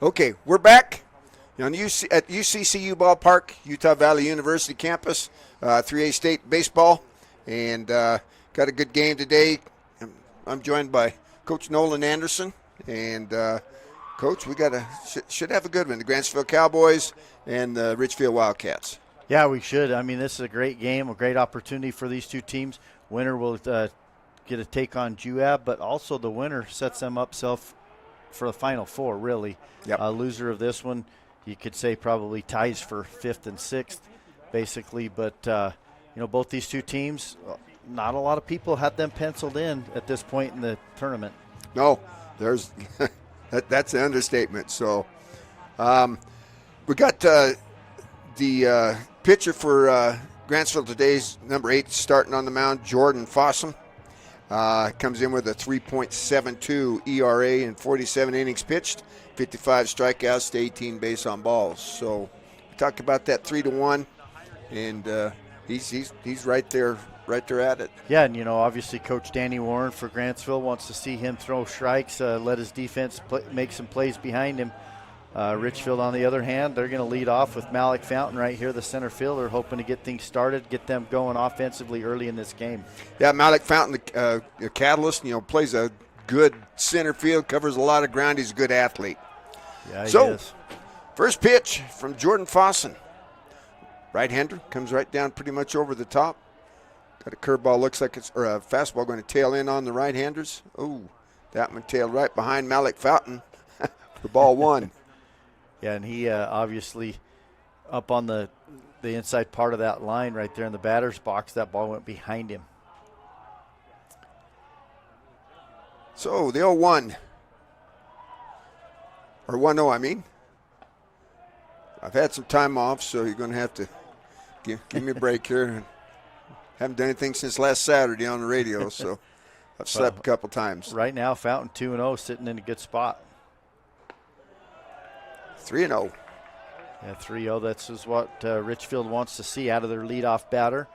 Okay, we're back on at UCCU Ballpark, Utah Valley University campus, 3A state baseball, and got a good game today. I'm joined by Coach Nolan Anderson, and Coach, we should have a good one. The Grantsville Cowboys and the Richfield Wildcats. Yeah, we should. I mean, this is a great game, a great opportunity for these two teams. Winner will get a take on Juab, but also the winner sets them up for the Final Four, really. Yep. Loser of this one, you could say probably ties for 5th and 6th, basically. But, both these two teams, not a lot of people had them penciled in at this point in the tournament. No, there's that's an understatement. So we got the pitcher for Grantsville today's number 8 starting on the mound, Jordan Fossum. Comes in with a 3.72 ERA in 47 innings pitched, 55 strikeouts to 18 base on balls. So we talked about that 3-1, and he's right there at it. Yeah, and obviously Coach Danny Warren for Grantsville wants to see him throw strikes, let his defense make some plays behind him. Richfield, on the other hand, they're going to lead off with Malik Fountain right here, the center fielder, hoping to get things started, get them going offensively early in this game. Yeah, Malik Fountain, the catalyst, plays a good center field, covers a lot of ground. He's a good athlete. Yeah, he is. First pitch from Jordan Fossen. Right-hander, comes right down pretty much over the top. Got a curveball, looks like it's, or a fastball going to tail in on the right-handers. Oh, that one tailed right behind Malik Fountain for ball 1. Yeah, and he obviously up on the inside part of that line right there in the batter's box, that ball went behind him. So the 0-1, or 1-0, I mean. I've had some time off, so you're going to have to give me a break here. Haven't done anything since last Saturday on the radio, so I've slept a couple times. Right now, Fountain 2-0, sitting in a good spot. 3-0. Yeah, 3-0. That's what Richfield wants to see out of their leadoff batter.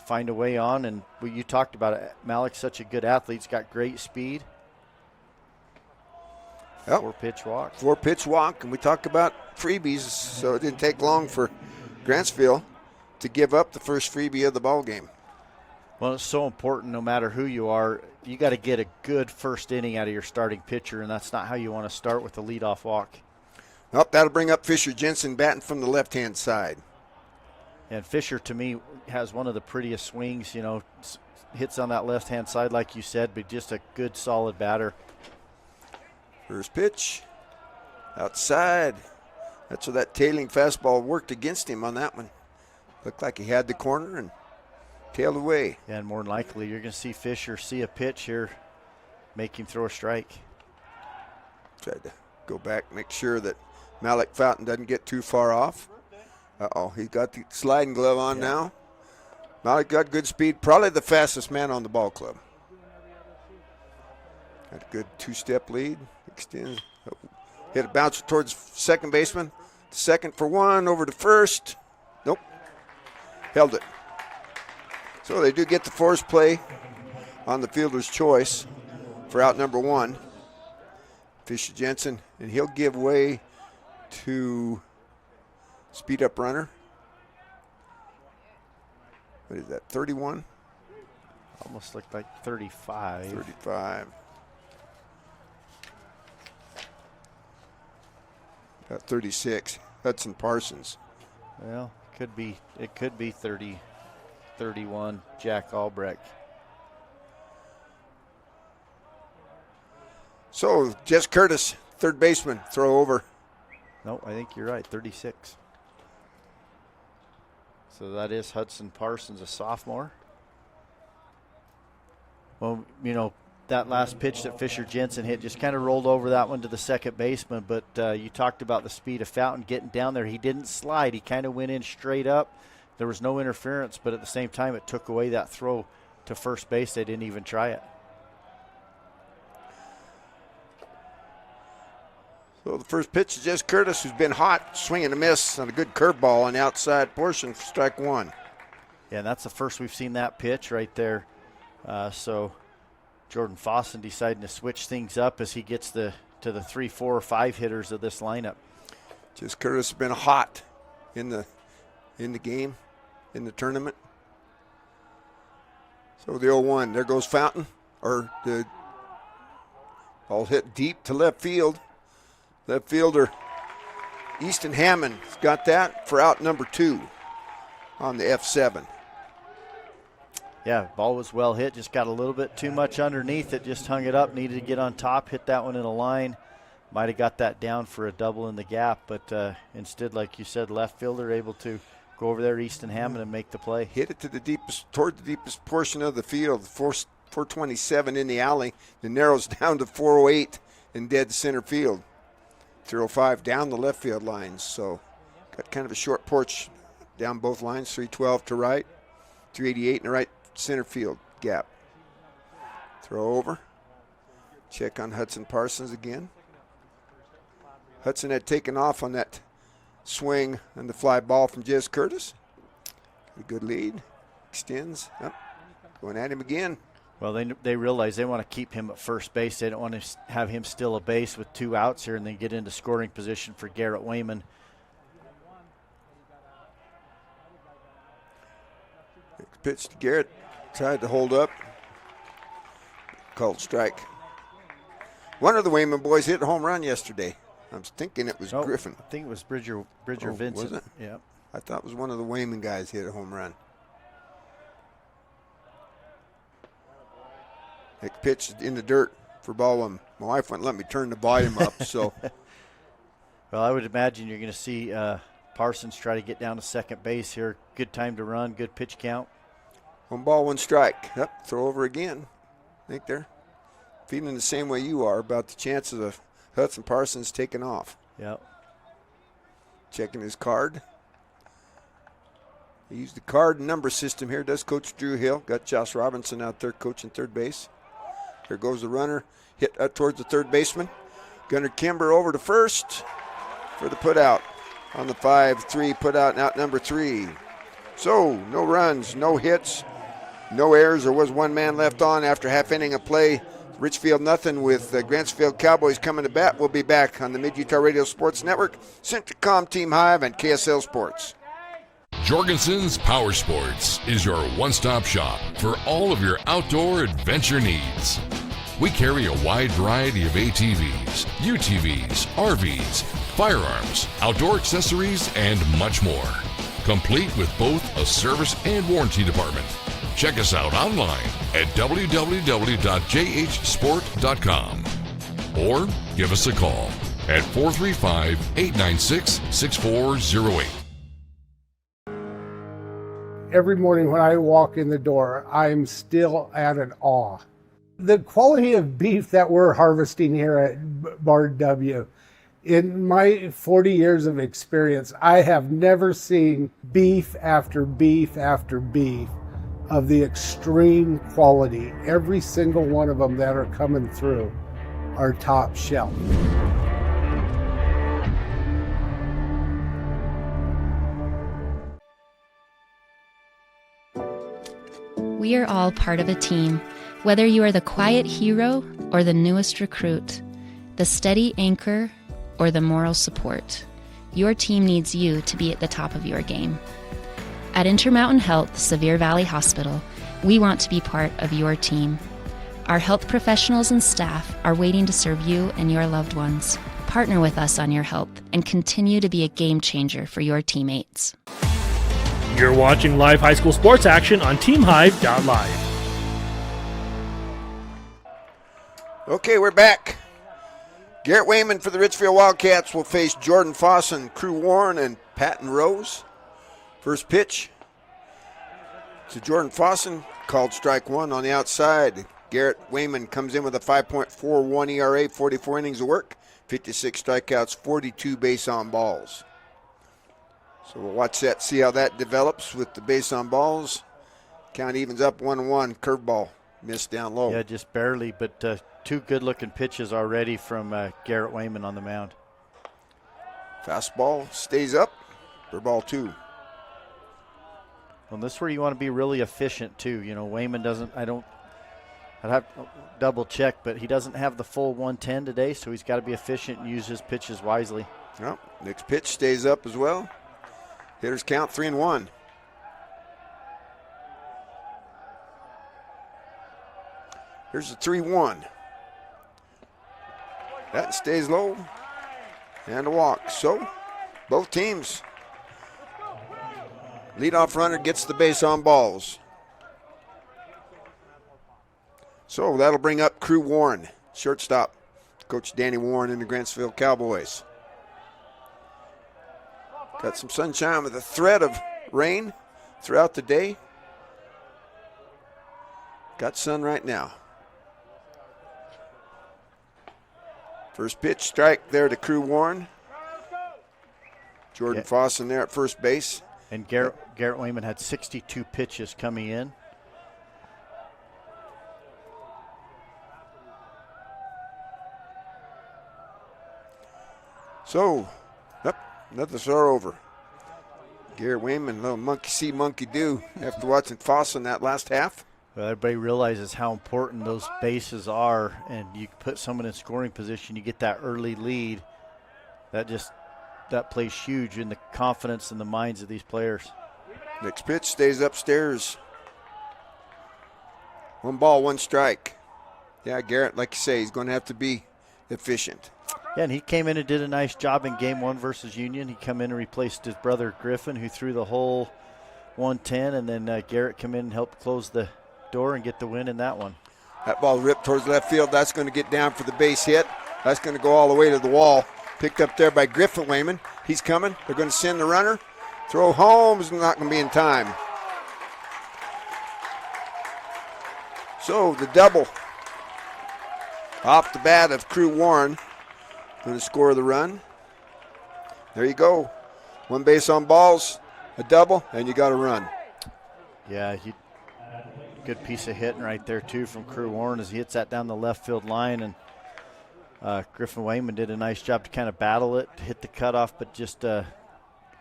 Find a way on, and you talked about it. Malik's such a good athlete. He's got great speed. Yep. 4-pitch walk. 4-pitch walk, and we talked about freebies, so it didn't take long for Grantsville to give up the first freebie of the ball game. Well, it's so important no matter who you are. You got to get a good first inning out of your starting pitcher, and that's not how you want to start with a leadoff walk. Well, that'll bring up Fisher Jensen batting from the left-hand side. And Fisher, to me, has one of the prettiest swings, hits on that left-hand side, like you said, but just a good, solid batter. First pitch, outside. That's where that tailing fastball worked against him on that one. Looked like he had the corner and tailed away. Yeah, and more than likely, you're going to see Fisher see a pitch here, make him throw a strike. Tried to go back, make sure that Malik Fountain doesn't get too far off. Uh-oh, he got the sliding glove on now. Malik got good speed, probably the fastest man on the ball club. Got a good 2-step lead. Extends. Hit a bounce towards second baseman. Second for 1, over to first. Nope. Held it. So they do get the force play on the fielder's choice for out number 1. Fisher Jensen, and he'll give way to speed up runner. What is that, 31? Almost looked like 35. 35. About 36. Hudson Parsons. Well, it could be 30, 31, Jack Albrecht. So, Jess Curtis, third baseman, throw over. No, I think you're right, 36. So that is Hudson Parsons, a sophomore. Well, that last pitch that Fisher Jensen hit just kind of rolled over that one to the second baseman, but you talked about the speed of Fountain getting down there. He didn't slide. He kind of went in straight up. There was no interference, but at the same time, it took away that throw to first base. They didn't even try it. So the first pitch is Jess Curtis, who's been hot, swinging a miss on a good curveball on the outside portion for strike 1. Yeah, and that's the first we've seen that pitch right there. So Jordan Fossen deciding to switch things up as he gets the to the 3, 4, or 5 hitters of this lineup. Just Curtis has been hot in the game, in the tournament. So the 0-1, there goes Fountain, or the ball hit deep to left field. Left fielder Easton Hammond's got that for out number 2 on the F7. Yeah, ball was well hit, just got a little bit too much underneath it, just hung it up, needed to get on top, hit that one in a line. Might have got that down for a double in the gap, but instead, like you said, left fielder able to go over there, Easton Hammond, and make the play. Hit it to the deepest, toward the deepest portion of the field, 427 in the alley. It narrows down to 408 in dead center field. 305 down the left field lines, so got kind of a short porch down both lines, 312 to right, 388 in the right center field gap. Throw over. Check on Hudson Parsons again. Hudson had taken off on that swing and the fly ball from Jez Curtis. A good lead. Extends. Up. Going at him again. Well, they realize they want to keep him at first base. They don't want to have him steal a base with 2 outs here and then get into scoring position for Garrett Wayman. Next pitch to Garrett. Tried to hold up. Called strike. One of the Wayman boys hit a home run yesterday. I'm thinking it was Griffin. I think it was Bridger Vincent. Was it? Yeah. I thought it was one of the Wayman guys hit a home run. Next pitch in the dirt for ball 1. My wife wouldn't let me turn the volume up, so. Well, I would imagine you're going to see Parsons try to get down to second base here. Good time to run, good pitch count. 1 ball, 1 strike. Yep, throw over again. I think they're feeling the same way you are about the chances of Hudson Parsons taking off. Yep. Checking his card. He used the card and number system here. Does Coach Drew Hill. Got Josh Robinson out there coaching third base. There goes the runner. Hit up towards the third baseman. Gunnar Kimber over to first for the putout on the 5-3 putout and out number 3. So no runs, no hits, no errors. There was 1 man left on after half inning of play. Richfield nothing with Grantsville Cowboys coming to bat. We'll be back on the Mid-Utah Radio Sports Network, Centricom Team Hive, and KSL Sports. Jorgensen's Power Sports is your one-stop shop for all of your outdoor adventure needs. We carry a wide variety of ATVs, UTVs, RVs, firearms, outdoor accessories, and much more. Complete with both a service and warranty department. Check us out online at www.jhsport.com or give us a call at 435-896-6408. Every morning when I walk in the door, I'm still at an awe. The quality of beef that we're harvesting here at Bar W, in my 40 years of experience, I have never seen beef after beef after beef of the extreme quality. Every single one of them that are coming through are top shelf. We are all part of a team, whether you are the quiet hero or the newest recruit, the steady anchor or the moral support. Your team needs you to be at the top of your game. At Intermountain Health Sevier Valley Hospital, we want to be part of your team. Our health professionals and staff are waiting to serve you and your loved ones. Partner with us on your health and continue to be a game changer for your teammates. You're watching live high school sports action on TeamHive.live. Okay, we're back. Garrett Wayman for the Richfield Wildcats will face Jordan Fossen, Crew Warren, and Patton Rose. First pitch to Jordan Fossen, called strike 1 on the outside. Garrett Wayman comes in with a 5.41 ERA, 44 innings of work, 56 strikeouts, 42 base on balls. So we'll watch that, see how that develops with the base on balls. Count evens up 1-1, curveball missed down low. Yeah, just barely, but 2 good-looking pitches already from Garrett Wayman on the mound. Fastball stays up for ball 2. Well, this is where you want to be really efficient too. You know, Wayman doesn't. I'd have to double check, but he doesn't have the full 110 today, so he's got to be efficient and use his pitches wisely. Well, next pitch stays up as well. Hitters count 3-1. Here's the 3-1. That stays low. And a walk. So, both teams. Leadoff runner gets the base on balls. So that'll bring up Crew Warren, shortstop. Coach Danny Warren in the Grantsville Cowboys. Got some sunshine with a threat of rain throughout the day. Got sun right now. First pitch, strike there to Crew Warren. Jordan Fossen there at first base. And Garrett Wayman had 62 pitches coming in. So, another throw over. Garrett Wayman, little monkey see, monkey do after watching Fossen that last half. Well, everybody realizes how important those bases are, and you put someone in scoring position, you get that early lead. That plays huge in the confidence in the minds of these players. Next pitch stays upstairs. 1 ball, 1 strike. Yeah, Garrett, like you say, he's going to have to be efficient. Yeah, and he came in and did a nice job in Game 1 versus Union. He come in and replaced his brother Griffin, who threw the whole 110, and then Garrett come in and helped close the door and get the win in that one. That ball ripped towards left field. That's going to get down for the base hit. That's going to go all the way to the wall. Picked up there by Griffin Wayman. He's coming. They're going to send the runner. Throw home is not going to be in time. So the double off the bat of Crew Warren. Going to score the run. There you go. 1 base on balls, a double, and you got a run. Yeah, good piece of hitting right there, too, from Crew Warren as he hits that down the left field line. And Griffin Wayman did a nice job to kind of battle it, hit the cutoff, but just a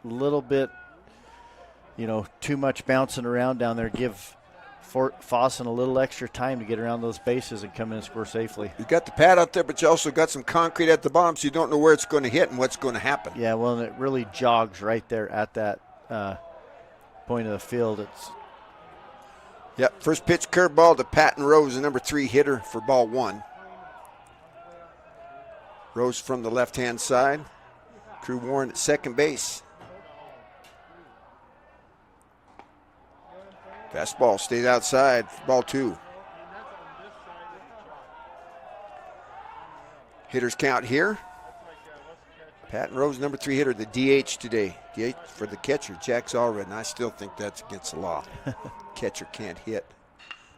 little bit, too much bouncing around down there. Give Fossen a little extra time to get around those bases and come in and score safely. You got the pad out there, but you also got some concrete at the bottom, so you don't know where it's going to hit and what's going to happen. Yeah, well, and it really jogs right there at that point of the field. First pitch curveball to Patton Rose, the number 3 hitter for ball 1. Rose from the left-hand side. Crew Warren at second base. Fastball stayed outside for ball 2. Hitters count here. Patton Rose, number 3 hitter, the DH today. DH for the catcher, Jack Allred, and I still think that's against the law. Catcher can't hit.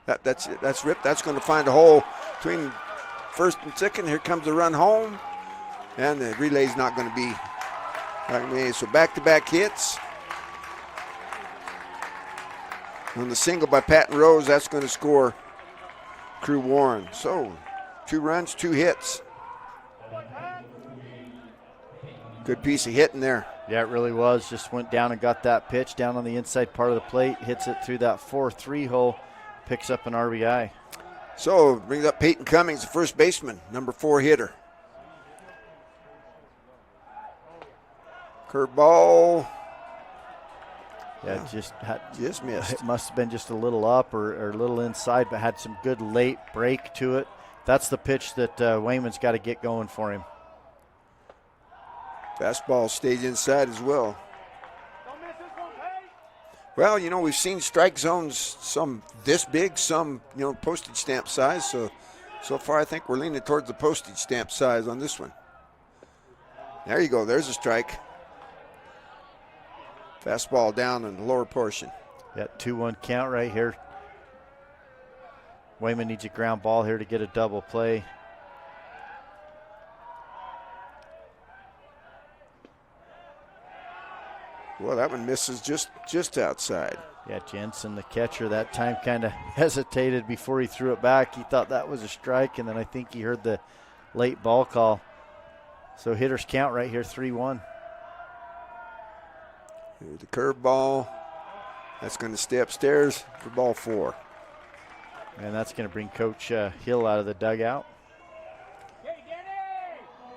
That's ripped. That's going to find a hole between first and second. Here comes the run home, and the relay's not going to be. So back-to-back hits. On the single by Patton Rose, that's going to score Crew Warren. So 2 runs, 2 hits. Good piece of hitting there. Yeah, it really was. Just went down and got that pitch down on the inside part of the plate, hits it through that 4-3 hole, picks up an RBI. So brings up Peyton Cummings, the first baseman, number 4 hitter. Curveball. Yeah, just missed. It must have been just a little up or a little inside, but had some good late break to it. That's the pitch that Wayman's got to get going for him. Fastball stays inside as well. Well, we've seen strike zones, some this big, some, postage stamp size. So far, I think we're leaning towards the postage stamp size on this one. There you go. There's a strike. Fastball down in the lower portion. Yeah, 2-1 count right here. Wayman needs a ground ball here to get a double play. Well, that one misses just outside. Yeah, Jensen, the catcher, that time kind of hesitated before he threw it back. He thought that was a strike, and then I think he heard the late ball call. So hitters count right here, 3-1. Here's the curveball. That's going to stay upstairs for ball 4. And that's going to bring Coach Hill out of the dugout.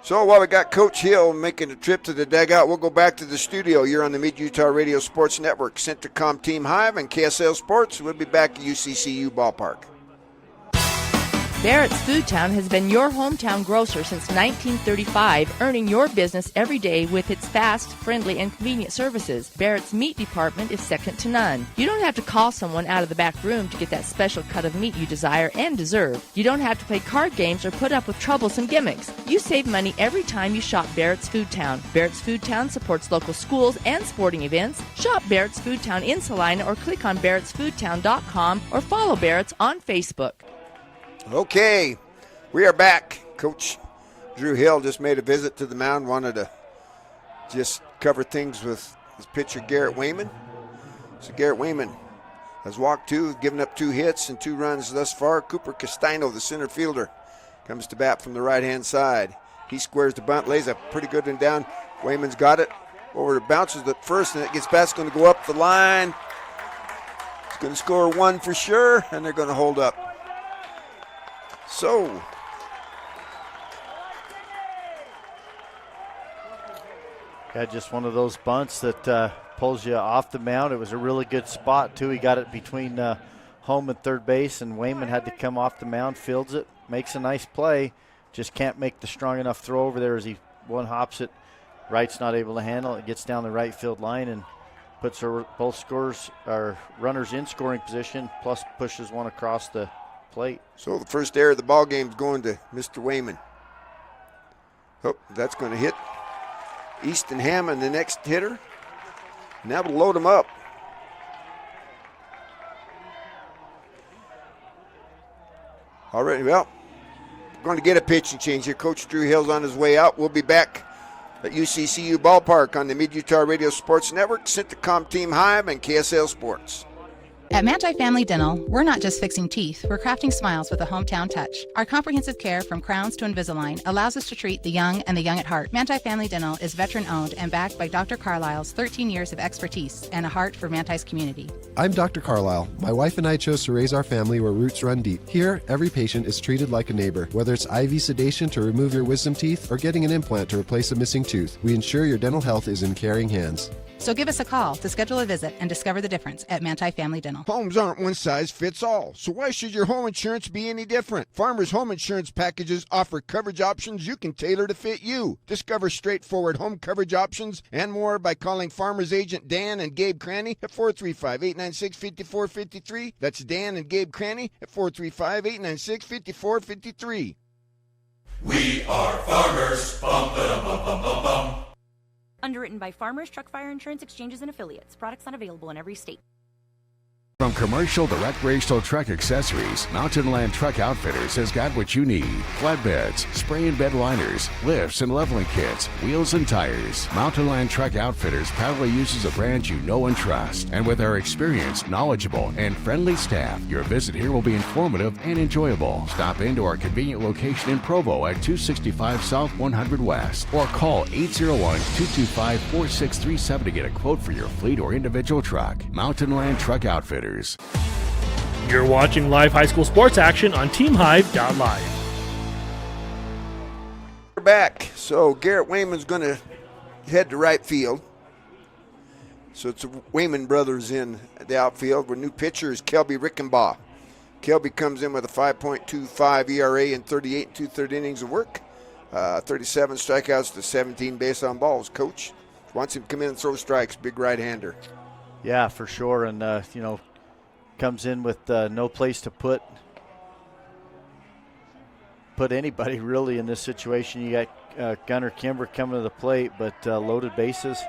So while we got Coach Hill making a trip to the dugout, we'll go back to the studio. You're on the Mid-Utah Radio Sports Network, Centricom Team Hive, and KSL Sports. We'll be back at UCCU Ballpark. Barrett's Food Town has been your hometown grocer since 1935, earning your business every day with its fast, friendly, and convenient services. Barrett's meat department is second to none. You don't have to call someone out of the back room to get that special cut of meat you desire and deserve. You don't have to play card games or put up with troublesome gimmicks. You save money every time you shop Barrett's Food Town. Barrett's Food Town supports local schools and sporting events. Shop Barrett's Food Town in Salina or click on barrettsfoodtown.com or follow Barrett's on Facebook. Okay, we are back. Coach Drew Hill just made a visit to the mound, wanted to just cover things with his pitcher Garrett Wayman. So Garrett Wayman has walked 2, given up 2 hits and 2 runs thus far. Cooper Castino, the center fielder, comes to bat from the right-hand side. He squares the bunt, lays a pretty good one down. Wayman's got it. Over, bounces at first, and it gets past, going to go up the line. It's going to score 1 for sure, and they're going to hold up. So, yeah, just one of those bunts that pulls you off the mound. It was a really good spot, too. He got it between home and third base, and Wayman had to come off the mound, fields it, makes a nice play. Just can't make the strong enough throw over there as he one-hops it. Right's not able to handle it. Gets down the right field line and puts both runners in scoring position, plus pushes one across the plate. So the first error of the ball game is going to Mr. Wayman. Oh, that's going to hit Easton Hammond, the next hitter. And that will load him up. All right, well, we're going to get a pitching change here. Coach Drew Hill's on his way out. We'll be back at UCCU Ballpark on the Mid-Utah Radio Sports Network, Centricom Team Hive, and KSL Sports. At Manti Family Dental, we're not just fixing teeth, we're crafting smiles with a hometown touch. Our comprehensive care from crowns to Invisalign allows us to treat the young and the young at heart. Manti Family Dental is veteran-owned and backed by Dr. Carlisle's 13 years of expertise and a heart for Manti's community. I'm Dr. Carlisle. My wife and I chose to raise our family where roots run deep. Here, every patient is treated like a neighbor. Whether it's IV sedation to remove your wisdom teeth or getting an implant to replace a missing tooth, we ensure your dental health is in caring hands. So give us a call to schedule a visit and discover the difference at Manti Family Dental. Homes aren't one size fits all, so why should your home insurance be any different? Farmers Home Insurance Packages offer coverage options you can tailor to fit you. Discover straightforward home coverage options and more by calling Farmers Agent Dan and Gabe Cranny at 435-896-5453. That's Dan and Gabe Cranny at 435-896-5453. We are farmers. Bum, ba-dum, bum, bum, bum, bum. Underwritten by Farmers Truck Fire Insurance Exchanges and Affiliates. Products not available in every state. From commercial to recreational truck accessories, Mountain Land Truck Outfitters has got what you need. Flatbeds, spray and bed liners, lifts and leveling kits, wheels and tires. Mountain Land Truck Outfitters proudly uses a brand you know and trust. And with our experienced, knowledgeable, and friendly staff, your visit here will be informative and enjoyable. Stop into our convenient location in Provo at 265 South 100 West or call 801-225-4637 to get a quote for your fleet or individual truck. Mountain Land Truck Outfitters. You're watching live high school sports action on TeamHive.live. We're back. So Garrett Wayman's going to head to right field. So it's the Wayman brothers in the outfield. Our new pitcher is Kelby Rickenbaugh. Kelby comes in with a 5.25 ERA in 38 and 2/3 innings of work. 37 strikeouts to 17 base on balls. Coach wants him to come in and throw strikes. Big right-hander. Yeah, for sure. And, comes in with no place to put anybody really in this situation. You got Gunnar Kimber coming to the plate, but loaded bases.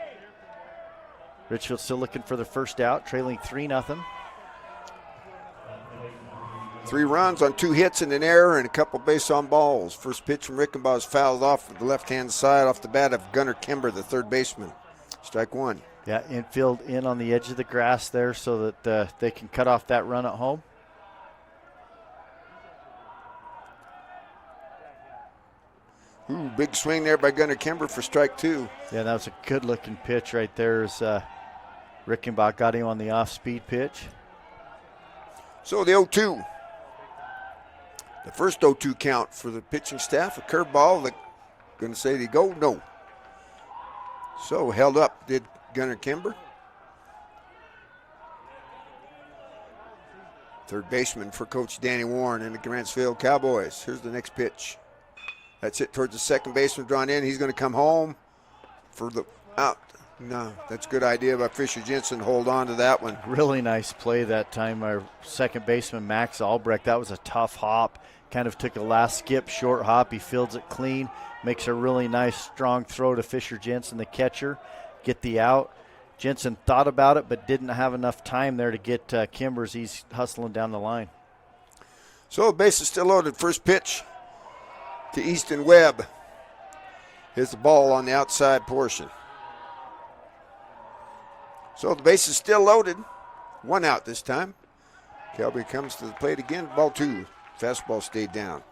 Richfield still looking for the first out, trailing 3-0. 3 runs on 2 hits and an error and a couple base on balls. First pitch from Rickenbaugh is fouled off with the left-hand side off the bat of Gunnar Kimber, the third baseman. Strike 1. Yeah, infield in on the edge of the grass there so that they can cut off that run at home. Ooh, big swing there by Gunnar Kimber for strike 2. Yeah, that was a good-looking pitch right there as Rickenbach got him on the off-speed pitch. So the 0-2. The first 0-2 count for the pitching staff. A curveball. Going to say, did he go? No. So held up did Gunnar Kimber. Third baseman for Coach Danny Warren and the Grantsville Cowboys. Here's the next pitch. That's it towards the second baseman, drawn in. He's going to come home for the out. No, that's a good idea by Fisher Jensen. Hold on to that one. Really nice play that time. Our second baseman, Max Albrecht, that was a tough hop. Kind of took a last skip, short hop. He fields it clean. Makes a really nice, strong throw to Fisher Jensen, the catcher. Get the out. Jensen thought about it, but didn't have enough time there to get Kimbers. He's hustling down the line. So the base is still loaded. First pitch to Easton Webb. Here's the ball on the outside portion. So the base is still loaded. One out this time. Kelby comes to the plate again. Ball two. Fastball stayed down.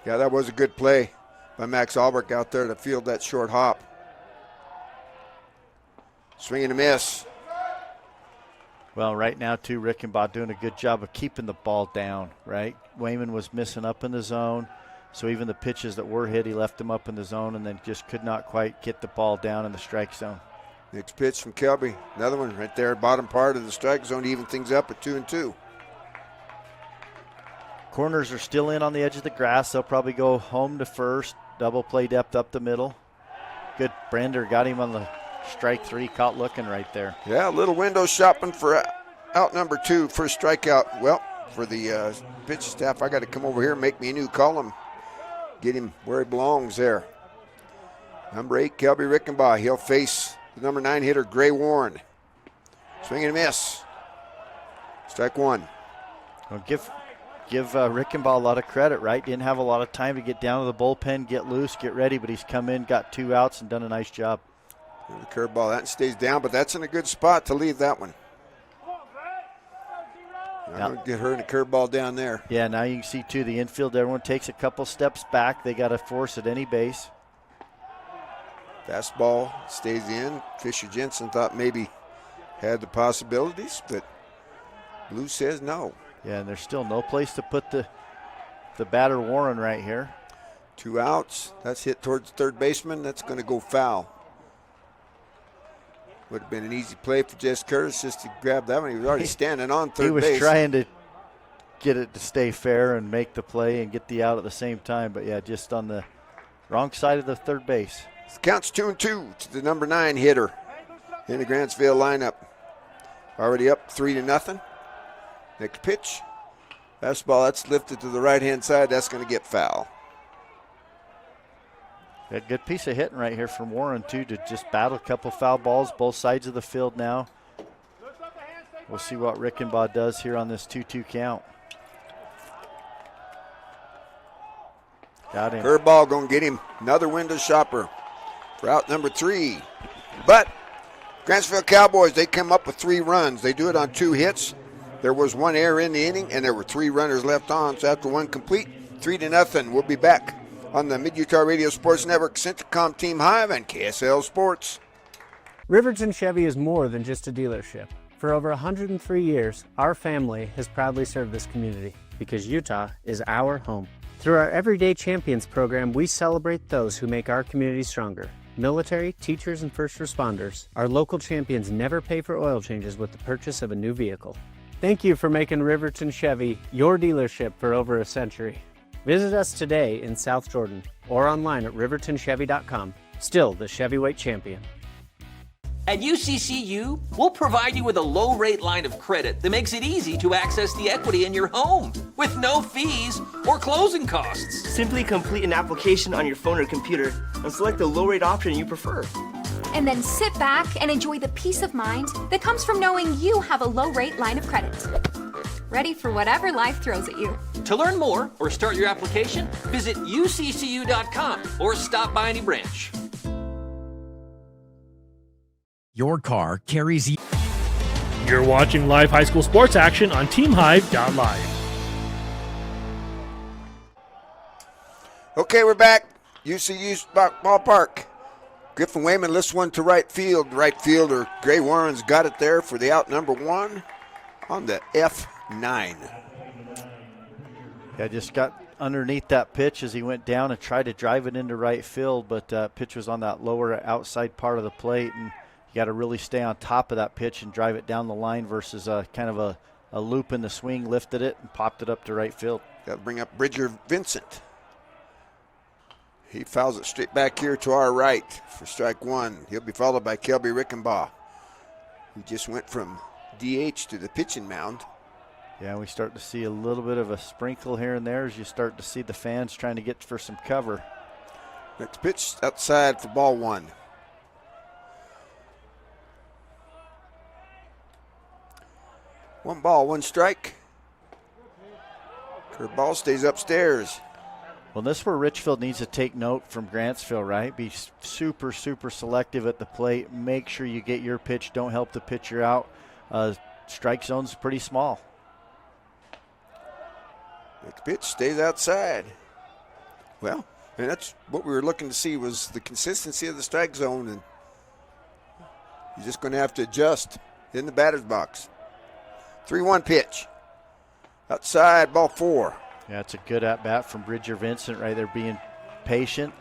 Yeah, that was a good play by Max Albrecht out there to field that short hop. Swing and a miss. Well, right now, too, Rickenbaugh doing a good job of keeping the ball down, right? Wayman was missing up in the zone, so even the pitches that were hit, he left them up in the zone and then just could not quite get the ball down in the strike zone. Next pitch from Kelby. Another one right there, bottom part of the strike zone to even things up at 2-2. Corners are still in on the edge of the grass. They'll probably go home to first. Double play depth up the middle. Good. Brander got him on the strike three, caught looking right there. Yeah, a little window shopping for out number two. First strikeout. Well, for the pitch staff, I got to come over here and make me a new column. Get him where he belongs there. Number 8, Kelby Rickenbaugh. He'll face the number 9 hitter, Gray Warren. Swing and a miss. Strike one. Well, give Rickenbaugh a lot of credit, right? Didn't have a lot of time to get down to the bullpen, get loose, get ready, but he's come in, got 2 outs, and done a nice job. The curveball, that stays down, but that's in a good spot to leave that one. I'm going to get her in a curveball down there. Yeah, now you can see, too, the infield, everyone takes a couple steps back. They got to force at any base. Fastball stays in. Fisher Jensen thought maybe had the possibilities, but Blue says no. Yeah, and there's still no place to put the batter Warren right here. 2 outs. That's hit towards third baseman. That's going to go foul. Would have been an easy play for Jess Curtis just to grab that one. He was already standing on third base. He was trying to get it to stay fair and make the play and get the out at the same time. But, yeah, just on the wrong side of the third base. It counts 2-2 to the number 9 hitter in the Grantsville lineup. Already up 3-0. Next pitch. Fastball, that's lifted to the right-hand side. That's going to get foul. A good piece of hitting right here from Warren, too, to just battle a couple foul balls, both sides of the field now. We'll see what Rickenbaugh does here on this 2-2 count. Got him. Curveball going to get him. Another window shopper for out number 3. But Grantsville Cowboys, they come up with 3 runs. They do it on 2 hits. There was 1 error in the inning, and there were 3 runners left on. So after 1 complete, 3-0. We'll be back on the Mid-Utah Radio Sports Network, Centricom Team Hive, and KSL Sports. Riverton Chevy is more than just a dealership. For over 103 years, our family has proudly served this community because Utah is our home. Through our Everyday Champions program, we celebrate those who make our community stronger. Military, teachers, and first responders, our local champions never pay for oil changes with the purchase of a new vehicle. Thank you for making Riverton Chevy your dealership for over a century. Visit us today in South Jordan or online at rivertonchevy.com. Still the Chevyweight champion. At UCCU, we'll provide you with a low-rate line of credit that makes it easy to access the equity in your home with no fees or closing costs. Simply complete an application on your phone or computer and select the low-rate option you prefer. And then sit back and enjoy the peace of mind that comes from knowing you have a low-rate line of credit. Ready for whatever life throws at you. To learn more or start your application, visit uccu.com or stop by any branch. Your car carries you. You're watching live high school sports action on TeamHive.live. Okay, we're back. UCU ballpark. Griffin Wayman lifts one to right field. Right fielder Gray Warren's got it there for the out number 1 on the 9. Yeah, just got underneath that pitch as he went down and tried to drive it into right field, but pitch was on that lower outside part of the plate, and you got to really stay on top of that pitch and drive it down the line versus kind of a loop in the swing, lifted it and popped it up to right field. Got to bring up Bridger Vincent. He fouls it straight back here to our right for strike 1. He'll be followed by Kelby Rickenbaugh, who just went from DH to the pitching mound. Yeah, we start to see a little bit of a sprinkle here and there as you start to see the fans trying to get for some cover. Next pitch outside for ball 1. One ball, one strike. Curveball stays upstairs. Well, this is where Richfield needs to take note from Grantsville, right? Be super, super selective at the plate. Make sure you get your pitch. Don't help the pitcher out. Strike zone's pretty small. Next pitch stays outside. Well, and that's what we were looking to see was the consistency of the strike zone, and you're just going to have to adjust in the batter's box. 3-1 pitch. Outside, ball 4. Yeah, it's a good at-bat from Bridger Vincent right there, being patient,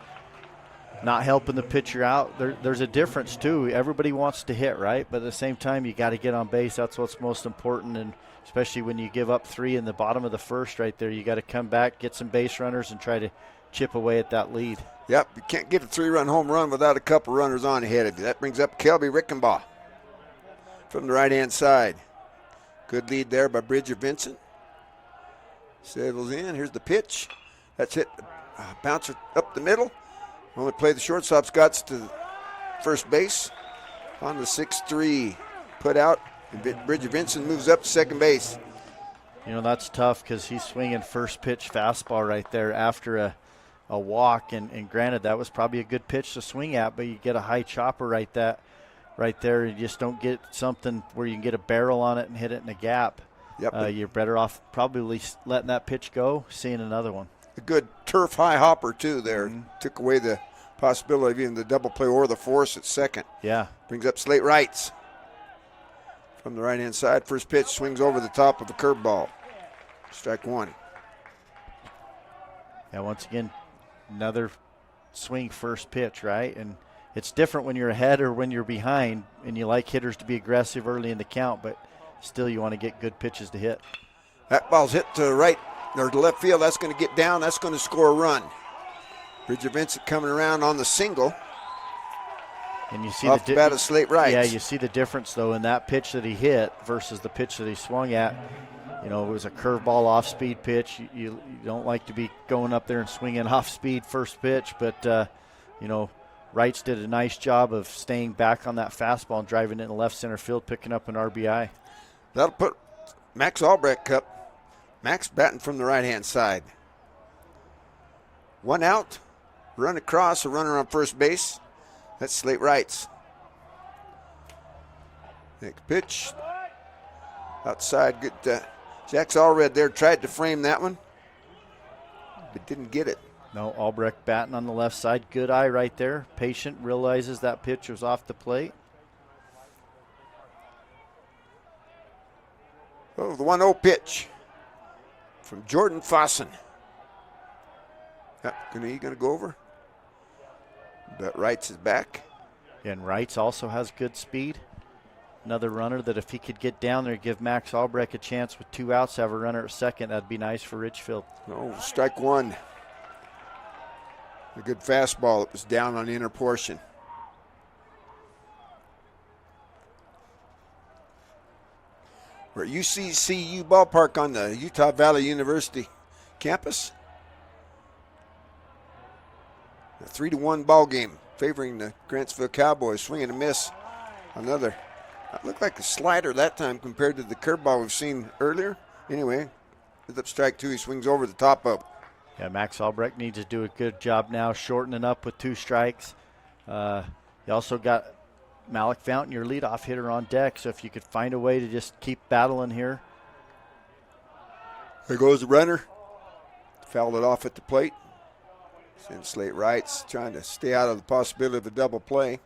not helping the pitcher out. There's a difference, too. Everybody wants to hit, right? But at the same time, you got to get on base. That's what's most important, and especially when you give up 3 in the bottom of the first right there, you got to come back, get some base runners, and try to chip away at that lead. Yep, you can't get a 3-run home run without a couple runners on ahead of you. That brings up Kelby Rickenbaugh from the right-hand side. Good lead there by Bridger Vincent. Settles in. Here's the pitch. That's hit. Bouncer up the middle. Only play the shortstop. Scott's to first base. On the 6-3 put out. Bridger Vincent moves up to second base. You know, that's tough because he's swinging first pitch fastball right there after a walk. And granted, that was probably a good pitch to swing at, but you get a high chopper right there. You just don't get something where you can get a barrel on it and hit it in a gap. Yep. You're better off probably letting that pitch go, seeing another one. A good turf high hopper, too, there. Mm-hmm. Took away the possibility of even the double play or the force at second. Yeah. Brings up Slate Wrights from the right-hand side. First pitch swings over the top of a curveball. Strike 1. Yeah, once again, another swing first pitch, right? And it's different when you're ahead or when you're behind, and you like hitters to be aggressive early in the count, but still you want to get good pitches to hit. That ball's hit to right or to left field. That's going to get down. That's going to score a run. Bridger Vincent coming around on the single. And you see off the bat of Slate Wrights. Yeah, you see the difference, though, in that pitch that he hit versus the pitch that he swung at. You know, it was a curveball off-speed pitch. You don't like to be going up there and swinging off-speed first pitch, but, you know, Wrights did a nice job of staying back on that fastball and driving it in the left center field, picking up an RBI. That'll put Max Albrecht up. Max batting from the right-hand side. 1 out, run across, a runner on first base. That's Slate Wrights. Next pitch. Outside, good. Jack's Allred there tried to frame that one, but didn't get it. No, Albrecht batting on the left side. Good eye right there. Patient, realizes that pitch was off the plate. Oh, the 1-0 pitch from Jordan Fossen. He going to go over? But Wrights is back. And Wrights also has good speed. Another runner that if he could get down there, give Max Albrecht a chance with 2 outs, have a runner at second, that'd be nice for Richfield. Oh, strike 1. A good fastball. It was down on the inner portion. We're at UCCU Ballpark on the Utah Valley University campus. A 3-1 ball game favoring the Grantsville Cowboys. Swing and a miss. Another. That looked like a slider that time compared to the curveball we've seen earlier. Anyway, with up strike 2, he swings over the top of it. Yeah, Max Albrecht needs to do a good job now shortening up with 2 strikes. You also got Malik Fountain, your leadoff hitter, on deck, so if you could find a way to just keep battling here. There goes the runner. Fouled it off at the plate. And Slate Wrights trying to stay out of the possibility of a double play.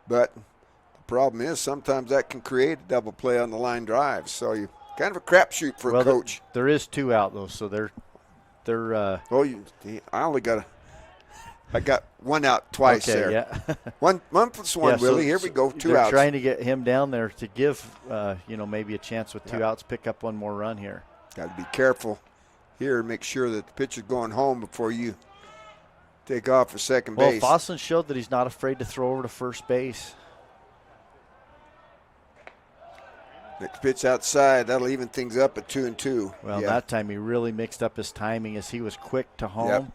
But the problem is sometimes that can create a double play on the line drive. So you kind of a crapshoot for a coach. There is 2 out though, so they're. I got 1 out twice there. Yeah. one plus one, Willie. Here we go. 2 outs. Trying to get him down there to give, maybe a chance with 2 outs, pick up 1 more run here. Got to be careful here. Make sure that the pitcher's going home before you take off for second base. Well, Fossen showed that he's not afraid to throw over to first base. Next pitch outside. That'll even things up at 2-2. Well, that time he really mixed up his timing as he was quick to home.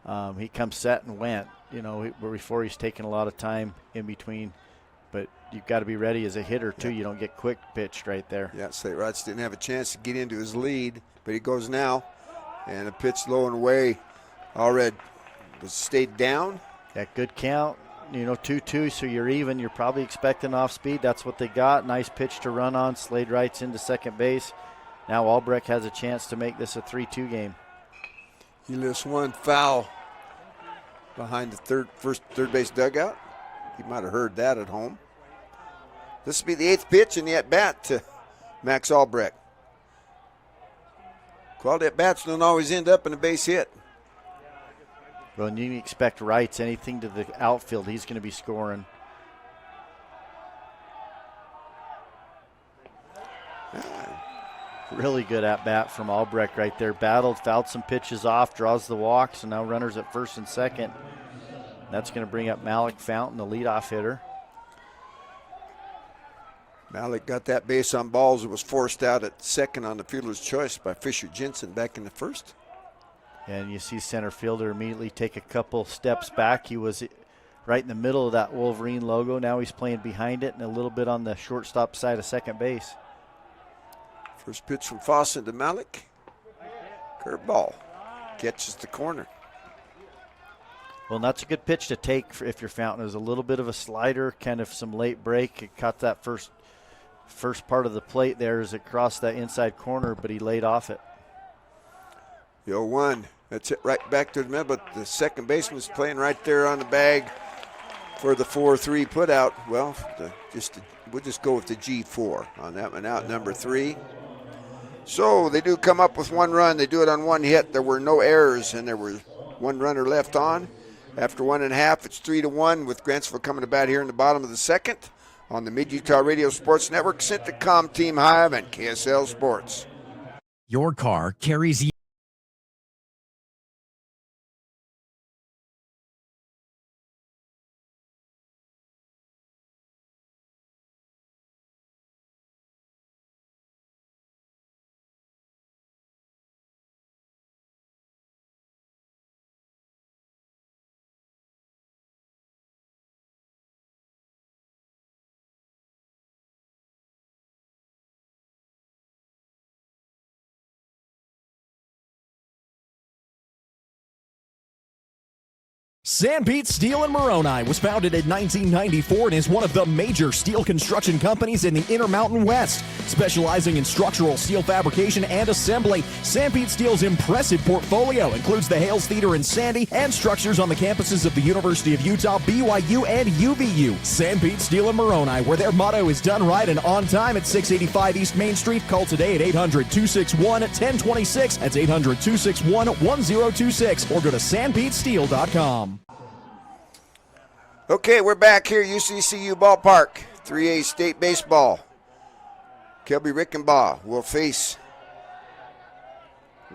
Yep. He comes set and went, before he's taking a lot of time in between. But you've got to be ready as a hitter, too. You don't get quick pitched right there. Yeah, St. Rots didn't have a chance to get into his lead, but he goes now. And a pitch low and away. Allred was stayed down. Yeah, good count. 2-2, so you're even. You're probably expecting off speed. That's what they got. Nice pitch to run on. Slade Wrights into second base. Now Albrecht has a chance to make this a 3-2 game. He lifts 1 foul behind the third base dugout. He might have heard that at home. This will be the 8th pitch in the at-bat to Max Albrecht. Quality at-bats don't always end up in a base hit. Well, and you expect Wrights, anything to the outfield, he's going to be scoring. Really good at-bat from Albrecht right there. Battled, fouled some pitches off, draws the walk, so now runners at first and second. That's going to bring up Malik Fountain, the leadoff hitter. Malik got that base on balls. It was forced out at second on the fielder's choice by Fisher Jensen back in the first. And you see center fielder immediately take a couple steps back. He was right in the middle of that Wolverine logo. Now he's playing behind it and a little bit on the shortstop side of second base. First pitch from Fossen to Malik. Curveball. Catches the corner. Well, and that's a good pitch to take if you're Fountain. It was a little bit of a slider, kind of some late break. It caught that first part of the plate there as it crossed that inside corner, but he laid off it. The 0-1. That's it right back to the middle, but the second baseman's playing right there on the bag for the 4-3 putout. Well, we'll just go with the G4 on that one out, number 3. So they do come up with 1 run. They do it on 1 hit. There were no errors, and there was 1 runner left on. After 1.5, it's 3-1 with Grantsville coming to bat here in the bottom of the second on the Mid-Utah Radio Sports Network, Centacom, Team Hive, and KSL Sports. Your car carries you. Sanpete Steel & Moroni was founded in 1994 and is one of the major steel construction companies in the Intermountain West. Specializing in structural steel fabrication and assembly, Sanpete Steel's impressive portfolio includes the Hales Theater in Sandy and structures on the campuses of the University of Utah, BYU, and UVU. Sanpete Steel & Moroni, where their motto is done right and on time at 685 East Main Street. Call today at 800-261-1026. That's 800-261-1026. Or go to sanpetesteel.com. Okay, we're back here, UCCU Ballpark, 3A State Baseball. Kelby Rickenbaugh will face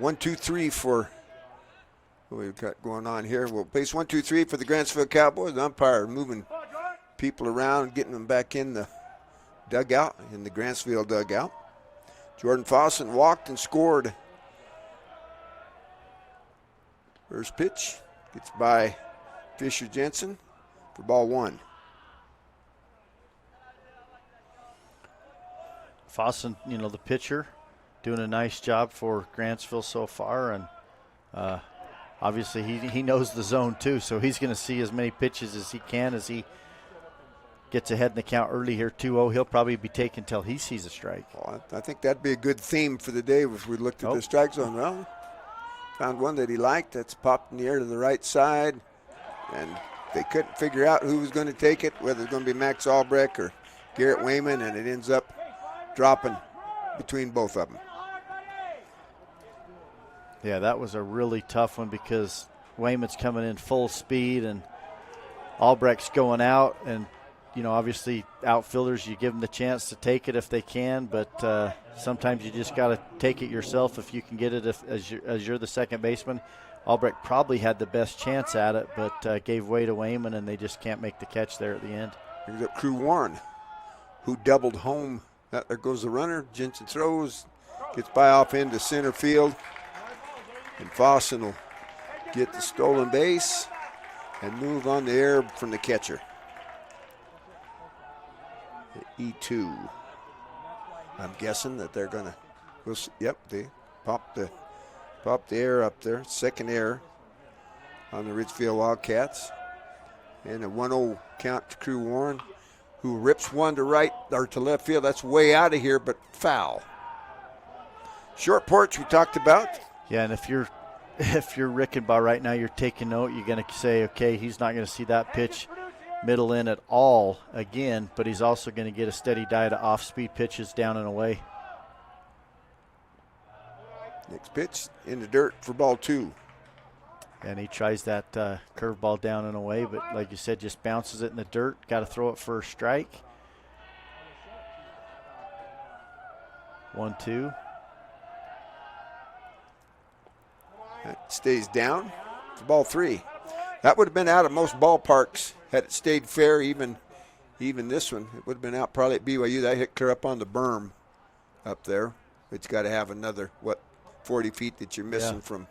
1-2-3 for what we've got going on here. We'll face 1-2-3 for the Grantsville Cowboys. The umpire moving people around, getting them back in the dugout, in the Grantsville dugout. Jordan Fossen walked and scored. First pitch gets by Fisher Jensen for ball 1. Fossen, the pitcher, doing a nice job for Grantsville so far, and obviously he knows the zone too, so he's going to see as many pitches as he can as he gets ahead in the count early here, 2-0. He'll probably be taken until he sees a strike. Well, I think that'd be a good theme for the day if we looked at the strike zone. Well, found one that he liked. That's popped in the air to the right side, and they couldn't figure out who was going to take it, whether it's going to be Max Albrecht or Garrett Wayman, and it ends up dropping between both of them. Yeah, that was a really tough one because Weymouth's coming in full speed and Albrecht's going out. And, obviously outfielders, you give them the chance to take it if they can, but sometimes you just got to take it yourself if you can get it as you're the second baseman. Albrecht probably had the best chance at it, but gave way to Wayman, and they just can't make the catch there at the end. Brings up Crew Warren, who doubled home. There goes the runner. Jensen throws, gets by off into center field. And Fossen will get the stolen base and move on the air from the catcher. E2. I'm guessing that they're going to, yep, they pop the air up there. Second air on the Richfield Wildcats. And a 1-0 count to Crew Warren, who rips one to right or to left field. That's way out of here, but foul. Short porch we talked about. Yeah, and if you're Rickenbaugh right now, you're taking note. You're going to say, okay, he's not going to see that pitch middle in at all again, but he's also going to get a steady diet of off-speed pitches down and away. Next pitch in the dirt for ball 2. And he tries that curveball down and away, but like you said, just bounces it in the dirt. Got to throw it for a strike. 1-2. That stays down for ball 3. That would have been out of most ballparks had it stayed fair, even this one. It would have been out probably at BYU. That hit clear up on the berm up there. It's got to have another, 40 feet that you're missing from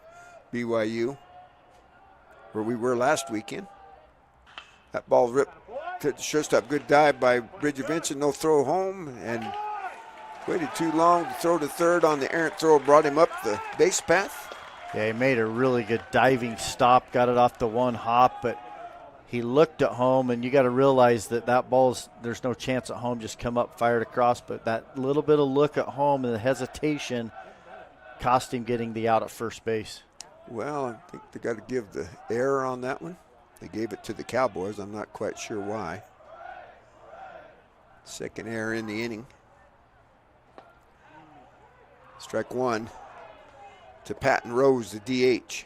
BYU, where we were last weekend. That ball ripped to the shortstop. Good dive by Bridger-Vincent. No throw home, and waited too long to throw to third on the errant throw. Brought him up the base path. Yeah, he made a really good diving stop, got it off the one hop, but he looked at home, and you got to realize that ball's, there's no chance at home, just come up, fired across, but that little bit of look at home and the hesitation cost him getting the out at first base. Well, I think they got to give the error on that one. They gave it to the Cowboys. I'm not quite sure why. Second error in the inning. Strike 1 to Patton Rose, the DH.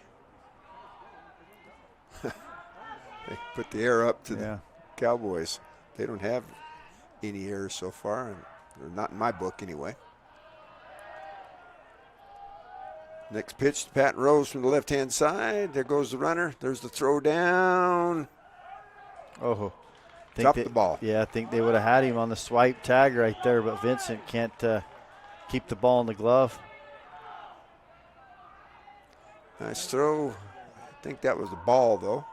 They put the error up to the Cowboys. They don't have any errors so far, or not in my book anyway. Next pitch to Patton Rose from the left-hand side. There goes the runner. There's the throw down. Oh, dropped the ball. Yeah, I think they would have had him on the swipe tag right there, but Vincent can't keep the ball in the glove. Nice throw. I think that was the ball, though.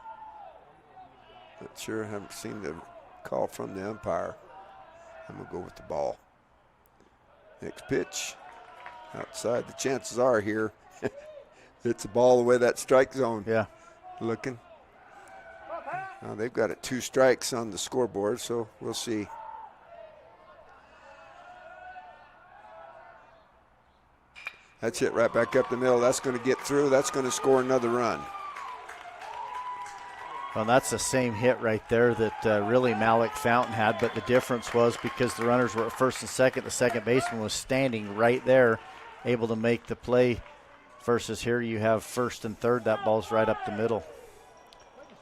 Not sure. I haven't seen the call from the umpire. I'm going to go with the ball. Next pitch. Outside. The chances are here it's a ball away that strike zone. Yeah. Looking. They've got it 2 strikes on the scoreboard, so we'll see. That's it right back up the middle. That's going to get through. That's going to score another run. Well, that's the same hit right there that really Malik Fountain had, but the difference was because the runners were at first and second, the second baseman was standing right there, able to make the play, versus here you have first and third. That ball's right up the middle.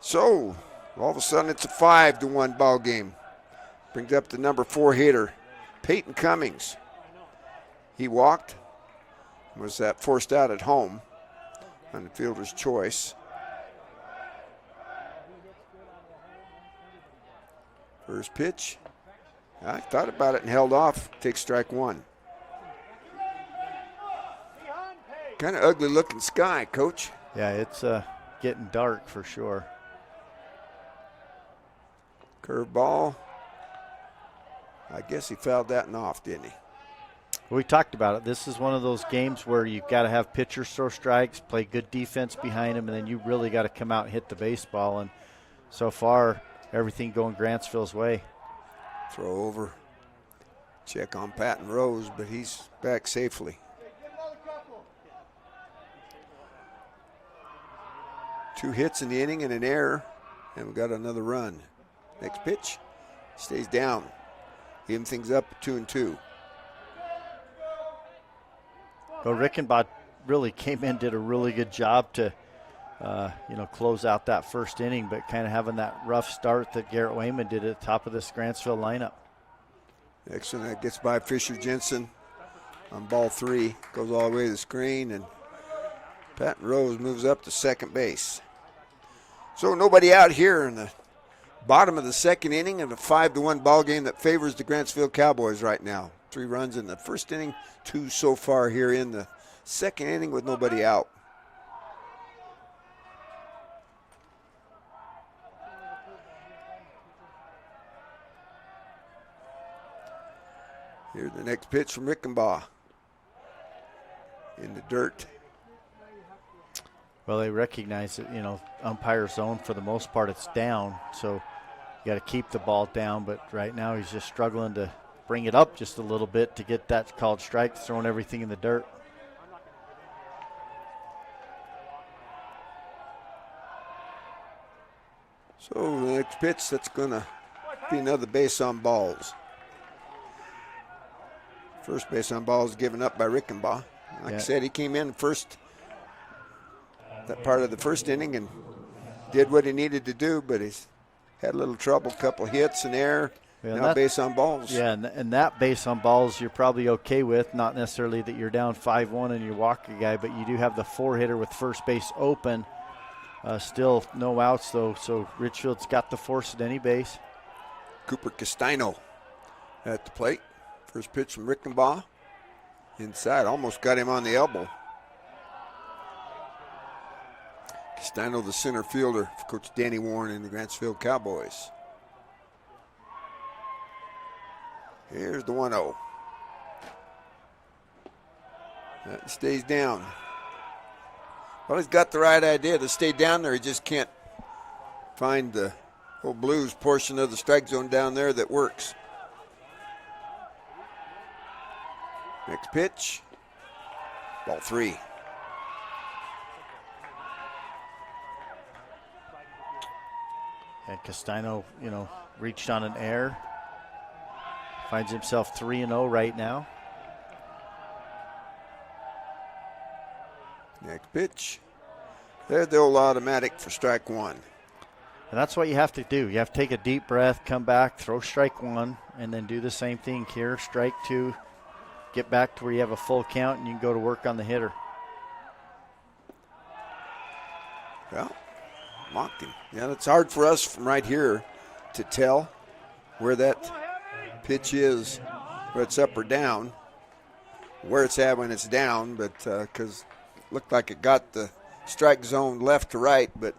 So, all of a sudden it's a 5-1 ball game. Brings up the number 4 hitter, Peyton Cummings. He walked. Was that forced out at home on the fielder's choice. First pitch. I thought about it and held off. Takes strike 1. Kind of ugly looking sky, Coach. Yeah, it's getting dark for sure. Curveball. I guess he fouled that one off, didn't he? We talked about it. This is one of those games where you've got to have pitchers throw strikes, play good defense behind them, and then you really got to come out and hit the baseball. And so far, everything going Grantsville's way. Throw over. Check on Patton Rose, but he's back safely. 2 hits in the inning and an error, and we got another run. Next pitch. Stays down. Even things up at 2-2. Well, Rickenbach really came in, did a really good job to, close out that first inning, but kind of having that rough start that Garrett Wayman did at the top of this Grantsville lineup. Excellent. That gets by Fisher Jensen on ball 3. Goes all the way to the screen, and Patton Rose moves up to second base. So nobody out here in the bottom of the second inning of a 5-1 ball game that favors the Grantsville Cowboys right now. 3 runs in the first inning, 2 so far here in the second inning with nobody out. Here's the next pitch from Rickenbach in the dirt. Well, they recognize that, umpire zone for the most part it's down, so you got to keep the ball down, but right now he's just struggling to bring it up just a little bit to get that called strike, throwing everything in the dirt. So the next pitch, that's going to be another base on balls. First base on balls given up by Rickenbach. Like I said, he came in first, that part of the first inning, and did what he needed to do, but he's had a little trouble, couple hits in there. Yeah, now base on balls. Yeah, and that base on balls you're probably okay with, not necessarily that you're down 5-1 and you walk a guy, but you do have the 4-hitter with first base open. Still no outs, though, so Richfield's got the force at any base. Cooper Castano at the plate. First pitch from Rickenbach. Inside, almost got him on the elbow. Castano, the center fielder for Coach Danny Warren and the Grantsville Cowboys. Here's the 1-0. That stays down. Well, he's got the right idea to stay down there. He just can't find the whole blues portion of the strike zone down there that works. Next pitch, ball 3. And Castano, reached on an error. Finds himself 3-0 right now. Next pitch. There's the old automatic for strike 1. And that's what you have to do. You have to take a deep breath, come back, throw strike 1, and then do the same thing here. Strike 2, get back to where you have a full count, and you can go to work on the hitter. Well, mocked him. Yeah, it's hard for us from right here to tell where that pitch is, whether it's up or down, where it's at when it's down, but because it looked like it got the strike zone left to right, but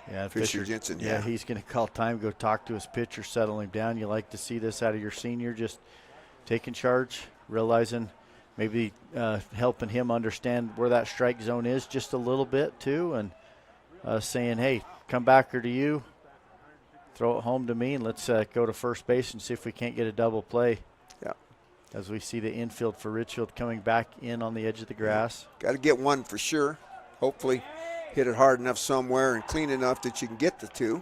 yeah, Fisher Jensen, yeah, he's going to call time, go talk to his pitcher, settle him down. You like to see this out of your senior, just taking charge, realizing maybe helping him understand where that strike zone is just a little bit too, and saying, hey, come back or to you, throw it home to me, and let's go to first base and see if we can't get a double play. Yeah. As we see the infield for Richfield coming back in on the edge of the grass. Got to get one for sure. Hopefully hit it hard enough somewhere and clean enough that you can get the 2.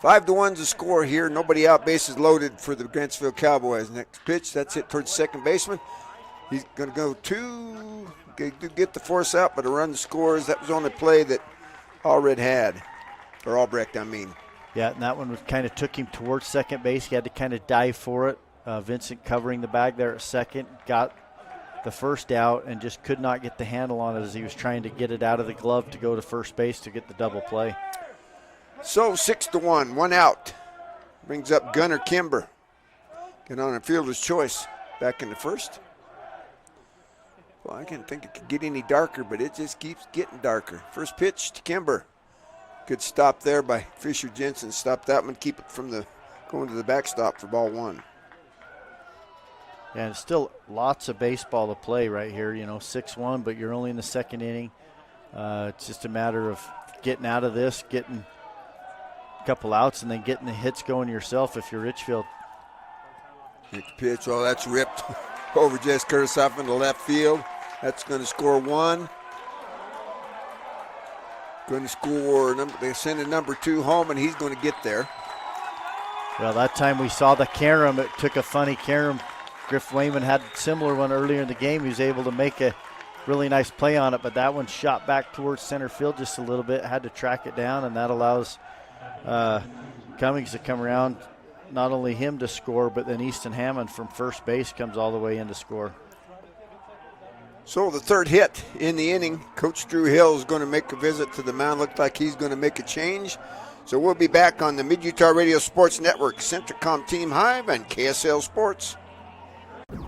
5-1's the score here. Nobody out, bases loaded for the Grantsville Cowboys. Next pitch, that's it towards second baseman. He's going to go 2, get the force out, but a run scores. That was on the play that Albrecht had. Yeah, and that one kind of took him towards second base. He had to kind of dive for it. Vincent covering the bag there at second, got the first out and just could not get the handle on it as he was trying to get it out of the glove to go to first base to get the double play. So 6-1, 1 out. Brings up Gunnar Kimber. Get on a fielder's choice back in the first. Well, I didn't think it could get any darker, but it just keeps getting darker. First pitch to Kimber. Good stop there by Fisher Jensen. Stop that one, keep it from going to the backstop for ball 1. And still lots of baseball to play right here, 6-1, but you're only in the second inning. It's just a matter of getting out of this, getting a couple outs, and then getting the hits going yourself if you're Richfield. Next pitch, that's ripped over Jess Kurtosoff into left field. That's going to score 1. Going to score, they send a number 2 home, and he's going to get there. Well, that time we saw the carom. It took a funny carom Griff Wayman had a similar one earlier in the game. He was able to make a really nice play on it, but that one shot back towards center field just a little bit, had to track it down, and that allows Cummings to come around, not only him to score, but then Easton Hammond from first base comes all the way in to score. So the third hit in the inning. Coach Drew Hill is going to make a visit to the mound. Looks like he's going to make a change. So we'll be back on the Mid-Utah Radio Sports Network, Centricom Team Hive, and KSL Sports.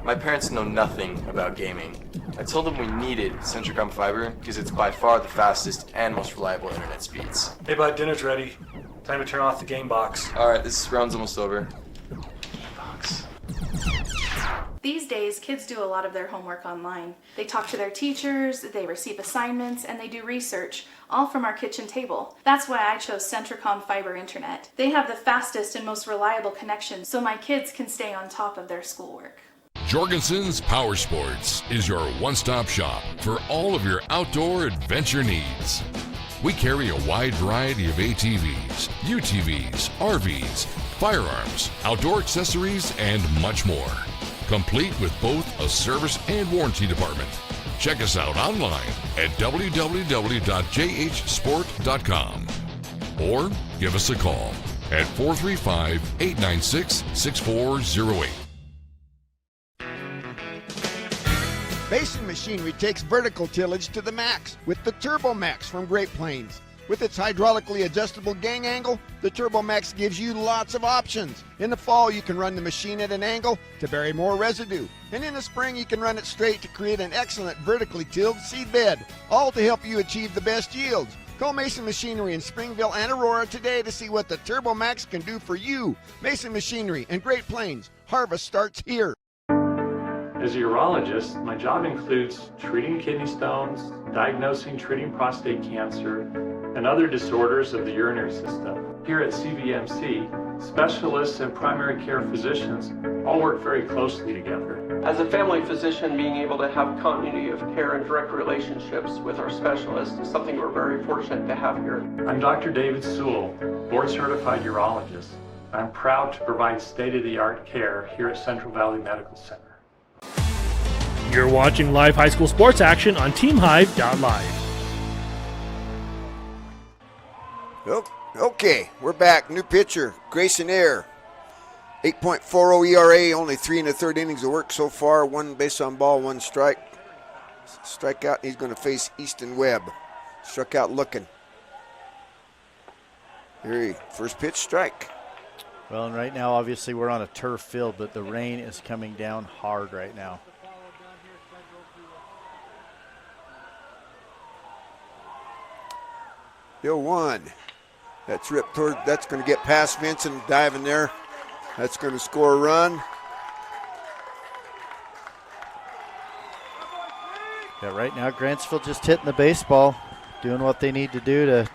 My parents know nothing about gaming. I told them we needed Centricom Fiber because it's by far the fastest and most reliable internet speeds. Hey bud, dinner's ready. Time to turn off the game box. Alright, this round's almost over. These days, kids do a lot of their homework online. They talk to their teachers, they receive assignments, and they do research, all from our kitchen table. That's why I chose Centricom Fiber Internet. They have the fastest and most reliable connection, so my kids can stay on top of their schoolwork. Jorgensen's Power Sports is your one-stop shop for all of your outdoor adventure needs. We carry a wide variety of ATVs, UTVs, RVs, firearms, outdoor accessories, and much more. Complete with both a service and warranty department. Check us out online at www.jhsport.com or give us a call at 435-896-6408. Mason Machinery takes vertical tillage to the max with the Turbo Max from Great Plains. With its hydraulically adjustable gang angle, the Turbo Max gives you lots of options. In the fall, you can run the machine at an angle to bury more residue. And in the spring, you can run it straight to create an excellent vertically tilled seed bed, all to help you achieve the best yields. Call Mason Machinery in Springville and Aurora today to see what the Turbo Max can do for you. Mason Machinery in Great Plains. Harvest starts here. As a urologist, my job includes treating kidney stones, diagnosing, treating prostate cancer, and other disorders of the urinary system. Here at CVMC, specialists and primary care physicians all work very closely together. As a family physician, being able to have continuity of care and direct relationships with our specialists is something we're very fortunate to have here. I'm Dr. David Sewell, board-certified urologist. I'm proud to provide state-of-the-art care here at Central Valley Medical Center. You're watching live high school sports action on TeamHive.live. Okay, we're back. New pitcher, Grayson Eyre. 8.40 ERA, only 3 1/3 innings of work so far. 1 base on ball, 1 strike. Strikeout, he's going to face Easton Webb. Struck out looking. Here, first pitch, strike. Well, and right now, obviously, we're on a turf field, but the rain is coming down hard right now. Bill 1. That's ripped toward, that's going to get past Vincent, diving there. That's going to score a run. Yeah, right now, Grantsville just hitting the baseball, doing what they need to do to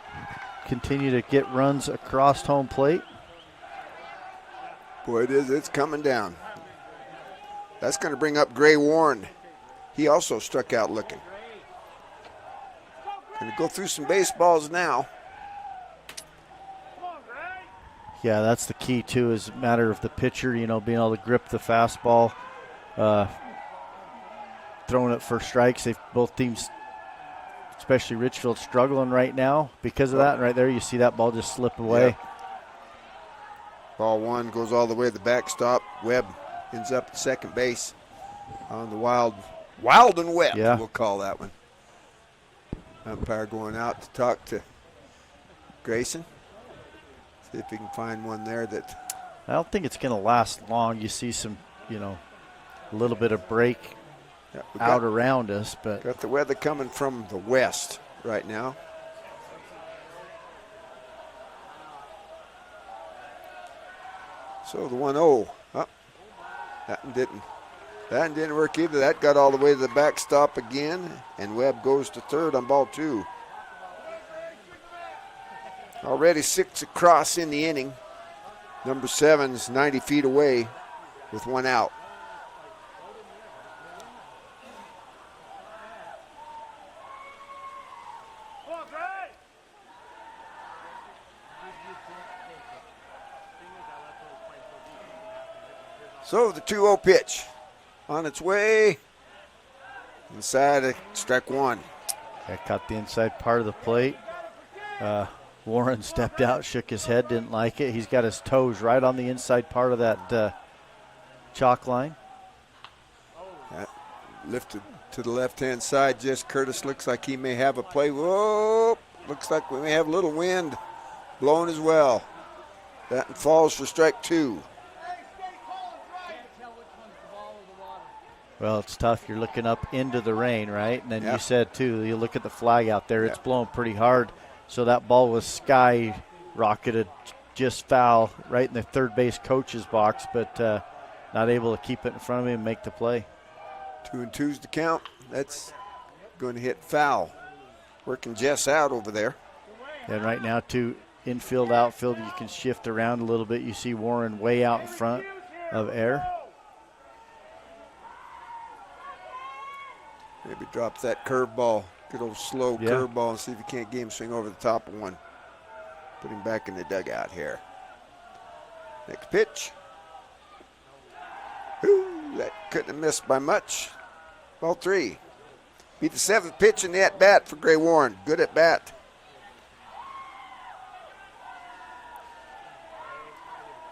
continue to get runs across home plate. Boy, it's coming down. That's going to bring up Gray Warren. He also struck out looking. Going to go through some baseballs now. Yeah, that's the key, too, is a matter of the pitcher, being able to grip the fastball, throwing it for strikes. Both teams, especially Richfield, struggling right now because of that. And right there, you see that ball just slip away. Yep. Ball 1 goes all the way to the backstop. Webb ends up at second base on the Wild and Webb, we'll call that one. Umpire going out to talk to Grayson. See if he can find one there that. I don't think it's going to last long. You see some, a little bit of break out around us. But got the weather coming from the west right now. So the 1-0. Oh, that one didn't work either. That got all the way to the backstop again, and Webb goes to third on ball 2. Already 6 across in the inning. Number 7's 90 feet away with 1 out. So the 2-0 pitch. on its way. Inside, strike one. That caught the inside part of the plate. Warren stepped out, shook his head, didn't like it. He's got his toes right on the inside part of that chalk line. That lifted to the left-hand side. Jess Curtis looks like he may have a play. Whoa! Looks like we may have a little wind blowing as well. That falls for strike two. Well, it's tough. You're looking up into the rain, right? And then you said, too, you look at the flag out there. It's blowing pretty hard. So that ball was sky-rocketed just foul right in the third base coach's box, but not able to keep it in front of him and make the play. 2-2's the count. That's going to hit foul. Working Jess out over there. And right now, too, infield, outfield, you can shift around a little bit. You see Warren way out in front of Air. Maybe drop that curveball. Good old slow curveball and see if you can't get him swing over the top of one. Put him back in the dugout here. Next pitch. Ooh, that couldn't have missed by much. Ball three. Beat the seventh pitch in the at-bat for Gray Warren. Good at-bat.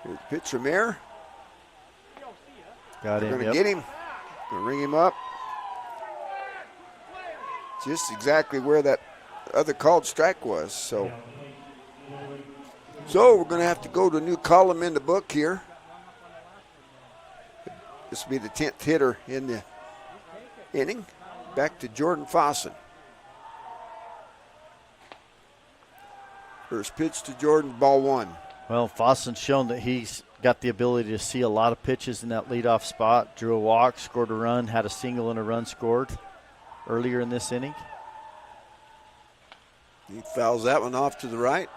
Here's the pitch from Air. Got him. Going to get him. Going to ring him up. Just exactly where that other called strike was. So we're going to have to go to a new column in the book here. This will be the 10th hitter in the inning. Back to Jordan Fossen. First pitch to Jordan, ball one. Well, Fossen's shown that he's got the ability to see a lot of pitches in that leadoff spot. Drew a walk, scored a run, had a single and a run scored earlier in this inning. He fouls that one off to the right.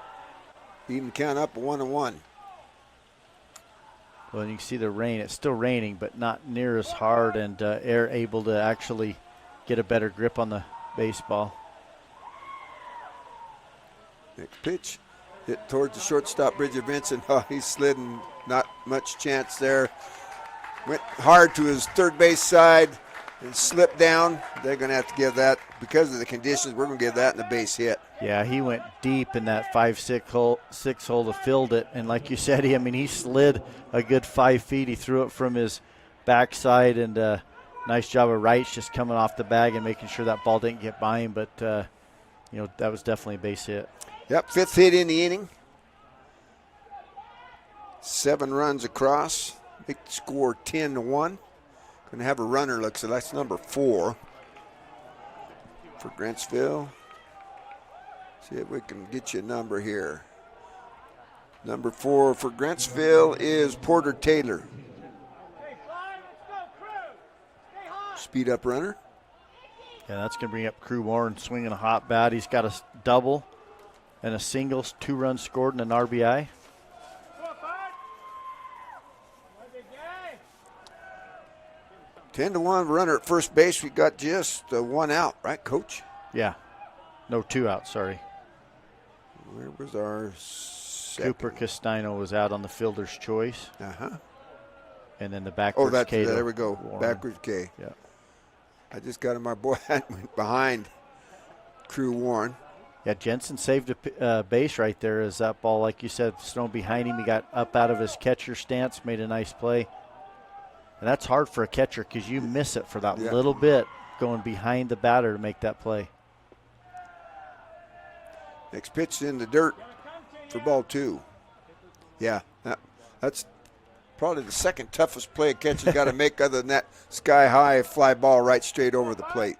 Even count up 1-1. Well, and you can see the rain. It's still raining, but not near as hard, and Air able to actually get a better grip on the baseball. Next pitch, hit towards the shortstop, Bridger Vincent. Oh, he slid and not much chance there. Went hard to his third base side and slipped down. They're going to have to give that, because of the conditions, we're going to give that in the base hit. Yeah, he went deep in that 5-6 hole to field it. And like you said, he slid a good 5 feet. He threw it from his backside, and nice job of Wrights just coming off the bag and making sure that ball didn't get by him. But, that was definitely a base hit. Yep, 5th hit in the inning. 7 runs across. Make the score 10-1. Going to have a runner, looks like that's number 4 for Grantsville. See if we can get you a number here. Number 4 for Grantsville is Porter Taylor. Speed up runner. Yeah, that's going to bring up Crew Warren swinging a hot bat. He's got a double and a single, 2 runs scored and an RBI. Ten to 1 runner at first base. We got just 1 out, right, Coach? Yeah. No, 2 out, sorry. Where was our second? Cooper Castino was out on the fielder's choice. Uh-huh. And then the backwards K. There we go. Warren. Backwards K. Yeah. I just got him. My boy went behind Crew Warren. Yeah, Jensen saved a base right there as that ball, like you said, thrown behind him. He got up out of his catcher stance, made a nice play. And that's hard for a catcher because you miss it for that little bit going behind the batter to make that play. Next pitch in the dirt for ball 2. Yeah, that's probably the second toughest play a catcher's got to make other than that sky-high fly ball right straight over the plate.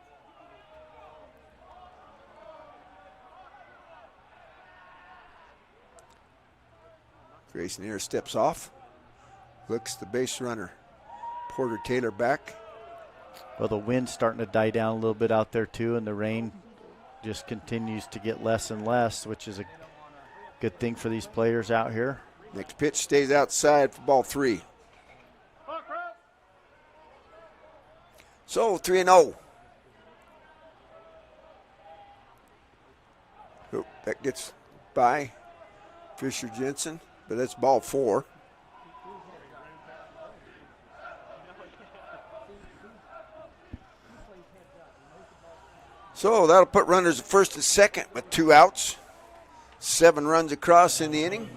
Grayson Air steps off, looks the base runner. Porter Taylor back. Well, the wind's starting to die down a little bit out there too, and the rain just continues to get less and less, which is a good thing for these players out here. Next pitch stays outside for ball 3. So 3-0. Oh, that gets by Fisher Jensen, but that's ball 4. So that'll put runners at first and second with 2 outs. 7 runs across in the inning.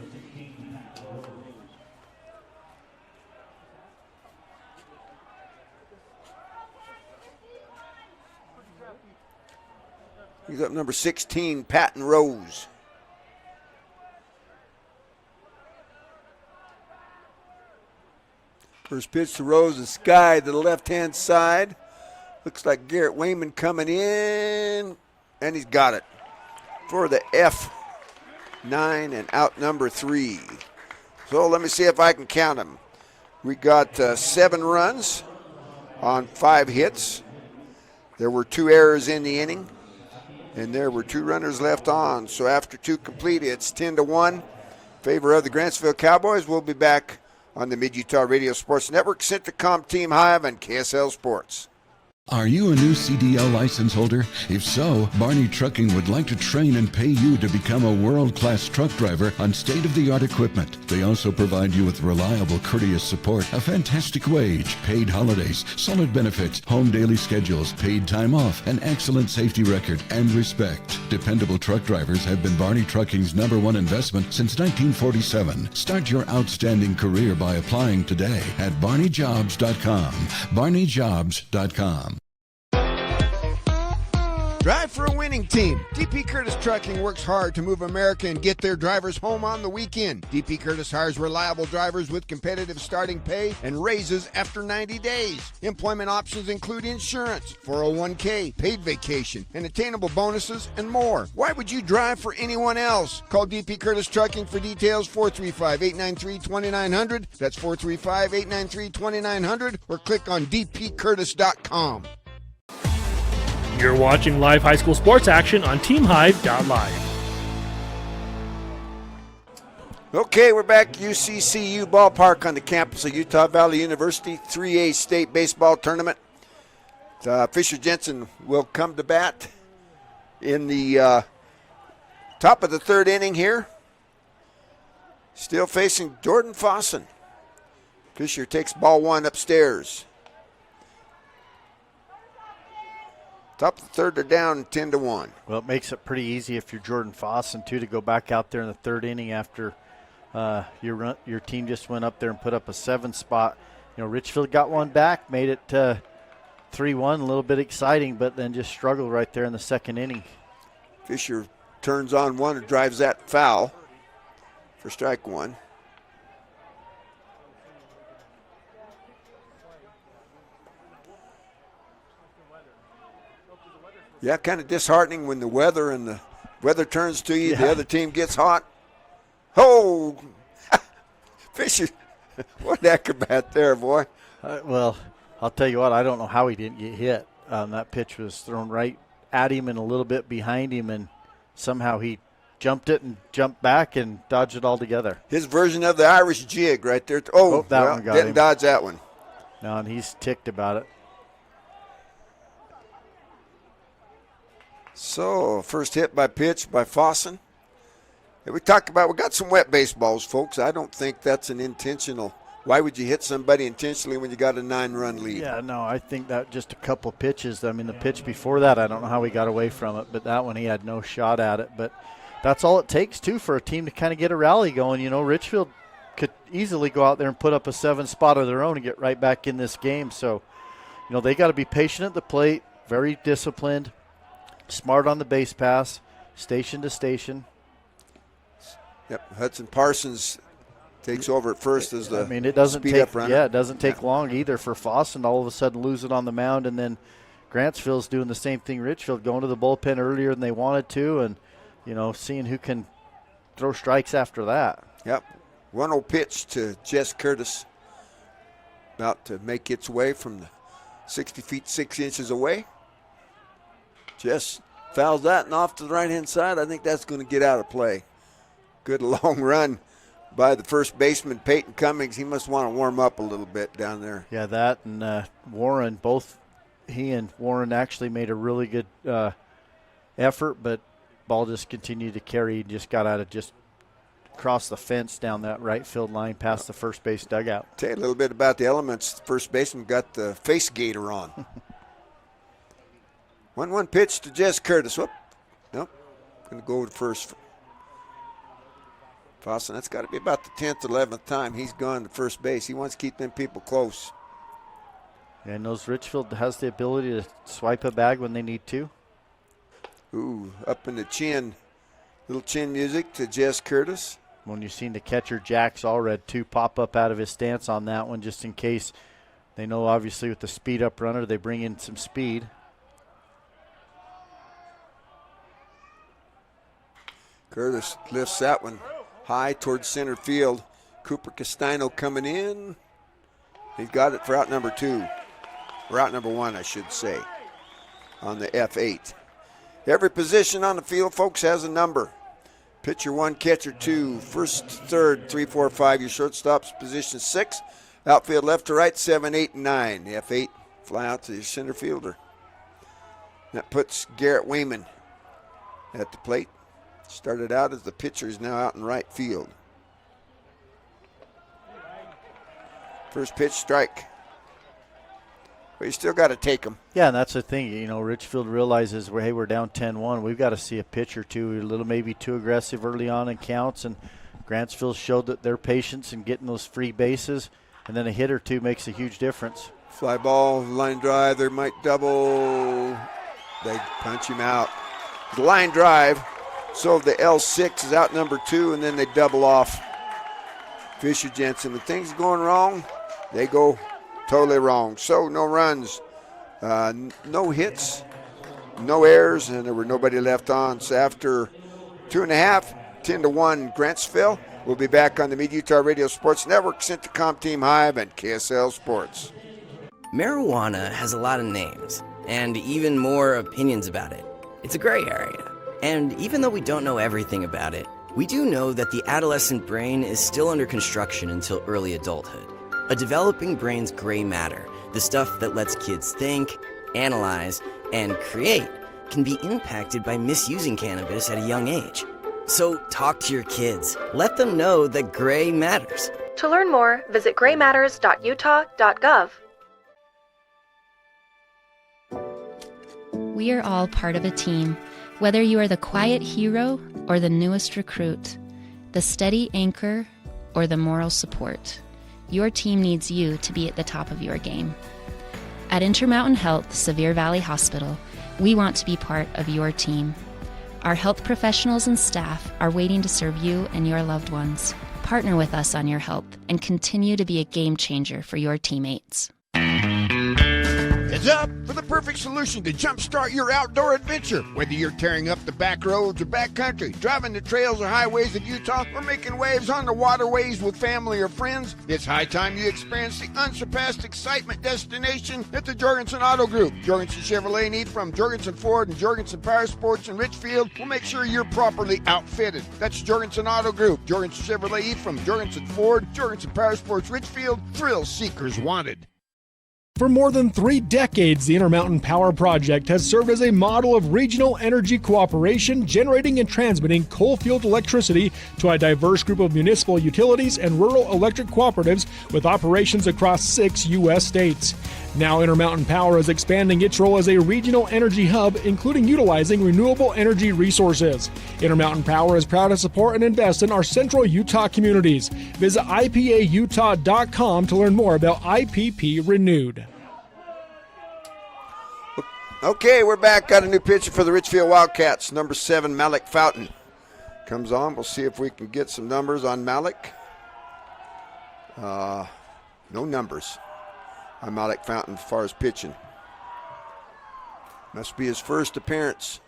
He's up number 16, Patton Rose. First pitch to Rose, the sky to the left-hand side. Looks like Garrett Wayman coming in, and he's got it for the F9 and out number 3. So let me see if I can count them. We got 7 runs on 5 hits. There were 2 errors in the inning, and there were 2 runners left on. So after 2 complete, it's 10-1 in favor of the Grantsville Cowboys. We'll be back on the Mid-Utah Radio Sports Network, Centricom Team Hive, and KSL Sports. Are you a new CDL license holder? If so, Barney Trucking would like to train and pay you to become a world-class truck driver on state-of-the-art equipment. They also provide you with reliable, courteous support, a fantastic wage, paid holidays, solid benefits, home daily schedules, paid time off, an excellent safety record, and respect. Dependable truck drivers have been Barney Trucking's #1 investment since 1947. Start your outstanding career by applying today at barneyjobs.com. barneyjobs.com. Drive for a winning team. DP Curtis Trucking works hard to move America and get their drivers home on the weekend. DP Curtis hires reliable drivers with competitive starting pay and raises after 90 days. Employment options include insurance, 401k, paid vacation, and attainable bonuses, and more. Why would you drive for anyone else? Call DP Curtis Trucking for details, 435-893-2900. That's 435-893-2900, or click on dpcurtis.com. You're watching live high school sports action on TeamHive.live. Okay, we're back at UCCU Ballpark on the campus of Utah Valley University, 3A state baseball tournament. Fisher Jensen will come to bat in the top of the 3rd inning here. Still facing Jordan Fossen. Fisher takes ball 1 upstairs. Top of the 3rd, they're down 10-1. Well, it makes it pretty easy if you're Jordan Fossen, too, to go back out there in the 3rd inning after your team just went up there and put up a 7 spot. You know, Richfield got one back, made it 3-1, a little bit exciting, but then just struggled right there in the 2nd inning. Fisher turns on one and drives that foul for strike 1. Yeah, kind of disheartening when the weather turns to you, the other team gets hot. Oh, Fisher, what an acrobat there, boy. Well, I'll tell you what, I don't know how he didn't get hit. That pitch was thrown right at him and a little bit behind him, and somehow he jumped it and jumped back and dodged it altogether. His version of the Irish jig right there. Oh, that one got didn't him. Dodge that one. No, and he's ticked about it. So, first hit by pitch by Fossen. We got some wet baseballs, folks. I don't think that's an intentional. Why would you hit somebody intentionally when you got a 9-run lead? Yeah, no, I think that just a couple pitches. I mean, the pitch before that, I don't know how he got away from it, but that one he had no shot at it. But that's all it takes, too, for a team to kind of get a rally going. You know, Richfield could easily go out there and put up a 7 spot of their own and get right back in this game. So, you know, they got to be patient at the plate, very disciplined. Smart on the base pass, station to station. Yep, Hudson Parsons takes over at first as the it doesn't speed-up runner. Yeah, it doesn't take long either for Fossen to all of a sudden lose it on the mound, and then Grantsville's doing the same thing. Richfield going to the bullpen earlier than they wanted to, and you know, seeing who can throw strikes after that. Yep, 1-0 pitch to Jess Curtis, about to make its way from the 60 feet 6 inches away. Jess fouls that and off to the right-hand side. I think that's going to get out of play. Good long run by the first baseman, Peyton Cummings. He must want to warm up a little bit down there. Yeah, that and Warren, both he and Warren actually made a really good effort, but ball just continued to carry. Just got out of just across the fence down that right field line past the first base dugout. Tell you a little bit about the elements. The first baseman got the face gaiter on. 1-1 pitch to Jess Curtis. Whoop. Nope. Going to go to first. Fossen, that's got to be about the 10th, 11th time he's gone to first base. He wants to keep them people close. And knows Richfield has the ability to swipe a bag when they need to. Ooh, up in the chin. Little chin music to Jess Curtis. When you've seen the catcher, Jax Allred, too, pop up out of his stance on that one just in case. They know, obviously, with the speed-up runner, they bring in some speed. Curtis lifts that one high towards center field. Cooper Castano coming in. He's got it for out number 2. Or out number 1, I should say, on the F8. Every position on the field, folks, has a number. Pitcher 1, catcher 2, first, third, 3, 4, 5. Your shortstop's position 6. Outfield left to right, 7, 8, and 9. The F8 fly out to your center fielder. That puts Garrett Wayman at the plate. Started out as the pitcher, is now out in right field. First pitch, strike. But you still got to take them. Yeah, and that's the thing. You know, Richfield realizes, we're down 10-1. We've got to see a pitch or two. We're a little maybe too aggressive early on in counts, and Grantsville showed that their patience in getting those free bases, and then a hit or two makes a huge difference. Fly ball, line drive. They might double. They punch him out. The line drive. So the L6 is out number 2, and then they double off Fisher Jensen. When things are going wrong, they go totally wrong. So no runs, no hits, no errors, and there were nobody left on. So after 2.5, 10-1 Grantsville. We'll be back on the Mid-Utah Radio Sports Network, Centricom Team Hive, and KSL Sports. Marijuana has a lot of names, and even more opinions about it. It's a gray area. And even though we don't know everything about it, we do know that the adolescent brain is still under construction until early adulthood. A developing brain's gray matter, the stuff that lets kids think, analyze, and create, can be impacted by misusing cannabis at a young age. So talk to your kids. Let them know that gray matters. To learn more, visit graymatters.utah.gov. We are all part of a team. Whether you are the quiet hero or the newest recruit, the steady anchor or the moral support, your team needs you to be at the top of your game. At Intermountain Health Sevier Valley Hospital, we want to be part of your team. Our health professionals and staff are waiting to serve you and your loved ones. Partner with us on your health and continue to be a game changer for your teammates. Heads up for the perfect solution to jumpstart your outdoor adventure. Whether you're tearing up the back roads or backcountry, driving the trails or highways of Utah, or making waves on the waterways with family or friends, it's high time you experience the unsurpassed excitement destination at the Jorgensen Auto Group. Jorgensen Chevrolet in Ephraim, Jorgensen Ford, and Jorgensen Power Sports in Richfield will make sure you're properly outfitted. That's Jorgensen Auto Group. Jorgensen Chevrolet Ephraim, Jorgensen Ford, Jorgensen Power Sports Richfield. Thrill seekers wanted. For more than 3 decades, the Intermountain Power Project has served as a model of regional energy cooperation, generating and transmitting coal-fueled electricity to a diverse group of municipal utilities and rural electric cooperatives with operations across 6 U.S. states. Now Intermountain Power is expanding its role as a regional energy hub, including utilizing renewable energy resources. Intermountain Power is proud to support and invest in our central Utah communities. Visit IPAUtah.com to learn more about IPP Renewed. Okay, we're back. Got a new pitcher for the Richfield Wildcats. Number 7, Malik Fountain comes on. We'll see if we can get some numbers on Malik. No numbers on Malik Fountain as far as pitching. Must be his first appearance.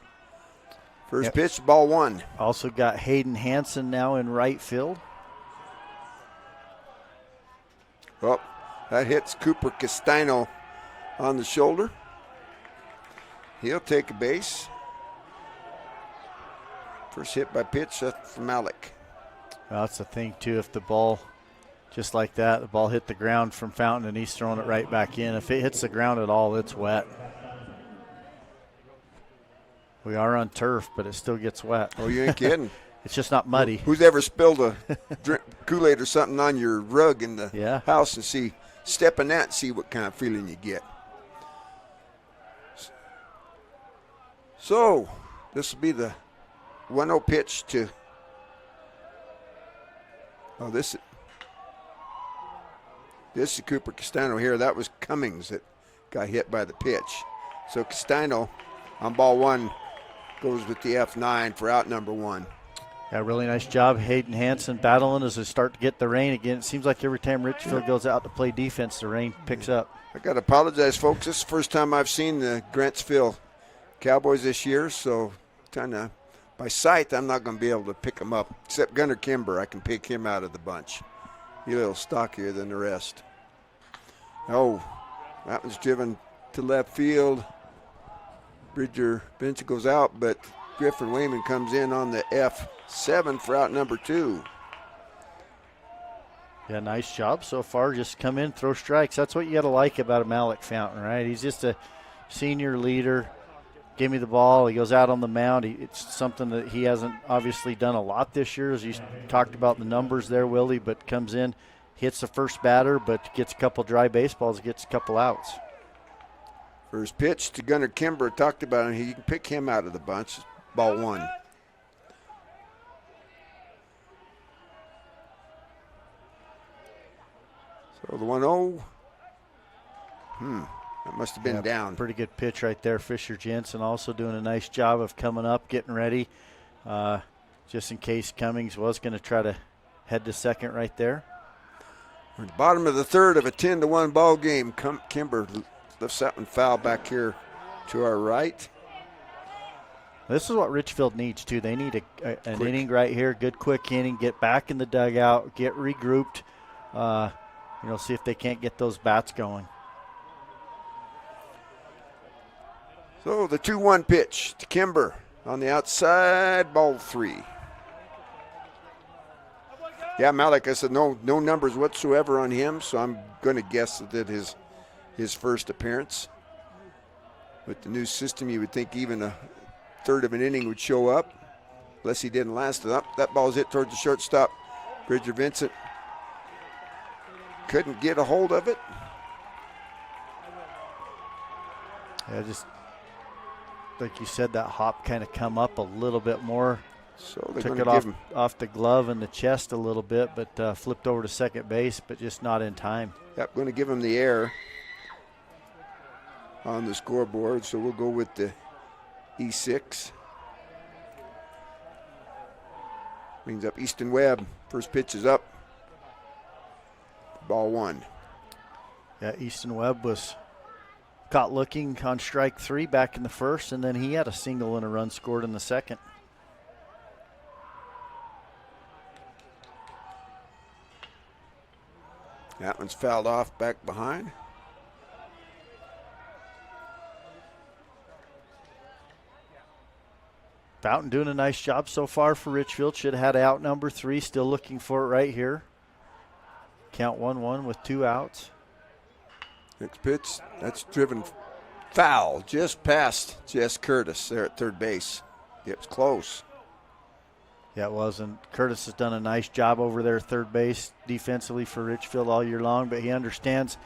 First pitch, ball 1. Also got Hayden Hansen now in right field. Oh, that hits Cooper Castano on the shoulder. He'll take a base. First hit by pitch, that's for Malik. Well, that's the thing, too. If the ball, just like that, the ball hit the ground from Fountain and he's throwing it right back in. If it hits the ground at all, it's wet. We are on turf, but it still gets wet. Oh, you ain't kidding. It's just not muddy. Who's ever spilled a Kool-Aid or something on your rug in the house and step in that and see what kind of feeling you get. So this will be the 1-0 pitch to. Oh, this is Cooper Castano here. That was Cummings that got hit by the pitch. So Castano on ball one goes with the F9 for out number 1. Yeah, really nice job. Hayden Hansen battling as they start to get the rain again. It seems like every time Richfield goes out to play defense, the rain picks up. I got to apologize, folks. This is the first time I've seen the Grantsville Cowboys this year, so kind of by sight, I'm not going to be able to pick them up. Except Gunnar Kimber, I can pick him out of the bunch. He's a little stockier than the rest. Oh, that one's driven to left field. Bridger Vincent goes out, but Griffin Wayman comes in on the F7 for out number 2. Yeah, nice job so far. Just come in, throw strikes. That's what you got to like about a Malik Fountain, right? He's just a senior leader. Give me the ball. He goes out on the mound. It's something that he hasn't obviously done a lot this year, as you talked about the numbers there, Willie, but comes in, hits the first batter, but gets a couple dry baseballs, gets a couple outs. First pitch to Gunnar Kimber. Talked about him. He can pick him out of the bunch. Ball 1. So the 1-0. That must have been down. Pretty good pitch right there. Fisher Jensen also doing a nice job of coming up, getting ready, just in case Cummings was going to try to head to second right there. We're at the bottom of the third of a 10-1 ball game. Kimber lifts that one foul back here to our right. This is what Richfield needs, too. They need an inning right here, good quick inning, get back in the dugout, get regrouped, see if they can't get those bats going. So the 2-1 pitch to Kimber on the outside, ball 3. Yeah, Malik, I said no numbers whatsoever on him, so I'm going to guess that his first appearance. With the new system, you would think even a third of an inning would show up, unless he didn't last it up. That ball's hit towards the shortstop. Bridger Vincent couldn't get a hold of it. Yeah, just like you said, that hop kind of come up a little bit more. So they took it off the glove and the chest a little bit, but flipped over to second base, but just not in time. Yep, going to give him the error on the scoreboard, so we'll go with the E6. Brings up Easton Webb. First pitch is up. Ball 1. Yeah, Easton Webb was caught looking on strike 3 back in the first, and then he had a single and a run scored in the second. That one's fouled off back behind. Fountain doing a nice job so far for Richfield. Should have had out number 3. Still looking for it right here. Count 1-1 with 2 outs. Next pitch, that's driven foul just past Jess Curtis there at third base. It's close. Yeah, it was, and Curtis has done a nice job over there at third base defensively for Richfield all year long, but he understands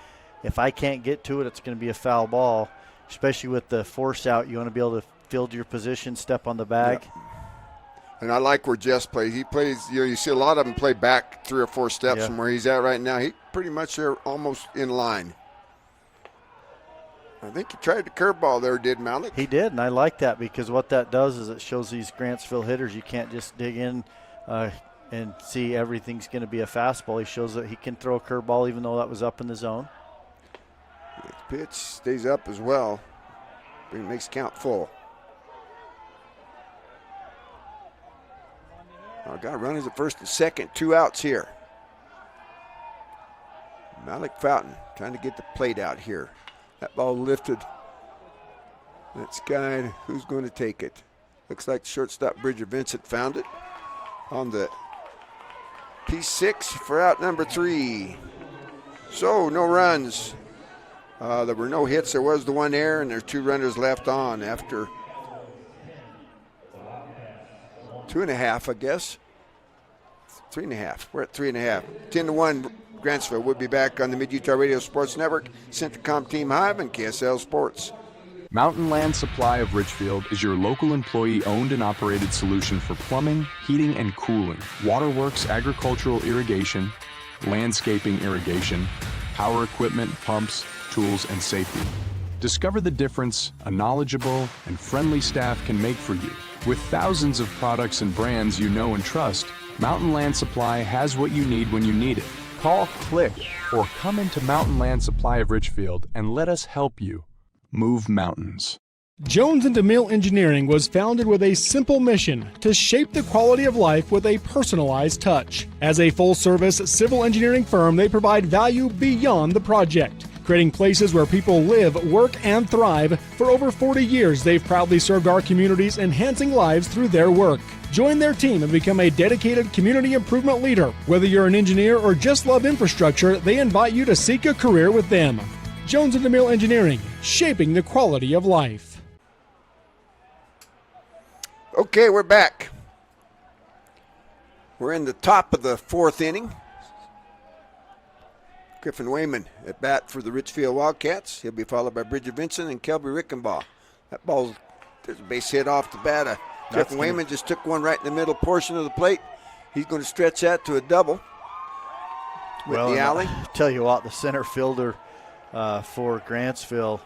if I can't get to it, it's going to be a foul ball, especially with the force out. You want to be able to field your position, step on the bag. Yep. And I like where Jess plays. He plays, you see a lot of them play back 3 or 4 steps from where he's at right now. He pretty much are almost in line. I think he tried the curveball there, did Malik? He did, and I like that because what that does is it shows these Grantsville hitters you can't just dig in and see everything's going to be a fastball. He shows that he can throw a curveball even though that was up in the zone. Next pitch stays up as well, but he makes count full. Oh, got runners at first and second, 2 outs here. Malik Fountain trying to get the plate out here. That ball lifted. That's guy. Who's going to take it? Looks like shortstop Bridger Vincent found it on the P6 for out number 3. So no runs. There were no hits. There was the 1 error, and there's 2 runners left on after 2.5, I guess. 3.5. We're at 3.5. 10-1. Grantsville. We'll be back on the Mid-Utah Radio Sports Network, Centricom Team Hive, and KSL Sports. Mountain Land Supply of Richfield is your local employee-owned and operated solution for plumbing, heating and cooling, waterworks, agricultural irrigation, landscaping irrigation, power equipment, pumps, tools, and safety. Discover the difference a knowledgeable and friendly staff can make for you. With thousands of products and brands you know and trust, Mountain Land Supply has what you need when you need it. Call, click, or come into Mountain Land Supply of Richfield and let us help you move mountains. Jones and DeMille Engineering was founded with a simple mission to shape the quality of life with a personalized touch. As a full-service civil engineering firm, they provide value beyond the project, creating places where people live, work, and thrive. For over 40 years, they've proudly served our communities, enhancing lives through their work. Join their team and become a dedicated community improvement leader. Whether you're an engineer or just love infrastructure, they invite you to seek a career with them. Jones and DeMille Engineering, shaping the quality of life. Okay, we're back. We're in the top of the fourth inning. Griffin Wayman at bat for the Richfield Wildcats. He'll be followed by Bridger Vincent and Kelby Rickenbaugh. That ball's, there's a base hit off the bat. Griffin Wayman just took one right in the middle portion of the plate. He's going to stretch that to a double with the alley. Tell you what, the center fielder for Grantsville,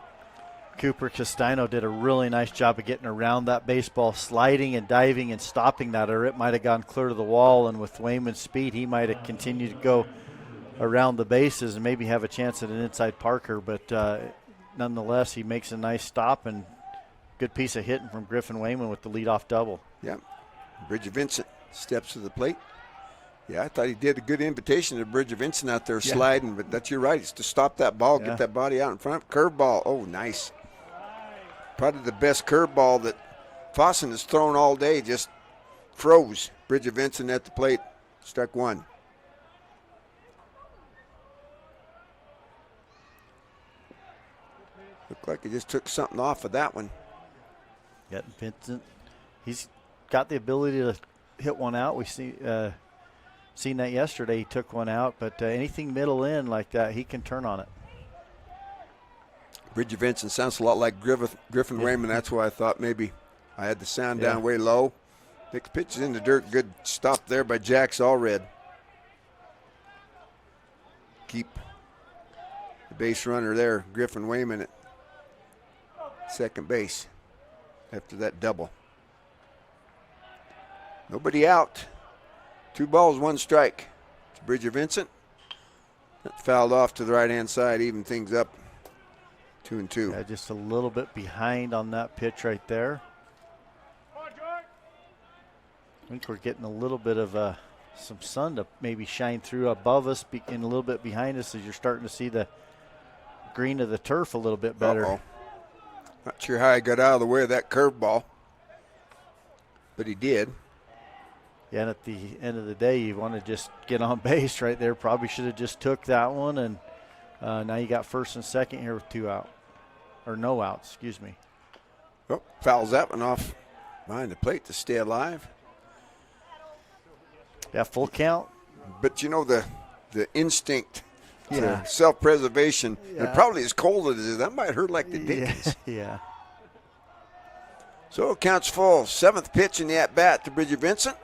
Cooper Castano, did a really nice job of getting around that baseball, sliding and diving and stopping that, or it might have gone clear to the wall, and with Wayman's speed, he might have continued to go around the bases and maybe have a chance at an inside Parker, but nonetheless, he makes a nice stop and good piece of hitting from Griffin Wayman with the leadoff double. Yeah. Bridger Vincent steps to the plate. Yeah, I thought he did a good invitation to Bridger Vincent out there sliding, but that's you're right. It's to stop that ball, get that body out in front. Curveball. Oh, nice. Probably the best curveball that Fossen has thrown all day. Just froze. Bridger Vincent at the plate. Strike one. Looked like he just took something off of that one. Yeah, Vincent, he's got the ability to hit one out. We seen that yesterday. He took one out, but anything middle in like that, he can turn on it. Bridger Vincent sounds a lot like Griffin Wayman. That's why I thought maybe I had the sound down way low. Next pitch is in the dirt. Good stop there by Jax Allred. Keep the base runner there, Griffin Wayman at second base after that double. Nobody out. 2 balls, 1 strike to Bridger Vincent. That fouled off to the right-hand side, even things up 2-2. Yeah, just a little bit behind on that pitch right there. I think we're getting a little bit of some sun to maybe shine through above us and a little bit behind us as you're starting to see the green of the turf a little bit better. Uh-oh. Not sure how he got out of the way of that curveball, but he did. Yeah, and at the end of the day, you want to just get on base right there. Probably should have just took that one, and now you got first and second here with 2 out. Or no outs, excuse me. Oh, fouls that one off behind the plate to stay alive. Yeah, full count. But you know the instinct for self-preservation, it probably as cold as it is, that might hurt like the dickens. Yeah. So it counts full. 7th pitch in the at-bat to Bridger Vincent.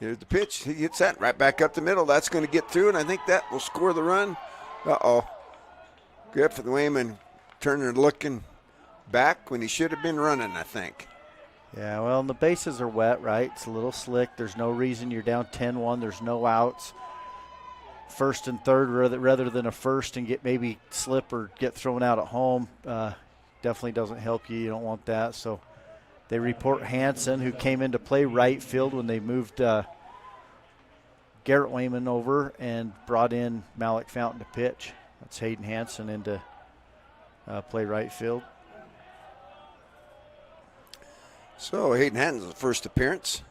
Here's the pitch. He hits that right back up the middle. That's going to get through, and I think that will score the run. Uh-oh. Griffin Wayman turning and looking back when he should have been running, I think. Yeah, well, and the bases are wet, right? It's a little slick. There's no reason you're down 10-1. There's no outs. First and third rather than a first and get maybe slip or get thrown out at home definitely doesn't help you. You don't want that. So they report Hanson, who came in to play right field when they moved Garrett Wayman over and brought in Malik Fountain to pitch. That's Hayden Hanson in to play right field. So Hayden Hanson's first appearance.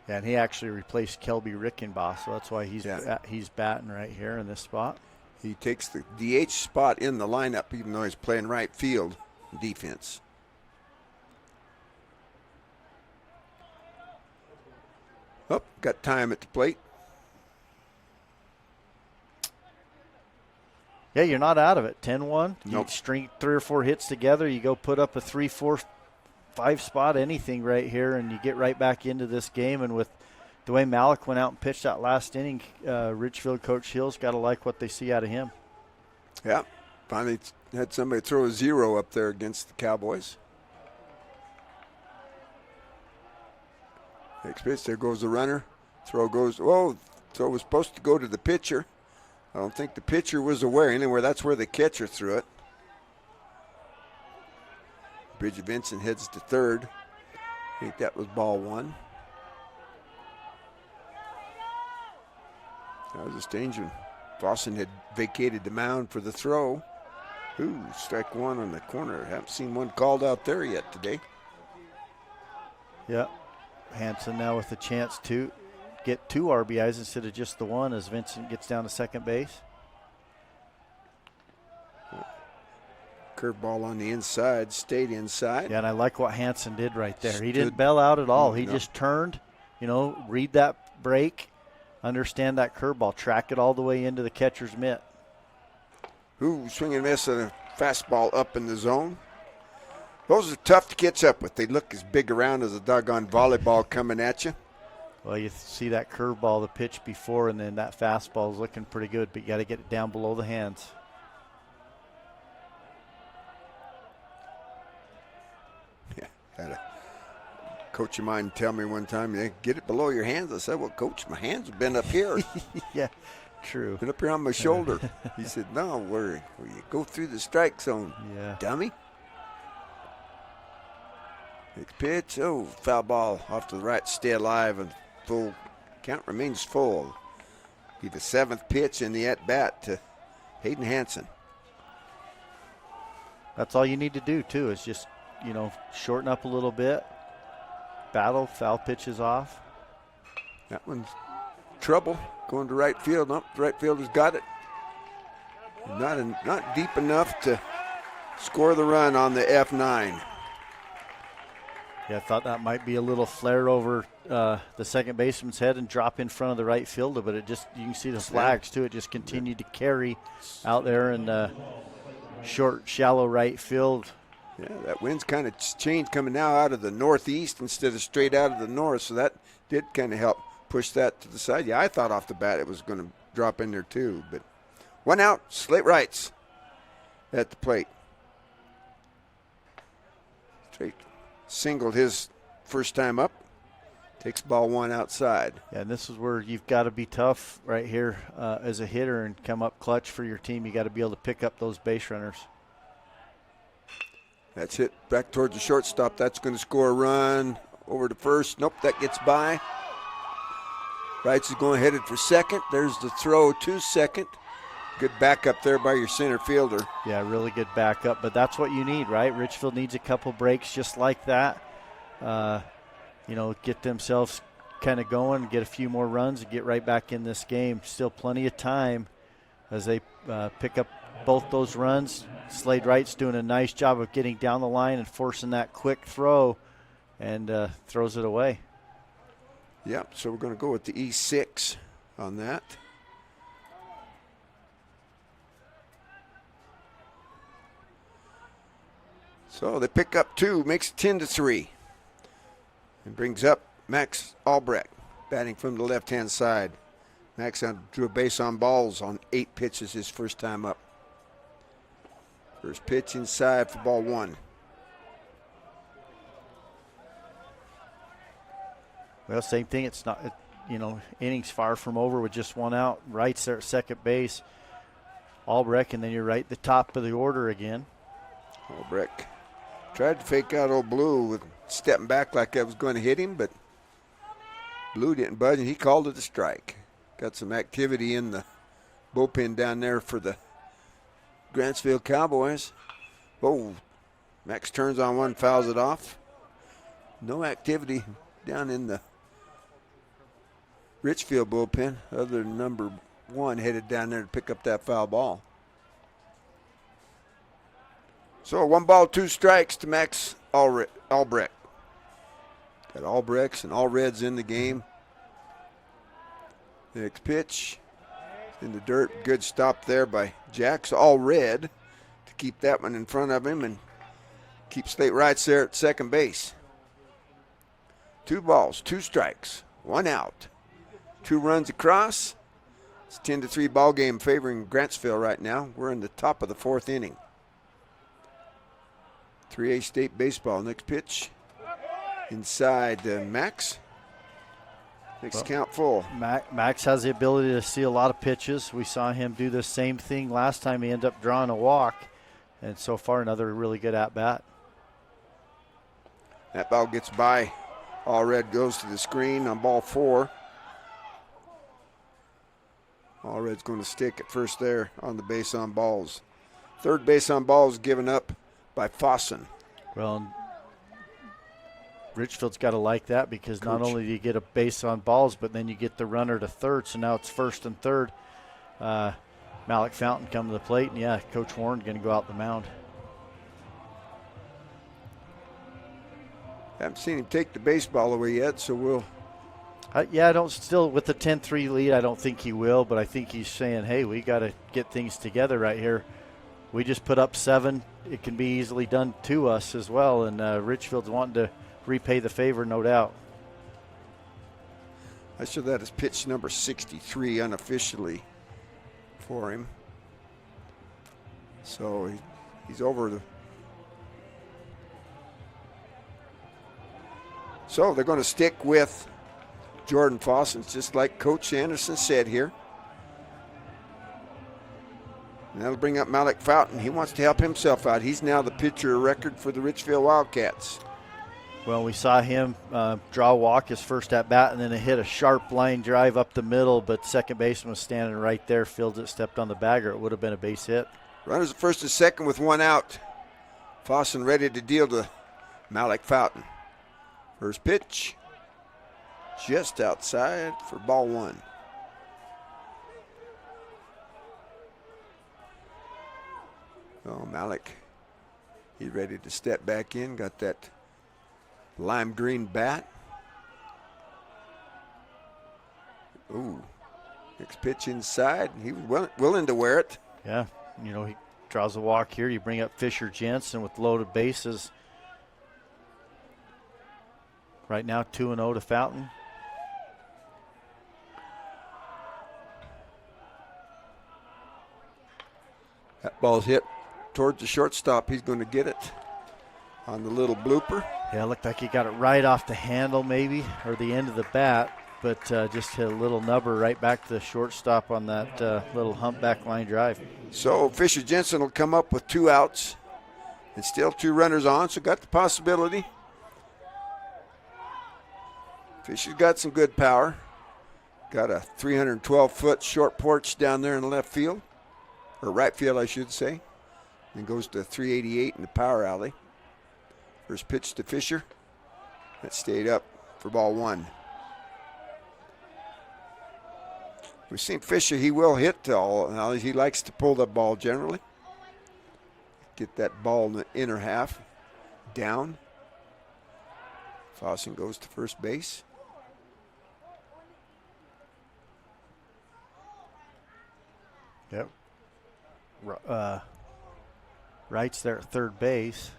Yeah, and he actually replaced Kelby Rickenbaugh, so that's why he's batting right here in this spot. He takes the DH spot in the lineup, even though he's playing right field defense. Oh, got time at the plate. Yeah, you're not out of it. 10-1. Nope. You string 3 or 4 hits together. You go put up a 3, 4, 5 spot, anything right here, and you get right back into this game. And with the way Malik went out and pitched that last inning, Richfield Coach Hill's got to like what they see out of him. Yeah, finally had somebody throw a 0 up there against the Cowboys. Next pitch, there goes the runner. Throw goes, throw was supposed to go to the pitcher. I don't think the pitcher was aware. Anyway, that's where the catcher threw it. Bridget Vincent heads to third. I think that was ball 1. That was a danger. Boston had vacated the mound for the throw. Ooh, strike 1 on the corner. Haven't seen one called out there yet today. Yeah. Hanson now with a chance to get 2 RBIs instead of just the 1 as Vincent gets down to second base. Curveball on the inside, stayed inside. Yeah, and I like what Hanson did right there. He didn't bail out at all. He just turned, read that break, understand that curveball, track it all the way into the catcher's mitt. Ooh, swing and miss on a fastball up in the zone. Those are tough to catch up with. They look as big around as a doggone volleyball coming at you. Well, you see that curveball, the pitch before, and then that fastball is looking pretty good, but you got to get it down below the hands. Yeah, had a coach of mine tell me one time, get it below your hands. I said, well, Coach, my hands have been up here. Yeah, true. Been up here on my shoulder. He said, no, where you go through the strike zone, dummy. Next pitch, foul ball off to the right, stay alive, and full count remains full. Be the 7th pitch in the at-bat to Hayden Hanson. That's all you need to do, too, is just, shorten up a little bit, battle, foul pitches off. That one's trouble, going to right field. Nope, the right fielder's got it. Not deep enough to score the run on the F9. Yeah, I thought that might be a little flare over the second baseman's head and drop in front of the right fielder, but it just, you can see the flags too. It just continued to carry out there in short, shallow right field. Yeah, that wind's kind of changed coming now out of the northeast instead of straight out of the north, so that did kind of help push that to the side. Yeah, I thought off the bat it was going to drop in there too, but 1 out, Slate Wrights at the plate. Straight. Singled his first time up. Takes ball 1 outside. Yeah, and this is where you've got to be tough right here as a hitter and come up clutch for your team. You got to be able to pick up those base runners. That's hit back towards the shortstop. That's going to score a run over to first. Nope, that gets by. Wrights is going headed for second. There's the throw to second. Good backup there by your center fielder. Yeah, really good backup, but that's what you need, right? Richfield needs a couple breaks just like that. Get themselves kind of going, get a few more runs, and get right back in this game. Still plenty of time as they pick up both those runs. Slade Wright's doing a nice job of getting down the line and forcing that quick throw and throws it away. Yep, so we're going to go with the E6 on that. So they pick up 2, makes it 10-3. And brings up Max Albrecht, batting from the left-hand side. Max drew a base on balls on 8 pitches his first time up. First pitch inside for ball 1. Well, same thing. It's not, innings far from over with just 1 out. Wright's there at second base. Albrecht, and then you're right at the top of the order again. Albrecht tried to fake out old Blue with stepping back like I was going to hit him, but Blue didn't budge, and he called it a strike. Got some activity in the bullpen down there for the Grantsville Cowboys. Max turns on one, fouls it off. No activity down in the Richfield bullpen other than number 1 headed down there to pick up that foul ball. So 1 ball, 2 strikes to Max Albrecht. Got Albrechts and Allreds in the game. Next pitch. In the dirt. Good stop there by Jacks, all red, to keep that one in front of him and keep Slate Rights there at second base. 2 balls, 2 strikes, 1 out. 2 runs across. It's a 10-3 ball game favoring Grantsville right now. We're in the top of the 4th inning. 3A State baseball. Next pitch inside Max. Next count full. Max has the ability to see a lot of pitches. We saw him do the same thing last time. He ended up drawing a walk. And so far, another really good at-bat. That ball gets by. All red goes to the screen on ball 4. All red's going to stick at first there on the base on balls. Third base on balls given up by Fossen. Well, Richfield's got to like that because not only do you get a base on balls, but then you get the runner to third. So now it's first and third. Malik Fountain coming to the plate, and yeah, Coach Warren going to go out the mound. Haven't seen him take the baseball away yet, so we'll. Yeah, I don't still with the 10-3 lead. I don't think he will, but I think he's saying, "Hey, we got to get things together right here. We just put up 7. It can be easily done to us as well." And Richfield's wanting to repay the favor, no doubt. I show that as pitch number 63 unofficially for him. So he's over the. So they're going to stick with Jordan Fossen, just like Coach Anderson said here. And that'll bring up Malik Fountain. He wants to help himself out. He's now the pitcher of record for the Richfield Wildcats. Well, we saw him draw a walk his first at bat, and then it hit a sharp line drive up the middle, but second baseman was standing right there, fielded it, stepped on the bagger. It would have been a base hit. Runners at first and second with 1 out. Fossen ready to deal to Malik Fountain. First pitch, just outside for ball 1. Oh, Malik, he's ready to step back in. Got that lime green bat. Ooh, next pitch inside. He was willing to wear it. Yeah, he draws a walk here. You bring up Fisher Jensen with loaded bases. Right now, 2-0 to Fountain. That ball's hit towards the shortstop. He's going to get it on the little blooper. Yeah, it looked like he got it right off the handle maybe, or the end of the bat, but just hit a little nubber right back to the shortstop on that little humpback line drive. So Fisher Jensen will come up with 2 outs and still 2 runners on, so got the possibility. Fisher's got some good power. Got a 312-foot short porch down there in left field, or right field, I should say. Then goes to 388 in the power alley. First pitch to Fisher. That stayed up for ball 1. We've seen Fisher, he will hit all. Now he likes to pull the ball generally. Get that ball in the inner half. Down. Fossen goes to first base. Yep. Wright's there at third base.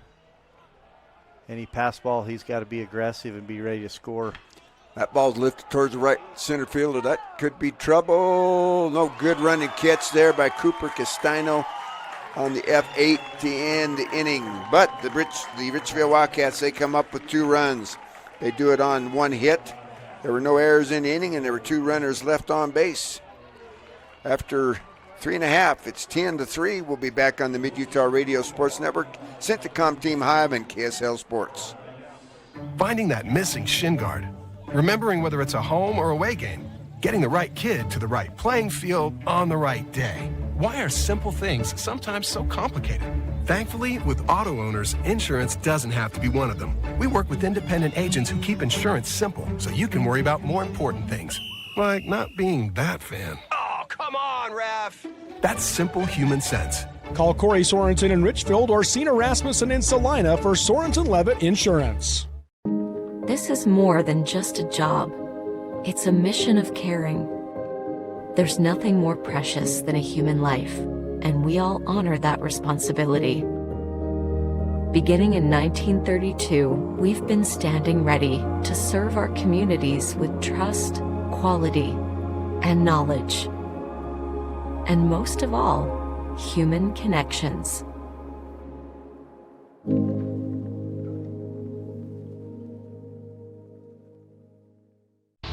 Any pass ball, he's got to be aggressive and be ready to score. That ball's lifted towards the right center fielder. That could be trouble. No good running catch there by Cooper Castano on the F8 to end the inning. But the Richfield Wildcats, they come up with 2 runs. They do it on 1 hit. There were no errors in the inning, and there were 2 runners left on base. After 3.5, it's 10-3. We'll be back on the Mid-Utah Radio Sports Network, Centacom Team Hive, and KSL Sports. Finding that missing shin guard, remembering whether it's a home or away game, getting the right kid to the right playing field on the right day. Why are simple things sometimes so complicated? Thankfully, with auto owners, insurance doesn't have to be one of them. We work with independent agents who keep insurance simple so you can worry about more important things, like not being that fan. Oh, come on, ref! That's simple human sense. Call Corey Sorensen in Richfield or Cena Rasmussen in Salina for Sorensen Levitt Insurance. This is more than just a job. It's a mission of caring. There's nothing more precious than a human life, and we all honor that responsibility. Beginning in 1932, we've been standing ready to serve our communities with trust, quality, and knowledge. And most of all, human connections.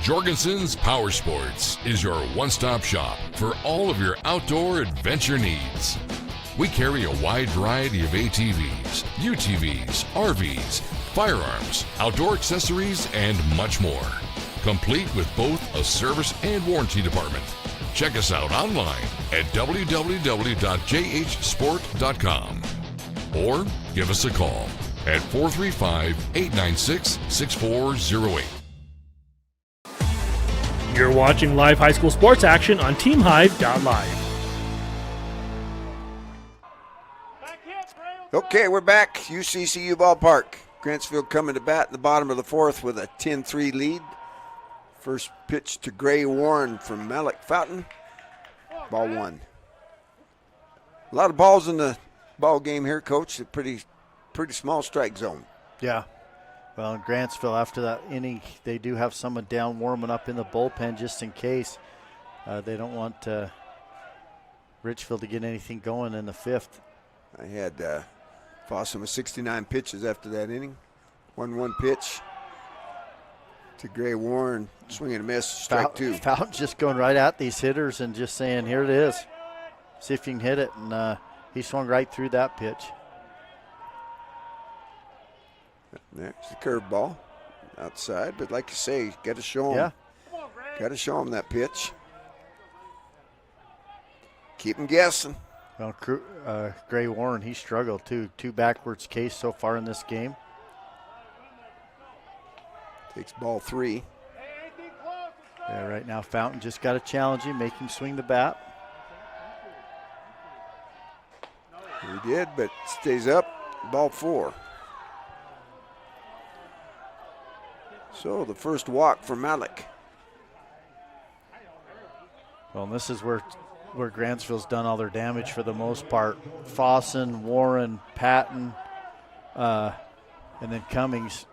Jorgensen's Power Sports is your one-stop shop for all of your outdoor adventure needs. We carry a wide variety of ATVs, UTVs, RVs, firearms, outdoor accessories, and much more. Complete with both a service and warranty department. Check us out online at www.jhsport.com or give us a call at 435-896-6408. You're watching live high school sports action on TeamHive.live. Okay, we're back. UCCU ballpark. Grantsville coming to bat in the bottom of the fourth with a 10-3 lead. First pitch to Gray Warren from Malik Fountain. Ball one. A lot of balls in the ball game here, Coach. A pretty small strike zone. Yeah. Well, in Grantsville, after that inning, they do have someone down warming up in the bullpen just in case. They don't want Richfield to get anything going in the fifth. I had Fossum with 69 pitches after that inning. 1-1 pitch to Gray Warren, swing and a miss, strike two. Fountain's just going right at these hitters and just saying, here it is. See if you can hit it. And he swung right through that pitch. There's the curveball outside, but like you say, got to show him. Yeah. Got to show him that pitch. Keep him guessing. Well, Gray Warren, he struggled too. 2 backwards Ks so far in this game. Takes ball 3. Yeah, right now Fountain just got to challenge him, make him swing the bat. He did, but stays up. Ball 4. So the first walk for Malik. Well, and this is where Grantsville's done all their damage for the most part. Fossen, Warren, Patton, and then Cummings.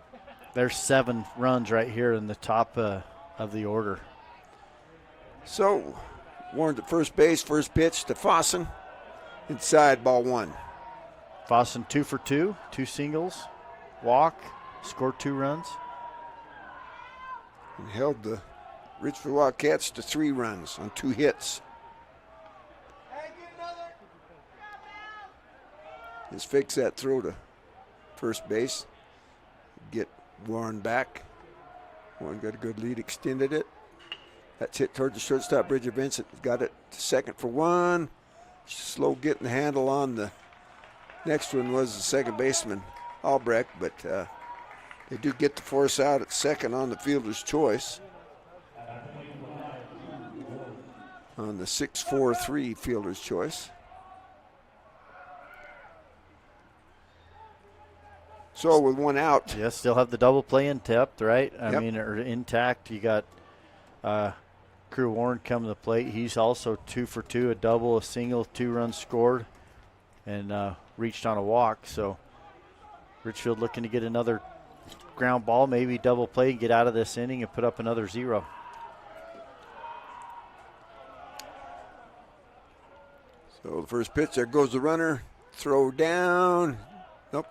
There's 7 runs right here in the top of the order. So Warren at first base, first pitch to Fossen. Inside, ball 1. Fossen 2 for 2, 2 singles, walk, scored 2 runs. And held the Richfield Wildcats to 3 runs on 2 hits. Just fix that throw to first base. Get Warren back. Warren got a good lead, extended it. That's hit toward the shortstop. Bridger Vincent got it to second for 1. Slow getting the handle on the next one was the second baseman, Albrecht, but they do get the force out at second on the fielder's choice. On the 6-4-3 fielder's choice. So with 1 out. Yeah, still have the double play intact, right? I Yep. mean, or intact. You got Crew Warren coming to the plate. He's also 2 for 2, a double, a single, 2 runs scored, and reached on a walk. So Richfield looking to get another ground ball, maybe double play, and get out of this inning and put up another 0. So the first pitch, there goes the runner. Throw down. Nope.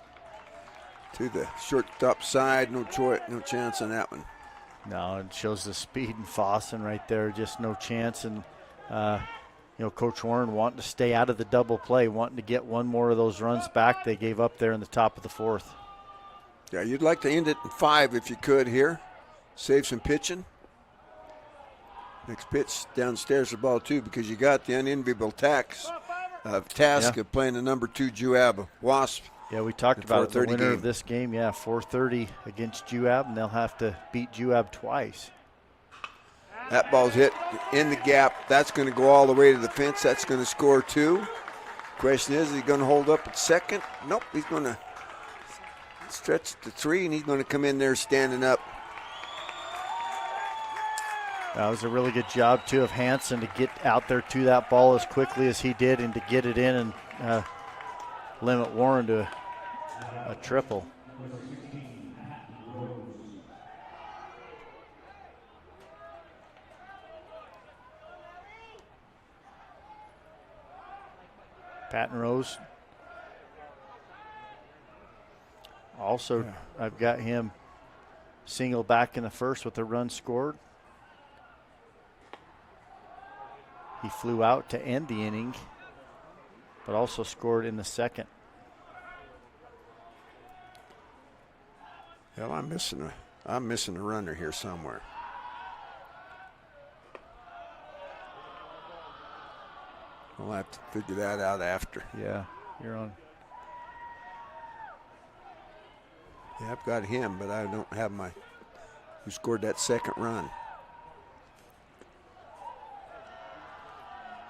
To the shortstop side. No chance on that one. No, it shows the speed in Fossen right there. Just no chance. And, Coach Warren wanting to stay out of the double play, wanting to get one more of those runs back they gave up there in the top of the 4th. Yeah, you'd like to end it in 5 if you could here. Save some pitching. Next pitch downstairs for ball 2 because you got the unenviable task of playing the number 2 Juab Wasp. Yeah, we talked about it, the winner game of this game. Yeah, 4:30 against Juab, and they'll have to beat Juab twice. That ball's hit in the gap. That's going to go all the way to the fence. That's going to score 2. Question is he going to hold up at second? Nope, he's going to stretch it to 3, and he's going to come in there standing up. That was a really good job, too, of Hansen to get out there to that ball as quickly as he did and to get it in and limit Warren to a triple. Patton Rose. Also, I've got him single back in the first with a run scored. He flew out to end the inning, but also scored in the second. Hell, I'm missing a runner here somewhere. We'll have to figure that out after. Yeah, you're on. Yeah, I've got him, but I don't have who scored that second run.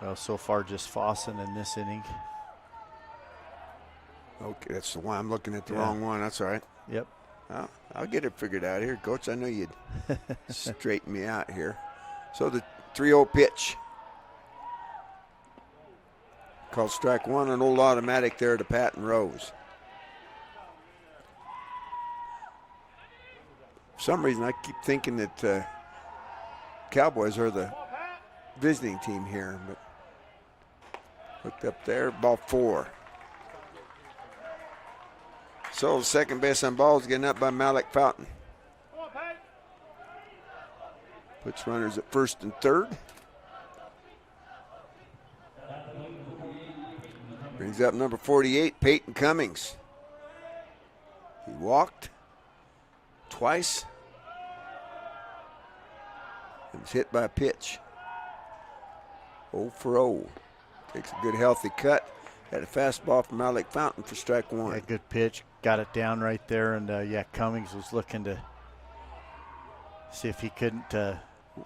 Well, so far just Fossen in this inning. Okay, that's the one. I'm looking at the wrong one. That's all right. Yep. I'll get it figured out here, Coach. I know you'd straighten me out here. So the 3-0 pitch. Called strike one, an old automatic there to Patton Rose. For some reason, I keep thinking that Cowboys are the visiting team here, but looked up there, ball 4. So second base on ball is getting up by Malik Fountain. Puts runners at first and third. Brings up number 48, Peyton Cummings. He walked twice and was hit by a pitch. 0 for 0. Takes a good healthy cut. Had a fastball from Malik Fountain for strike one. Yeah, good pitch. Got it down right there. And, Cummings was looking to see if he couldn't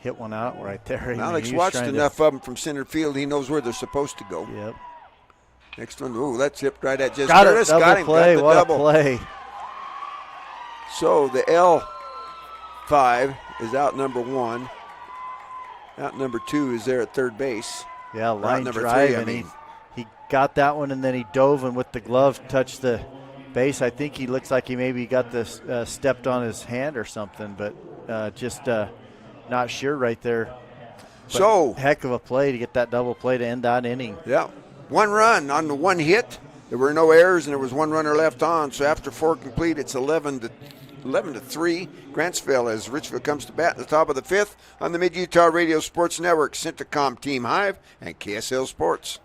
hit one out right there. Malik's watched enough of them from center field. He knows where they're supposed to go. Yep. Next one, that's hipped right at just got Curtis. It, double got him, play. got the What double. A play. So the L5 is out number 1. Out number 2 is there at third base. Yeah, line number drive, 3, and he got that one, and then he dove and with the glove touched the base. I think he looks like he maybe got this stepped on his hand or something, but just not sure right there. But so heck of a play to get that double play to end that inning. Yeah, 1 run on the 1 hit. There were no errors, and there was 1 runner left on. So after 4 complete, it's 11 to 3. Grantsville as Richfield comes to bat in the top of the 5th on the Mid-Utah Radio Sports Network, Centricom Team Hive, and KSL Sports.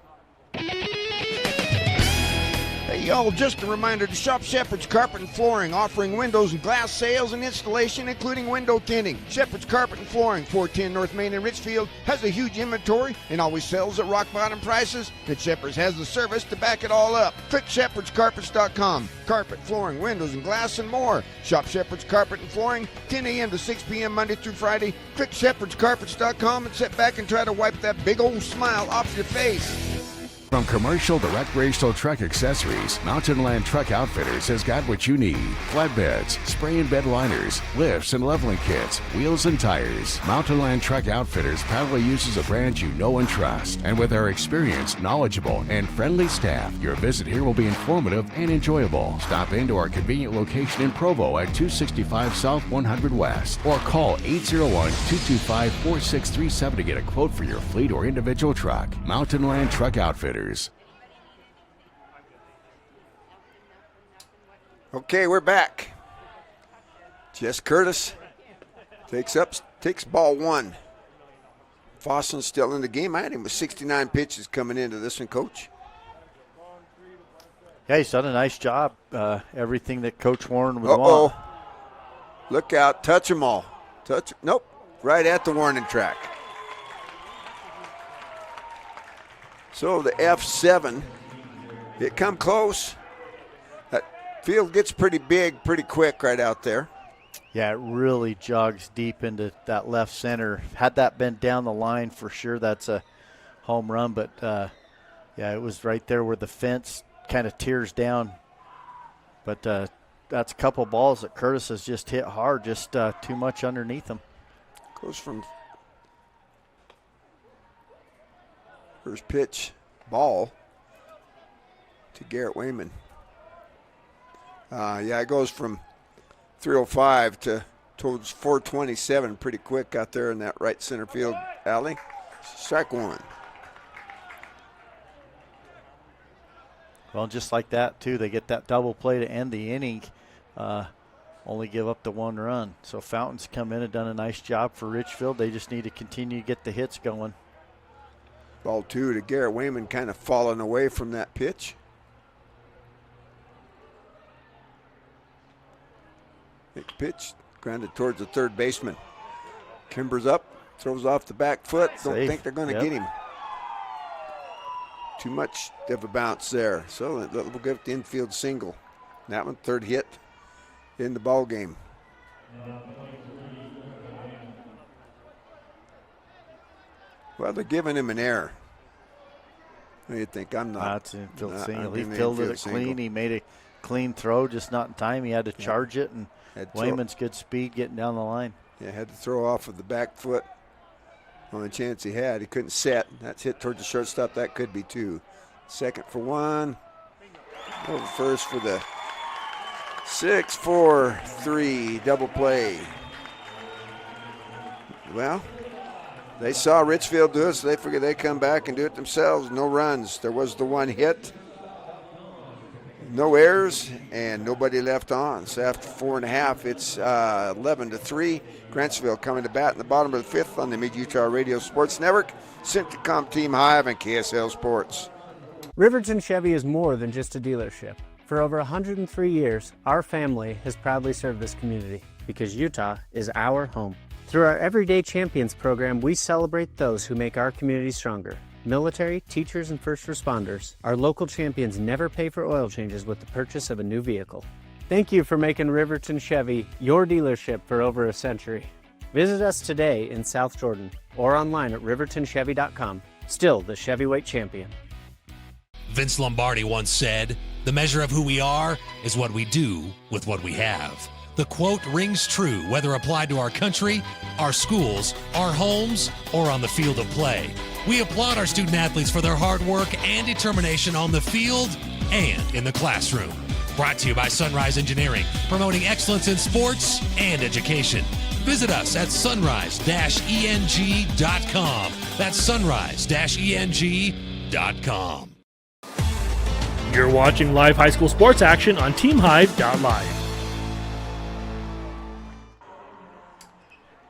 Hey, y'all, just a reminder to shop Shepherd's Carpet and Flooring, offering windows and glass sales and installation, including window tinting. Shepherd's Carpet and Flooring, 410 North Main in Richfield, has a huge inventory and always sells at rock-bottom prices, and Shepherd's has the service to back it all up. Click shepherdscarpets.com. Carpet, flooring, windows, and glass, and more. Shop Shepherd's Carpet and Flooring, 10 a.m. to 6 p.m. Monday through Friday. Click shepherdscarpets.com and sit back and try to wipe that big old smile off your face. From commercial to recreational truck accessories, Mountain Land Truck Outfitters has got what you need. Flatbeds, spray and bed liners, lifts and leveling kits, wheels and tires. Mountain Land Truck Outfitters proudly uses a brand you know and trust. And with our experienced, knowledgeable, and friendly staff, your visit here will be informative and enjoyable. Stop into our convenient location in Provo at 265 South 100 West or call 801-225-4637 to get a quote for your fleet or individual truck. Mountain Land Truck Outfitters. Okay, we're back. Jess Curtis takes ball 1. Fossen's still in the game. I had him with 69 pitches coming into this one, Coach. Yeah, he's done a nice job. Everything that Coach Warren would want. Look out. Touch them all. Nope. Right at the warning track. So the F7, it come close. That field gets pretty big, pretty quick right out there. Yeah, it really jogs deep into that left center. Had that been down the line, for sure that's a home run. But, yeah, it was right there where the fence kind of tears down. But that's a couple balls that Curtis has just hit hard, just too much underneath him. Goes from First pitch, ball to Garrett Wayman. It goes from 305 to towards 427 pretty quick out there in that right center field alley. Strike one. Well, just like that, too, they get that double play to end the inning, only give up the 1 run. So Fountain's come in and done a nice job for Richfield. They just need to continue to get the hits going. Ball 2 to Garrett Wayman, kind of falling away from that pitch. Big pitch, grounded towards the third baseman. Kimber's up, throws off the back foot. Don't think they're going to get him. Too much of a bounce there. So we'll give the infield single. That one, third hit in the ball game. Well, they're giving him an error. What do you think? I'm not. That's an infield single. He fielded it clean. He made a clean throw, just not in time. He had to charge it, and Wayman's good speed getting down the line. Yeah, had to throw off of the back foot on the chance he had. He couldn't set. That's hit towards the shortstop. That could be 2. Second for 1. Over first for the 6-4-3 double play. Well, they saw Richfield do it, so they figured they'd come back and do it themselves. No runs. There was the 1 hit. No errors, and nobody left on. So after 4.5, it's 11-3. Grantsville coming to bat in the bottom of the 5th on the Mid-Utah Radio Sports Network. Centricom Team Hive and KSL Sports. Riverton Chevy is more than just a dealership. For over 103 years, our family has proudly served this community because Utah is our home. Through our Everyday Champions program, we celebrate those who make our community stronger. Military, teachers, and first responders, our local champions never pay for oil changes with the purchase of a new vehicle. Thank you for making Riverton Chevy your dealership for over a century. Visit us today in South Jordan or online at rivertonchevy.com. Still the Chevyweight champion. Vince Lombardi once said, "The measure of who we are is what we do with what we have." The quote rings true whether applied to our country, our schools, our homes, or on the field of play. We applaud our student athletes for their hard work and determination on the field and in the classroom. Brought to you by Sunrise Engineering, promoting excellence in sports and education. Visit us at sunrise-eng.com. That's sunrise-eng.com. You're watching live high school sports action on TeamHive.live.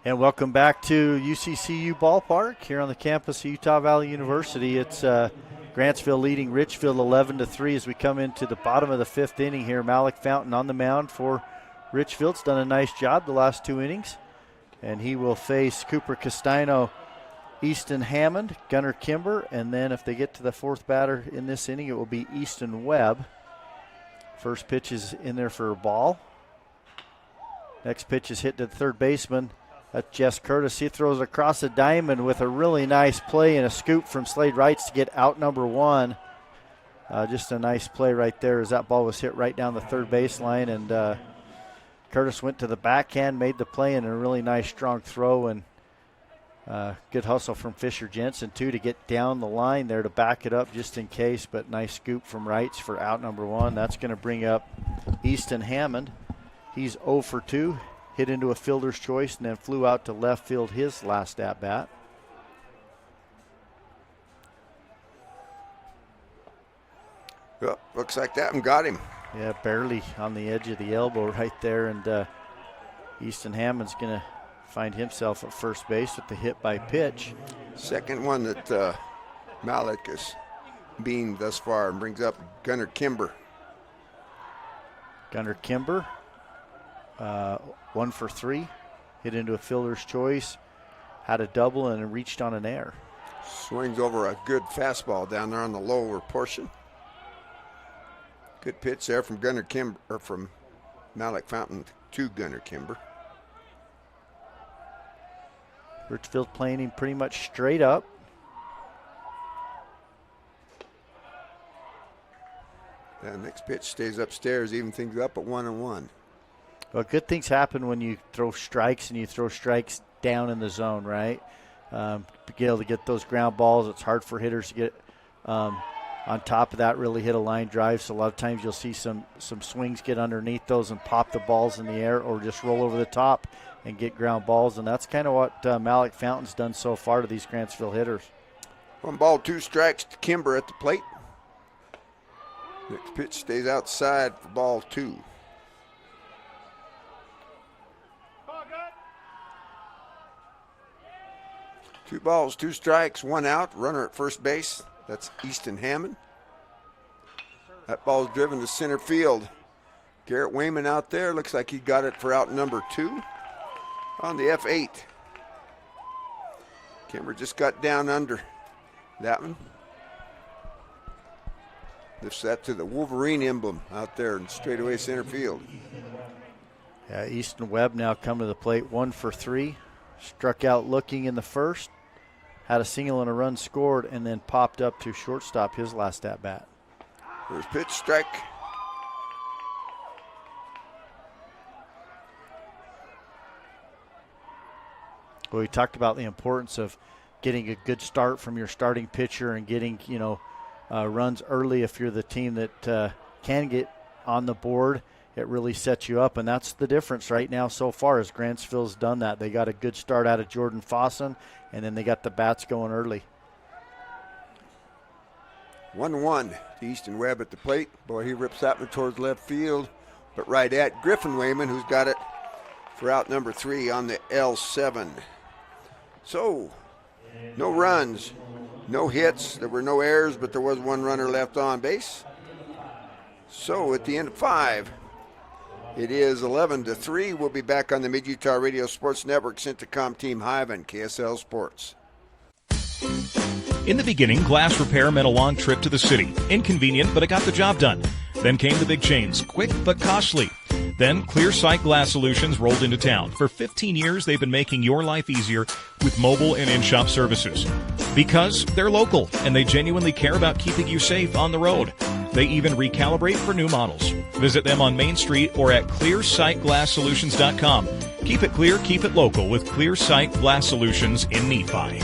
And welcome back to UCCU Ballpark here on the campus of Utah Valley University. It's Grantsville leading Richfield 11-3 as we come into the bottom of the 5th inning here. Malik Fountain on the mound for Richfield's done a nice job the last 2 innings. And he will face Cooper Castino, Easton Hammond, Gunnar Kimber, and then if they get to the 4th batter in this inning, it will be Easton Webb. First pitch is in there for a ball. Next pitch is hit to the third baseman. That's Jess Curtis. He throws across the diamond with a really nice play and a scoop from Slade Wrights to get out number 1. Just a nice play right there as that ball was hit right down the third baseline. And Curtis went to the backhand, made the play, and a really nice strong throw. And good hustle from Fisher Jensen, too, to get down the line there to back it up just in case. But nice scoop from Wrights for out number 1. That's going to bring up Easton Hammond. He's 0 for 2. Hit into a fielder's choice and then flew out to left field his last at-bat. Well, looks like that one got him. Yeah, barely on the edge of the elbow right there. And Easton Hammond's going to find himself at first base with the hit by pitch. Second one that Malik has beamed thus far and brings up Gunnar Kimber. Gunnar Kimber. 1 for 3, hit into a fielder's choice, had a double and reached on an error. Swings over a good fastball down there on the lower portion. Good pitch there from Gunnar Kimber, or from Malik Fountain to Gunnar Kimber. Richfield playing him pretty much straight up. That next pitch stays upstairs, even things up at 1-1. Well, good things happen when you throw strikes and you throw strikes down in the zone, right? be able to get those ground balls. It's hard for hitters to get on top of that, really hit a line drive. So a lot of times you'll see some swings get underneath those and pop the balls in the air, or just roll over the top and get ground balls. And that's kind of what Malik Fountain's done so far to these Grantsville hitters. 1 ball, 2 strikes to Kimber at the plate. Next pitch stays outside for ball 2. Two balls, 2 strikes, 1 out. Runner at first base. That's Easton Hammond. That ball's driven to center field. Garrett Wayman out there. Looks like he got it for out number 2 on the F8. Kimber just got down under that one. Lifts that to the Wolverine emblem out there in straightaway center field. Yeah, Easton Webb now come to the plate, 1 for 3. Struck out looking in the first. Had a single and a run scored, and then popped up to shortstop his last at-bat. First pitch, strike. Well, we talked about the importance of getting a good start from your starting pitcher and getting, runs early if you're the team that can get on the board. It really sets you up, and that's the difference right now so far as Grantsville's done that. They got a good start out of Jordan Fossen, and then they got the bats going early. 1-1 to Easton Webb at the plate. Boy, he rips that one towards left field, but right at Griffin Wayman, who's got it for out number 3 on the L7. So, no runs, no hits. There were no errors, but there was 1 runner left on base. So, at the end of 5, it is 11-3. We'll be back on the Mid-Utah Radio Sports Network, Centricom Team Hive and KSL Sports. In the beginning, glass repair meant a long trip to the city. Inconvenient, but it got the job done. Then came the big chains, quick but costly. Then Clear Sight Glass Solutions rolled into town. For 15 years, they've been making your life easier with mobile and in-shop services. Because they're local, and they genuinely care about keeping you safe on the road. They even recalibrate for new models. Visit them on Main Street or at clearsightglasssolutions.com. Keep it clear, keep it local with Clear Sight Glass Solutions in Nephi.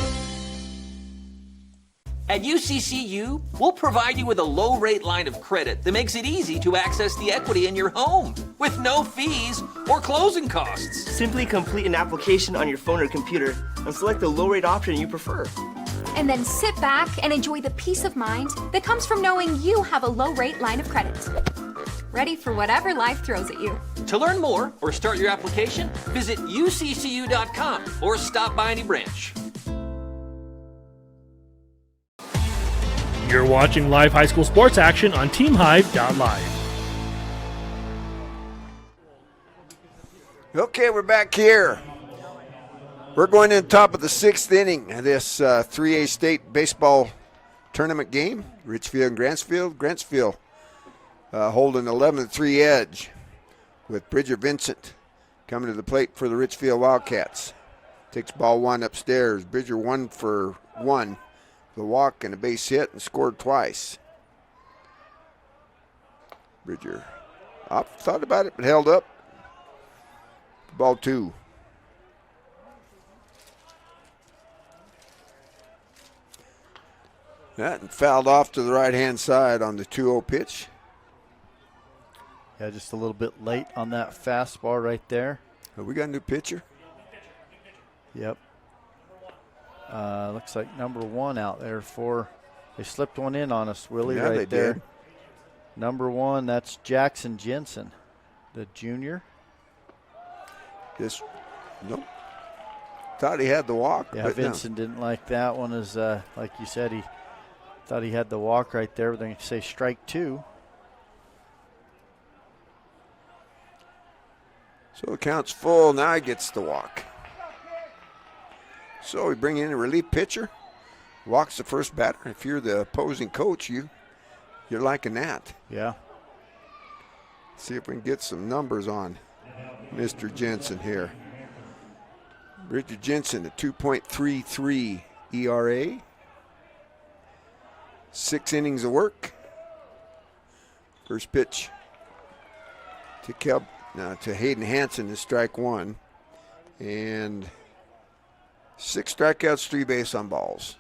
At UCCU, we'll provide you with a low-rate line of credit that makes it easy to access the equity in your home with no fees or closing costs. Simply complete an application on your phone or computer and select the low-rate option you prefer. And then sit back and enjoy the peace of mind that comes from knowing you have a low-rate line of credit. Ready for whatever life throws at you. To learn more or start your application, visit uccu.com or stop by any branch. You're watching live high school sports action on TeamHive.live. Okay, we're back here. We're going in top of the 6th inning of this 3A state baseball tournament game. Richfield and Grantsville. Grantsville holding 11-3 edge with Bridger Vincent coming to the plate for the Richfield Wildcats. Takes ball 1 upstairs. Bridger 1 for 1. The walk and a base hit and scored twice. Bridger thought about it but held up. Ball 2. That fouled off to the right-hand side on the 2-0 pitch. Yeah, just a little bit late on that fastball right there. We got a new pitcher. Yep. Looks like number 1 out there for. They slipped one in on us, Willie, yeah, right there. Did. Number 1, that's Jensen, the junior. Nope. Thought he had the walk. Yeah, but Vincent didn't like that one. As like you said, he thought he had the walk right there. They're going to say strike 2. So the count's full. Now he gets the walk. So we bring in a relief pitcher. Walks the first batter. If you're the opposing coach, you're liking that. Yeah. See if we can get some numbers on Mr. Jensen here. Bridger Jensen, a 2.33 ERA. 6 innings of work. First pitch to Hayden Hansen is strike 1. And 6 strikeouts, 3 base on balls.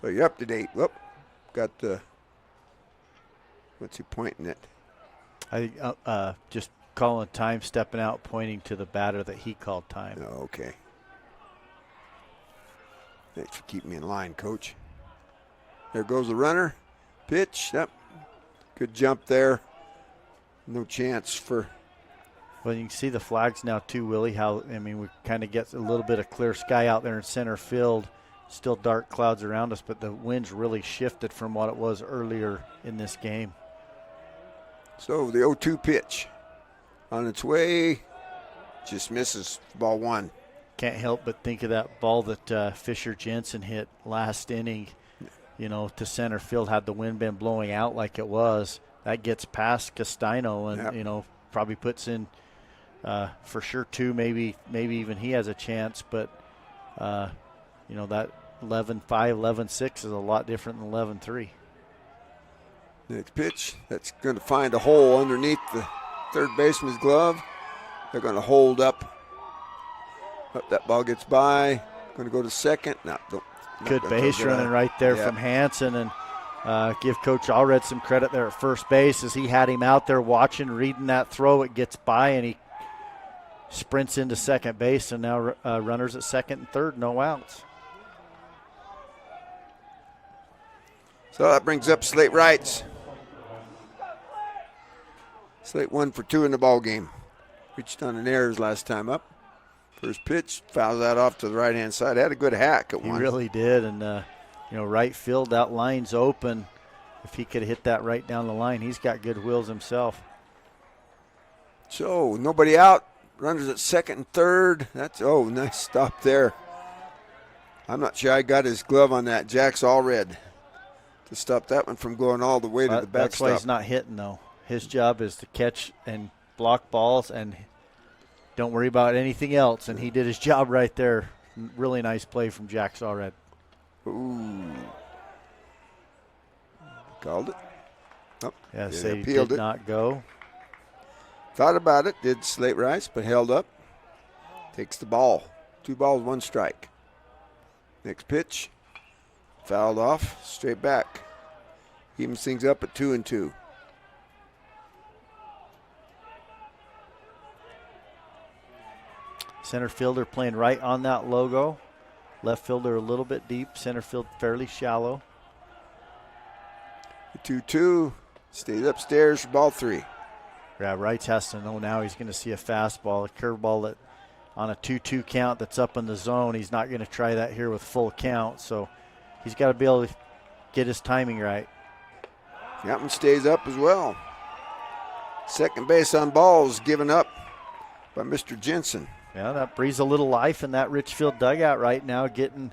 So you're up to date. Whoop. Got the, what's he pointing at? I think just calling time, stepping out, pointing to the batter that he called time. Oh, okay. Thanks for keeping me in line, Coach. There goes the runner. Pitch. Yep. Good jump there. No chance for. Well, you can see the flags now too, Willie. How, I mean, we kind of get a little bit of clear sky out there in center field. Still dark clouds around us, but the wind's really shifted from what it was earlier in this game. So the 0-2 pitch on its way. Just misses. Ball 1. Can't help but think of that ball that Fisher Jensen hit last inning, to center field. Had the wind been blowing out like it was, that gets past Castano and, probably puts in for sure 2, maybe even he has a chance. But, that 11-5, 11-6 is a lot different than 11-3. Next pitch. That's going to find a hole underneath the third baseman's glove. They're going to hold up. That ball gets by. Going to go to second. Good base running right there from Hansen, and give Coach Allred some credit there at first base as he had him out there watching, reading that throw. It gets by, and he sprints into second base, and now runners at second and third, no outs. So that brings up Slate Wrights. Slate 1 for 2 in the ball game. Reached on an errors last time up. First pitch, fouls that off to the right-hand side. Had a good hack at one. He really did, and right field, that line's open. If he could hit that right down the line, he's got good wheels himself. So nobody out. Runners at second and third. That's nice stop there. I'm not sure I got his glove on that. Jack's all red to stop that one from going all the way to the backstop. That's why he's not hitting, though. His job is to catch and block balls and don't worry about anything else, and he did his job right there. Really nice play from Jack Allred. Ooh. Called it. Oh, yeah, he did not go. Thought about it, did Slate Rice, but held up. Takes the ball. 2 balls, 1 strike. Next pitch. Fouled off, straight back. Evens things up at 2-2. Center fielder playing right on that logo. Left fielder a little bit deep. Center field fairly shallow. 2-2. Stays upstairs for ball 3. Yeah, Wrights has to know now he's going to see a fastball, a curveball that on a 2-2 count that's up in the zone. He's not going to try that here with full count. So he's got to be able to get his timing right. That one stays up as well. Second base on balls given up by Mr. Jensen. Yeah, that breathes a little life in that Richfield dugout right now, getting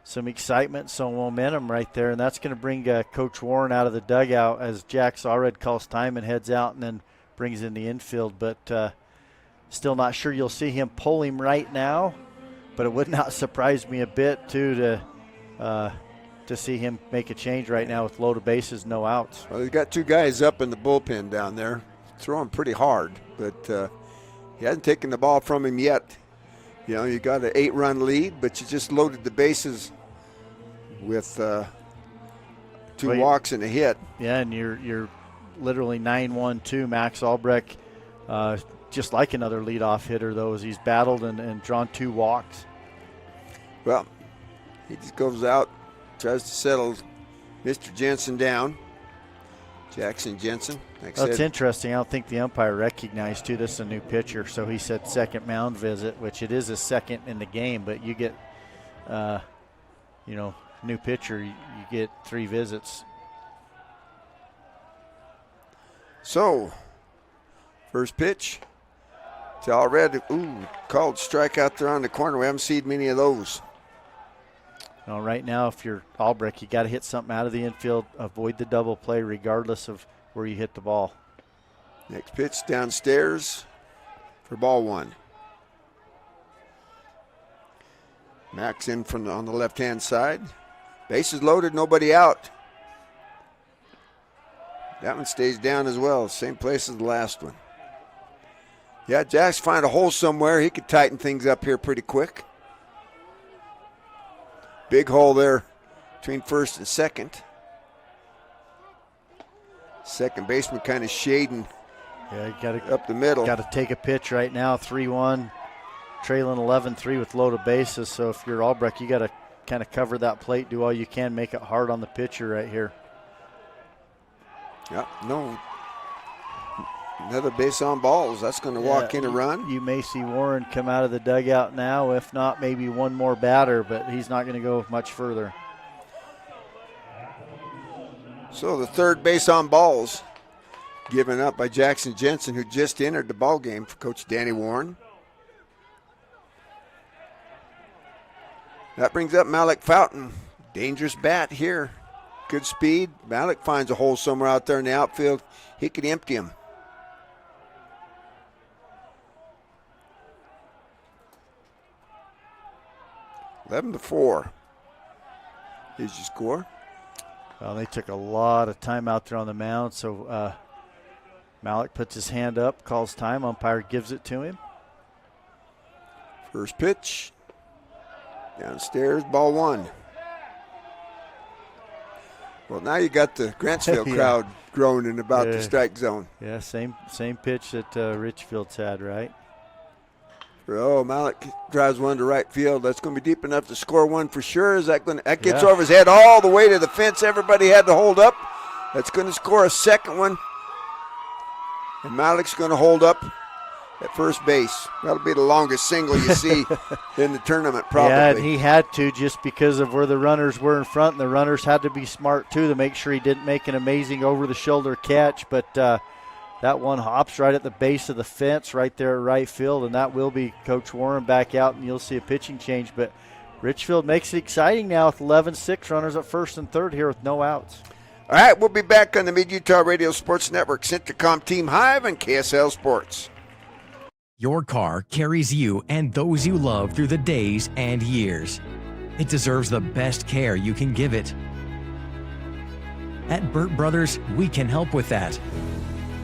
some excitement, some momentum right there. And that's going to bring Coach Warren out of the dugout as Jack Allred calls time and heads out and then brings in the infield. But still not sure you'll see him pull him right now. But it would not surprise me a bit, too, to see him make a change right now with loaded bases, no outs. Well, he's got 2 guys up in the bullpen down there, throwing pretty hard, but he hasn't taken the ball from him yet. You got an 8-run lead, but you just loaded the bases with 2 walks and a hit. Yeah, and you're literally 9-1-2. Max Albrecht, just like another leadoff hitter, though, as he's battled and drawn 2 walks. Well, he just goes out, tries to settle Mr. Jensen down. Jackson Jensen. That's interesting. I don't think the umpire recognized, too, this is a new pitcher. So he said second mound visit, which it is a second in the game. But you get, new pitcher, you get 3 visits. So, first pitch. It's already, called strikeout there on the corner. We haven't seen many of those. No, right now, if you're Albrecht, you got to hit something out of the infield, avoid the double play regardless of where you hit the ball. Next pitch downstairs for ball 1. Max in on the left-hand side. Bases loaded, nobody out. That one stays down as well, same place as the last one. Yeah, Jack's find a hole somewhere. He could tighten things up here pretty quick. Big hole there between first and second. Second baseman kind of shading up the middle. Got to take a pitch right now, 3-1, trailing 11-3 with loaded bases. So if you're Albrecht, you got to kind of cover that plate, do all you can, make it hard on the pitcher right here. Yeah, no. Another base on balls. That's going to walk in a run. You may see Warren come out of the dugout now. If not, maybe one more batter, but he's not going to go much further. So the third base on balls given up by Jackson Jensen, who just entered the ball game for Coach Danny Warren. That brings up Malik Fountain. Dangerous bat here. Good speed. Malik finds a hole somewhere out there in the outfield. He could empty him. (11-4) is your score. Well, they took a lot of time out there on the mound, so Malik puts his hand up, calls time. Umpire gives it to him. First pitch. Downstairs, ball one. Well, now you got the Grantsville crowd groaning about the strike zone. Yeah, same pitch that Richfield's had, right? Oh, Malik drives one to right field. That's going to be deep enough to score one for sure. That gets over his head all the way to the fence. Everybody had to hold up. That's going to score a second one. And Malik's going to hold up at first base. That'll be the longest single you see in the tournament, probably. Yeah, and he had to, just because of where the runners were in front, and the runners had to be smart too to make sure he didn't make an amazing over-the-shoulder catch. But that one hops right at the base of the fence right there at right field, and that will be Coach Warren back out, and you'll see a pitching change. But Richfield makes it exciting now with 11-6 runners at first and third here with no outs. All right, we'll be back on the Mid-Utah Radio Sports Network, Centricom Team Hive, and KSL Sports. Your car carries you and those you love through the days and years. It deserves the best care you can give it. At Burt Brothers, we can help with that.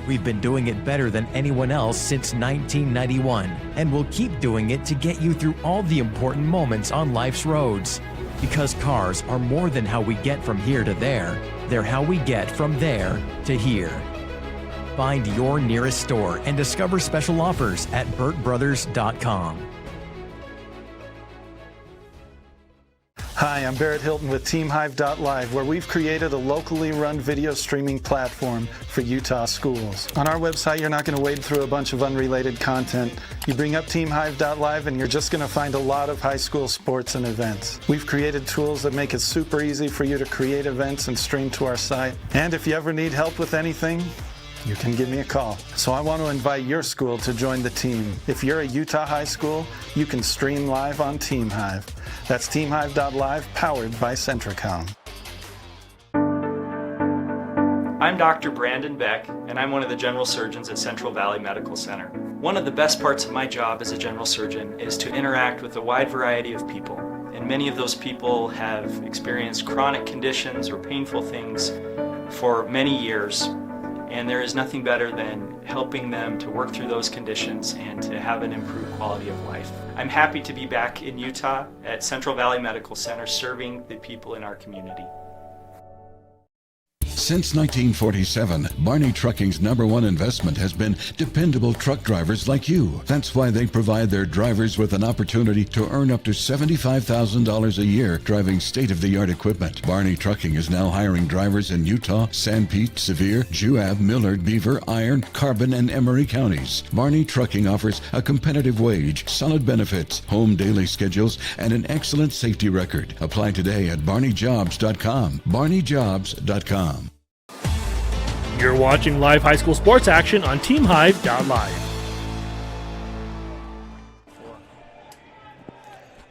We've been doing it better than anyone else since 1991, and we'll keep doing it to get you through all the important moments on life's roads. Because cars are more than how we get from here to there, they're how we get from there to here. Find your nearest store and discover special offers at burtbrothers.com. Hi, I'm Barrett Hilton with TeamHive.live, where we've created a locally run video streaming platform for Utah schools. On our website, you're not going to wade through a bunch of unrelated content. You bring up TeamHive.live and you're just going to find a lot of high school sports and events. We've created tools that make it super easy for you to create events and stream to our site. And if you ever need help with anything, you can give me a call. So I want to invite your school to join the team. If you're a Utah high school, you can stream live on TeamHive. That's TeamHive.live, powered by Centricom. I'm Dr. Brandon Beck, and I'm one of the general surgeons at Central Valley Medical Center. One of the best parts of my job as a general surgeon is to interact with a wide variety of people. And many of those people have experienced chronic conditions or painful things for many years. And there is nothing better than helping them to work through those conditions and to have an improved quality of life. I'm happy to be back in Utah at Central Valley Medical Center serving the people in our community. Since 1947, Barney Trucking's #1 investment has been dependable truck drivers like you. That's why they provide their drivers with an opportunity to earn up to $75,000 a year driving state-of-the-art equipment. Barney Trucking is now hiring drivers in Utah, San Pete, Sevier, Juab, Millard, Beaver, Iron, Carbon, and Emery counties. Barney Trucking offers a competitive wage, solid benefits, home daily schedules, and an excellent safety record. Apply today at barneyjobs.com. barneyjobs.com. You're watching live high school sports action on TeamHive.live.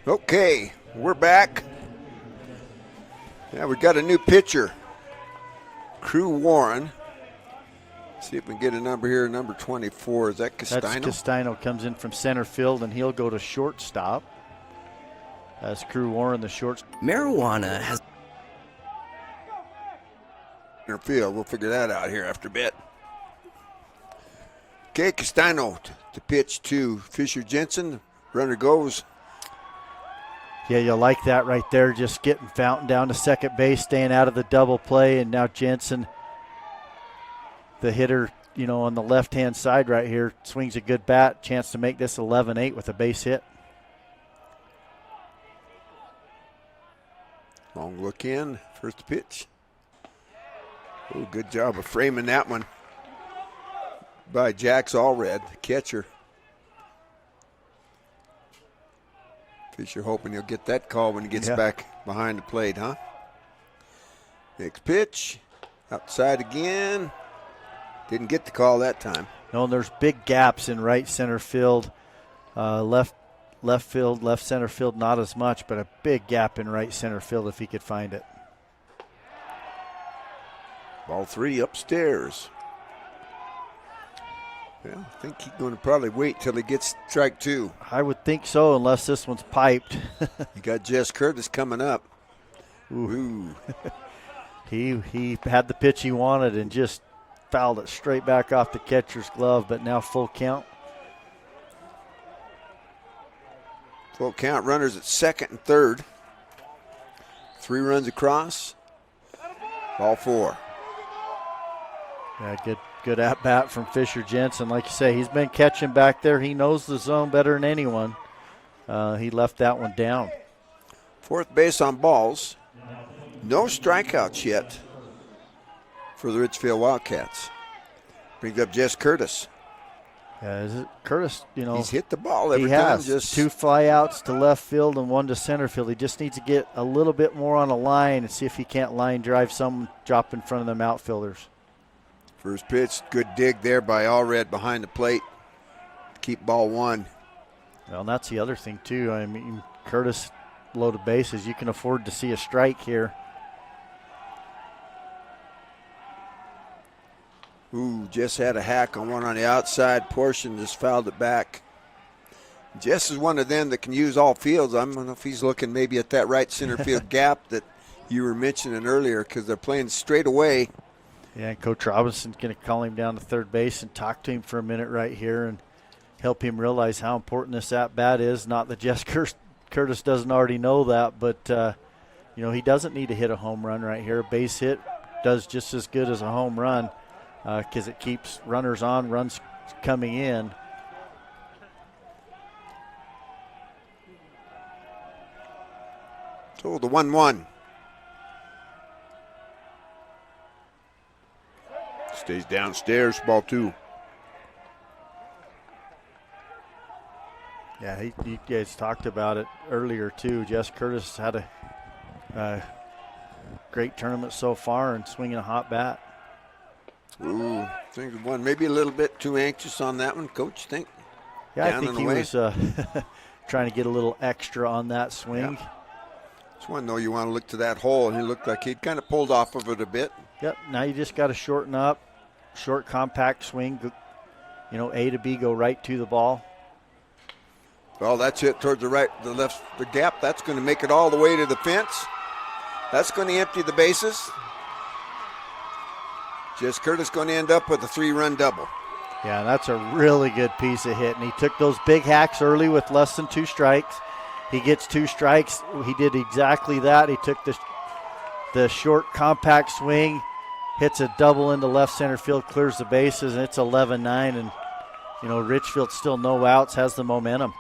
Okay, we're back. Yeah, we got a new pitcher, Crew Warren. See if we can get a number here, number 24. Is that Castino? That's Castino, comes in from center field, and he'll go to shortstop. That's Crew Warren, the short. Marijuana has Field. We'll figure that out here after a bit. Okay, Castano to pitch to Fisher Jensen. Runner goes. Yeah, you'll like that right there, just getting Fountain down to second base, staying out of the double play, and now Jensen, the hitter, on the left-hand side right here, swings a good bat, chance to make this 11-8 with a base hit. Long look in, first pitch. Oh, good job of framing that one by Jax Allred, the catcher. Fisher hoping he'll get that call when he gets back behind the plate, huh? Next pitch, outside again. Didn't get the call that time. No, and there's big gaps in right center field, left field, left center field, not as much, but a big gap in right center field if he could find it. Ball 3 upstairs. Well, I think he's going to probably wait till he gets strike 2. I would think so, unless this one's piped. You got Jess Curtis coming up. Ooh. He had the pitch he wanted and just fouled it straight back off the catcher's glove, but now full count. Full count, runners at second and third. 3 runs across. Ball 4. Yeah, good at-bat from Fisher Jensen. Like you say, he's been catching back there. He knows the zone better than anyone. He left that one down. Fourth base on balls. No strikeouts yet for the Richfield Wildcats. Brings up Jess Curtis. Yeah, Curtis, he's hit the ball every he time. Has. Just 2 flyouts to left field and 1 to center field. He just needs to get a little bit more on a line and see if he can't line drive some, drop in front of them outfielders. First pitch, good dig there by Allred behind the plate. Keep ball 1. Well, and that's the other thing, too. I mean, Curtis loaded bases. You can afford to see a strike here. Ooh, Jess had a hack on one on the outside portion, just fouled it back. Jess is one of them that can use all fields. I don't know if he's looking maybe at that right center field gap that you were mentioning earlier, because they're playing straight away. Yeah, Coach Robinson's going to call him down to third base and talk to him for a minute right here and help him realize how important this at-bat is. Not that Jess Curtis doesn't already know that, but, he doesn't need to hit a home run right here. A base hit does just as good as a home run because it keeps runners on, runs coming in. So the 1-1. Stays downstairs, ball 2. Yeah, you guys talked about it earlier, too. Jess Curtis had a great tournament so far and swinging a hot bat. Ooh, things one maybe a little bit too anxious on that one, Coach, think? Yeah, I think he was trying to get a little extra on that swing. Yeah. This one, though, you want to look to that hole, and he looked like he'd kind of pulled off of it a bit. Yep, now you just got to shorten up. Short, compact swing, A to B, go right to the ball. Well, that's it towards the right, the left, the gap. That's going to make it all the way to the fence. That's going to empty the bases. Jess Curtis going to end up with a 3-run double. Yeah, that's a really good piece of hit. And he took those big hacks early with less than 2 strikes. He gets 2 strikes. He did exactly that. He took the short, compact swing, hits a double into left center field, clears the bases, and it's 11-9. And, Richfield still no outs, has the momentum.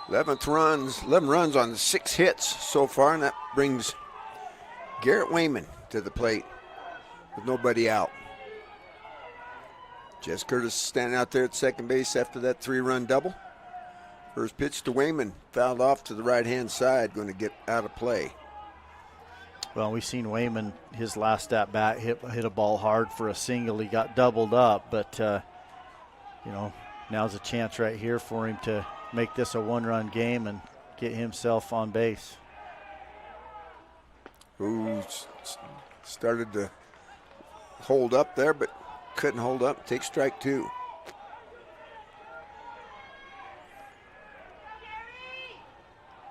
Eleven runs on 6 hits so far, and that brings Garrett Wayman to the plate with nobody out. Jess Curtis standing out there at second base after that 3-run double. First pitch to Wayman, fouled off to the right-hand side, going to get out of play. Well, we've seen Wayman, his last at-bat, hit a ball hard for a single. He got doubled up, but, now's a chance right here for him to make this a 1-run game and get himself on base. Ooh, started to hold up there, but couldn't hold up. Take strike 2.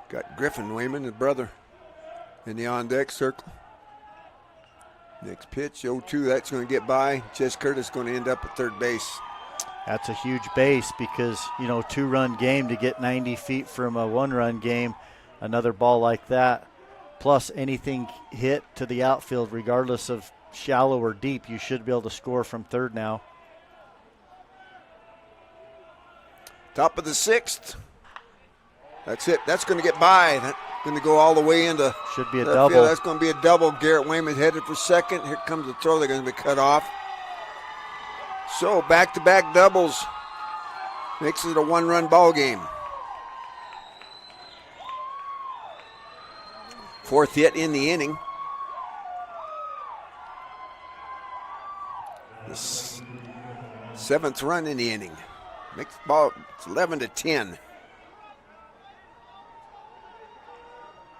Got Griffin Wayman, his brother, in the on-deck circle. Next pitch, 0-2, that's going to get by. Jess Curtis going to end up at third base. That's a huge base because, 2-run game to get 90 feet from a 1-run game, another ball like that, plus anything hit to the outfield, regardless of shallow or deep, you should be able to score from third now. Top of the 6th. That's it. That's going to get by. That's going to go all the way into. Should be a double. Field. That's going to be a double. Garrett Wayman headed for second. Here comes the throw. They're going to be cut off. So back-to-back doubles makes it a 1-run ball game. 4th hit in the inning. The 7th run in the inning. Makes the ball 11-10.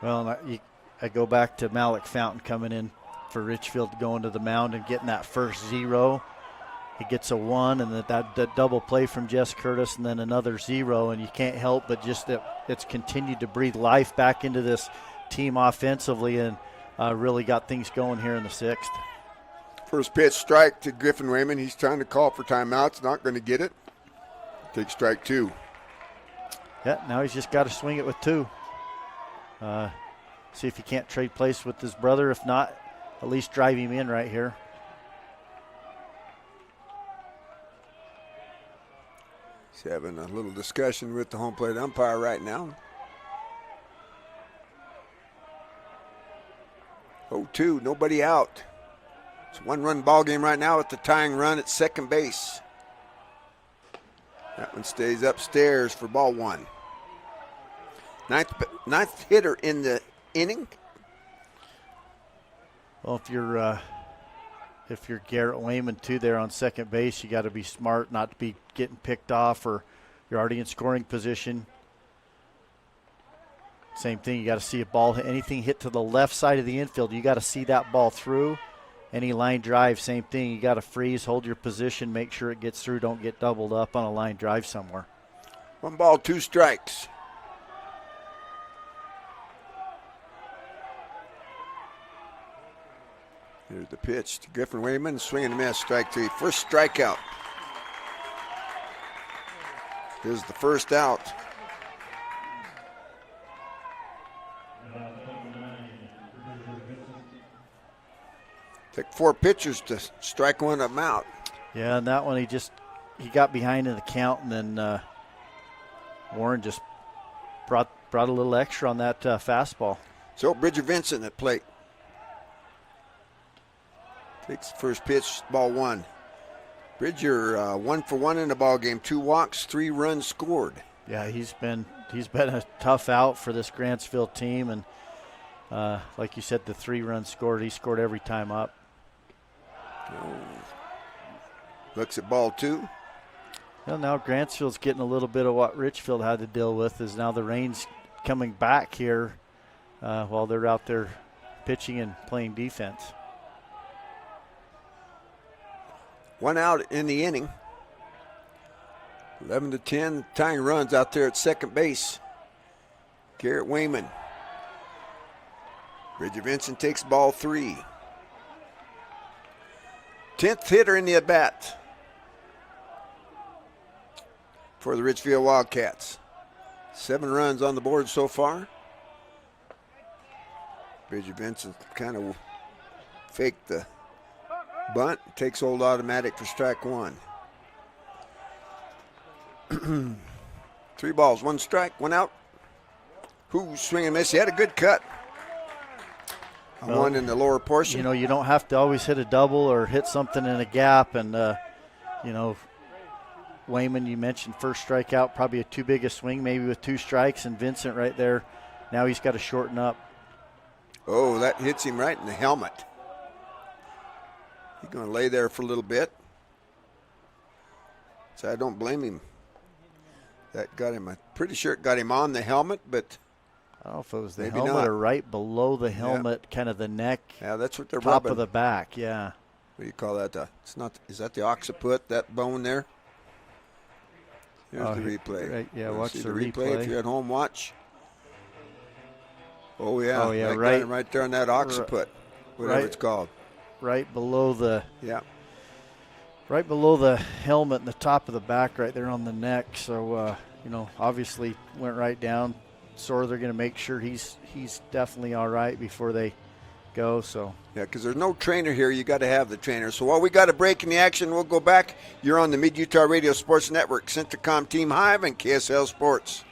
Well, I go back to Malik Fountain coming in for Richfield, going to the mound and getting that first 0. He gets a 1, and that double play from Jess Curtis, and then another 0, and you can't help but just it's continued to breathe life back into this team offensively, and really got things going here in the 6th. First pitch, strike to Griffin Wayman. He's trying to call for timeouts, not going to get it. Take strike 2. Yeah, now he's just got to swing it with 2. See if he can't trade place with his brother. If not, at least drive him in right here. He's having a little discussion with the home plate umpire right now. 0-2, nobody out. It's a 1-run ball game right now with the tying run at second base. That one stays upstairs for ball 1. Ninth hitter in the inning. Well, if you're Garrett Wayman too there on second base, you got to be smart not to be getting picked off, or you're already in scoring position. Same thing, you got to see a ball, anything hit to the left side of the infield, you got to see that ball through. Any line drive, same thing, you got to freeze, hold your position, make sure it gets through, don't get doubled up on a line drive somewhere. 1 ball, 2 strikes. Here's the pitch to Griffin Wayman, swing and a miss, strike 3. First strikeout. Here's the first out. Took 4 pitchers to strike one of them out. Yeah, and that one he got behind in the count, and then Warren just brought a little extra on that fastball. So Bridger Vincent at plate. Takes the first pitch, ball 1. Bridger 1 for 1 in the ball game. 2 walks, 3 runs scored. Yeah, he's been a tough out for this Grantsville team, and like you said, the 3 runs scored. He scored every time up. Looks at ball 2. Well, now Grantsville's getting a little bit of what Richfield had to deal with, is now the rain's coming back here while they're out there pitching and playing defense. 1 out in the inning. 11-10, tying runs out there at second base. Garrett Wayman. Bridger Vincent takes ball 3. 10th hitter in the at-bat for the Richfield Wildcats. 7 runs on the board so far. Bridger Vincent kind of faked the bunt, takes old automatic for strike 1. 3 balls, 1 strike, 1 out. Who's swinging miss? He had a good cut. One in the lower portion. You know, you don't have to always hit a double or hit something in a gap. And, Wayman, you mentioned first strikeout, probably too big a swing, maybe with 2 strikes. And Vincent right there, now he's got to shorten up. Oh, that hits him right in the helmet. He's going to lay there for a little bit. So I don't blame him. That got him, I'm pretty sure it got him on the helmet, but I don't know if it was the helmet or right below the helmet, kind of the neck. Yeah, that's what they're top rubbing. of the back, yeah. What do you call that? It's not. Is that the occiput, that bone there? Here's the replay. Right, yeah, watch See the replay. If you're at home, watch. Oh, yeah. Oh, yeah, That right. guy right there on that occiput, whatever right, it's called. right, Whatever it's called. Right below the yeah. Right below the helmet and the top of the back right there on the neck. So, obviously went right down. Sore, they're going to make sure he's definitely all right before they go. So yeah, because there's no trainer here. You got to have the trainer. So while we got a break in the action, we'll go back. You're on the Mid-Utah Radio Sports Network, Centricom Team Hive, and KSL Sports.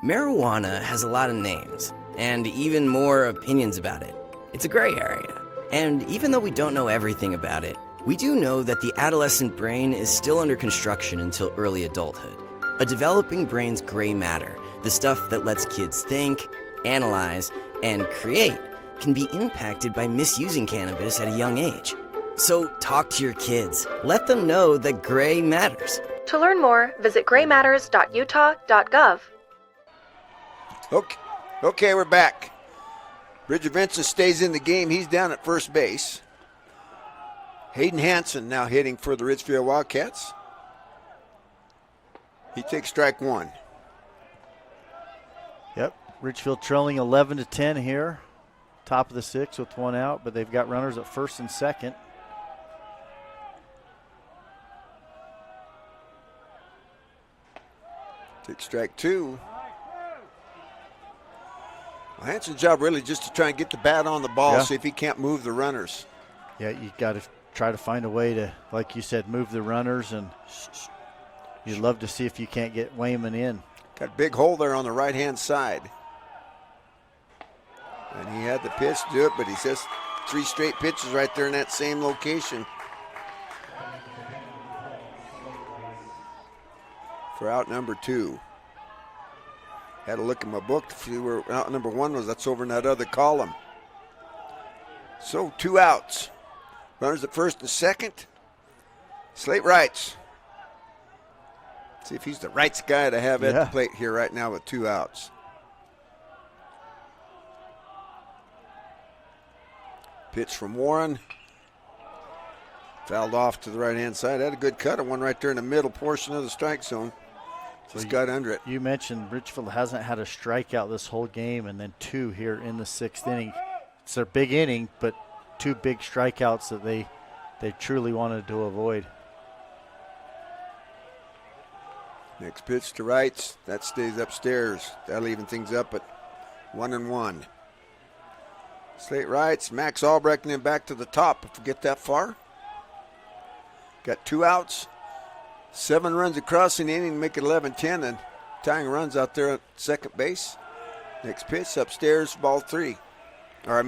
Marijuana has a lot of names, and even more opinions about it. It's a gray area. And even though we don't know everything about it, we do know that the adolescent brain is still under construction until early adulthood. A developing brain's gray matter, the stuff that lets kids think, analyze, and create, can be impacted by misusing cannabis at a young age. So talk to your kids. Let them know that gray matters. To learn more, visit graymatters.utah.gov. Okay, we're back. Bridger Vincent stays in the game. He's down at first base. Hayden Hansen now hitting for the Richfield Wildcats. He takes strike one. Yep, Richfield trailing 11-10 here. Top of the sixth with one out, but they've got runners at first and second. Take strike two. Well, Hansen's job really just to try and get the bat on the ball, see if he can't move the runners. Yeah, you got to try to find a way to, like you said, move the runners, and you'd love to see if you can't get Wayman in. Got a big hole there on the right-hand side. And he had the pitch to do it, but he says 3 straight pitches right there in that same location. For out number 2. Had a look at my book to see where out number 1 was. That's over in that other column. So 2 outs. Runners at first and second. Slate Wrights. See if he's the rights guy to have at the plate here right now with 2 outs. Pitch from Warren. Fouled off to the right-hand side. Had a good cut of one right there in the middle portion of the strike zone. Just got under it. You mentioned Richfield hasn't had a strikeout this whole game, and then 2 here in the 6th inning. It's their big inning, but 2 big strikeouts that they truly wanted to avoid. Next pitch to Wrights. That stays upstairs. That'll even things up at 1-1. Slate Wrights, Max Albrecht, and then back to the top if we get that far. Got 2 outs. 7 runs across in the inning to make it 11-10, and tying runs out there at second base. Next pitch upstairs, ball 2. Got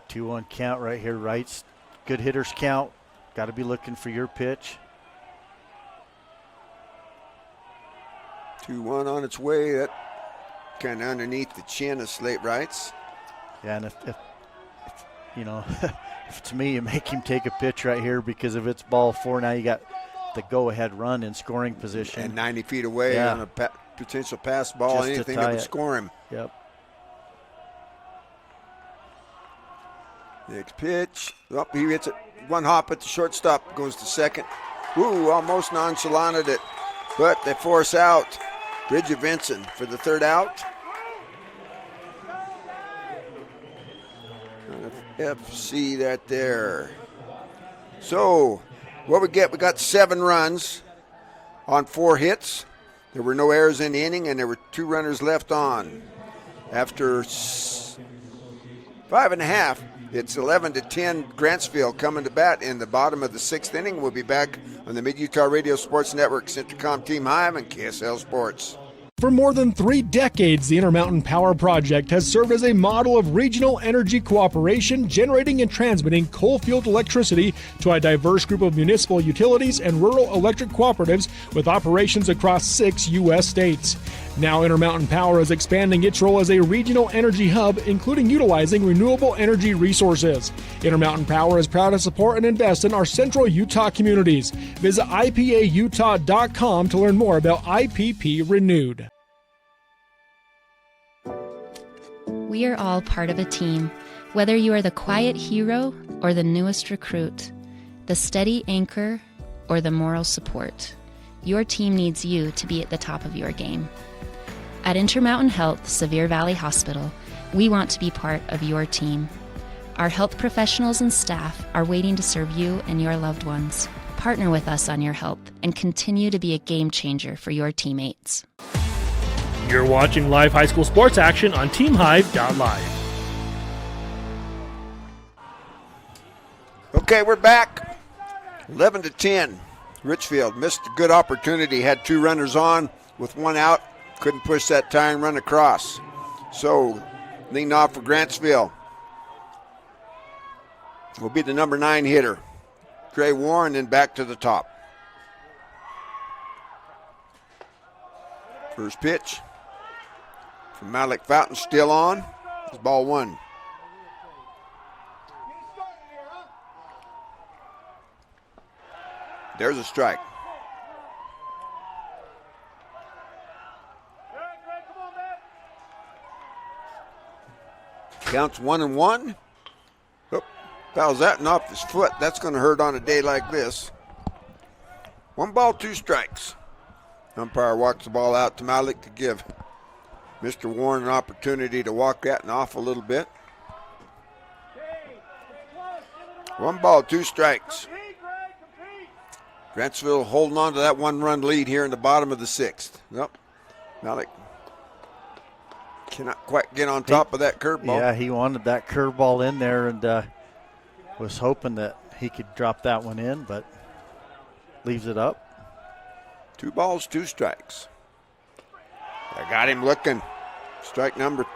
2-1 count right here, Wrights. Good hitters count. Got to be looking for your pitch. 2-1 on its way. That kind of underneath the chin of Slate Wrights. Yeah, and if if it's me, you make him take a pitch right here, because if it's ball 4, now you got the go-ahead run in scoring position. And 90 feet away on a potential pass ball, just anything that would score him. Yep. Next pitch. Oh, he hits it. 1 hop at the shortstop, goes to second. Woo, almost nonchalanted it, but they force out Bridger Vincent for the 3rd out. FC that there. So what we got 7 runs on 4 hits. There were no errors in the inning, and there were 2 runners left on. After 5.5, it's 11-10. Grantsville coming to bat in the bottom of the 6th inning. We'll be back on the Mid-Utah Radio Sports Network, Centricom Team Hive, and KSL Sports. For more than 3 decades, the Intermountain Power Project has served as a model of regional energy cooperation, generating and transmitting coal-fueled electricity to a diverse group of municipal utilities and rural electric cooperatives with operations across 6 U.S. states. Now Intermountain Power is expanding its role as a regional energy hub, including utilizing renewable energy resources. Intermountain Power is proud to support and invest in our central Utah communities. Visit ipautah.com to learn more about IPP Renewed. We are all part of a team, whether you are the quiet hero or the newest recruit, the steady anchor or the moral support. Your team needs you to be at the top of your game. At Intermountain Health Sevier Valley Hospital, we want to be part of your team. Our health professionals and staff are waiting to serve you and your loved ones. Partner with us on your health and continue to be a game changer for your teammates. You're watching live high school sports action on TeamHive.live. Okay, we're back. 11-10. Richfield missed a good opportunity. Had 2 runners on with 1 out. Couldn't push that tying run across. So, leading off for Grantsville will be the number 9 hitter, Gray Warren, then back to the top. First pitch from Malik Fountain, still on. It's ball 1. There's a strike. Counts 1-1. Oh, fouls that and off his foot. That's going to hurt on a day like this. 1 ball, 2 strikes. Umpire walks the ball out to Malik to give Mr. Warren an opportunity to walk that and off a little bit. 1 ball, 2 strikes. Grantsville holding on to that 1-run lead here in the bottom of the 6th. Nope. Malik cannot quite get on top of that curveball. Yeah, he wanted that curveball in there and was hoping that he could drop that one in, but leaves it up. 2 balls, 2 strikes. I got him looking. Strike number.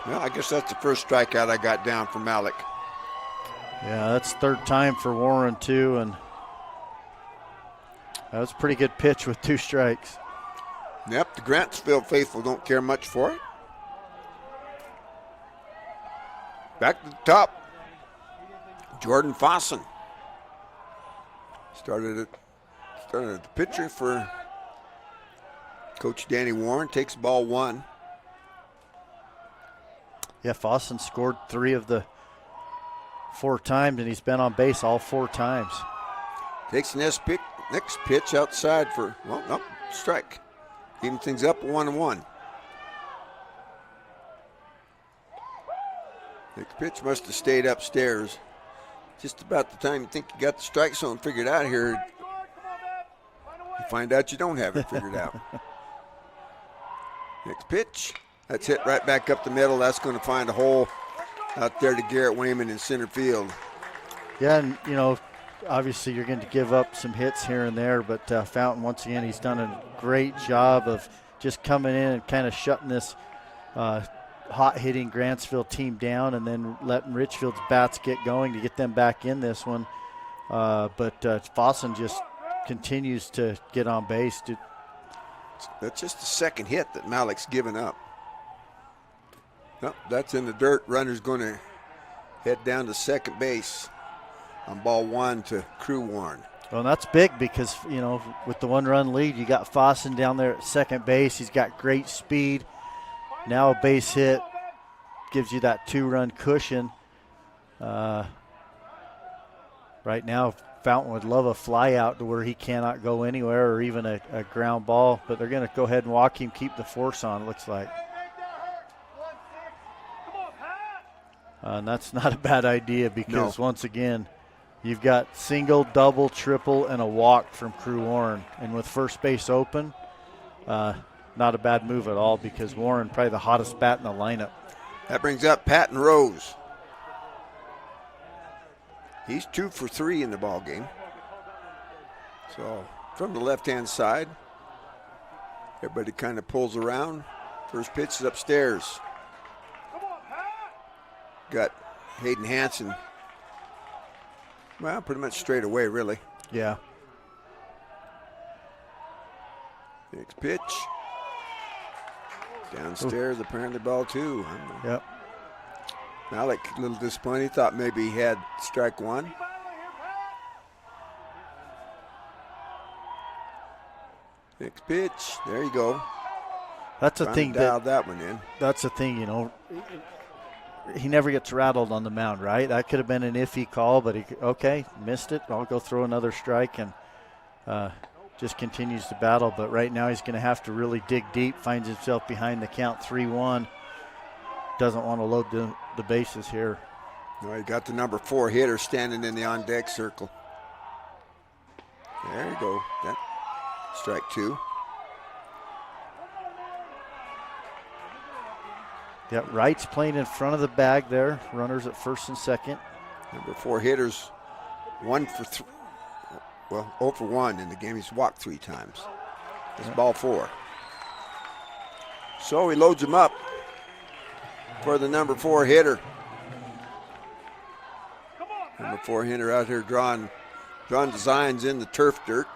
Well, I guess that's the first strikeout I got down for Malik. Yeah, that's 3rd time for Warren, too, and that was a pretty good pitch with 2 strikes. Yep, the Grantsville faithful don't care much for it. Back to the top. Jordan Fossen. Started at the pitcher for Coach Danny Warren. Takes ball 1. Yeah, Fossen scored 3 of the 4 times, and he's been on base all 4 times. Takes the next pitch outside for, well, no, strike. Even things up 1-1. Next pitch must have stayed upstairs. Just about the time you think you got the strike zone figured out here, you find out you don't have it figured out. Next pitch. That's hit right back up the middle. That's going to find a hole out there to Garrett Wayman in center field. Yeah, and, you know, obviously you're going to give up some hits here and there, but Fountain, once again, he's done a great job of just coming in and kind of shutting this hot-hitting Grantsville team down and then letting Richfield's bats get going to get them back in this one. But Fossen just continues to get on base. That's just the 2nd hit that Malik's given up. Nope, that's in the dirt. Runner's going to head down to second base on ball 1 to Crew Warren. Well, that's big because, you know, with the 1-run lead, you got Fossen down there at second base. He's got great speed. Now a base hit gives you that 2-run cushion. Right now, Fountain would love a fly out to where he cannot go anywhere or even a ground ball, but they're going to go ahead and walk him, keep the force on, it looks like. And that's not a bad idea because, once again, you've got single, double, triple, and a walk from Crew Warren. And with first base open, not a bad move at all because Warren probably the hottest bat in the lineup. That brings up Patton Rose. He's 2 for 3 in the ball game. So from the left-hand side, everybody kind of pulls around. First pitch is upstairs. Got Hayden Hansen, well, pretty much straight away, really. Yeah. Next pitch. Downstairs, apparently ball 2. Yep. Malik a little disappointed. Thought maybe he had strike 1. Next pitch. There you go. That's a thing dialed that one in. That's the thing, you know. He never gets rattled on the mound, right? That could have been an iffy call, but he, okay, missed it. I'll go throw another strike, and just continues to battle. But right now he's going to have to really dig deep, finds himself behind the count 3-1. Doesn't want to load the bases here. No, he got the number 4 hitter standing in the on-deck circle. There you go. That strike 2. Yeah, Wright's playing in front of the bag there. Runners at first and second. Number 4 hitters, 0 for 1 in the game. He's walked 3 times. It's ball 4. So he loads him up for the number 4 hitter. Number 4 hitter out here drawing designs in the turf dirt.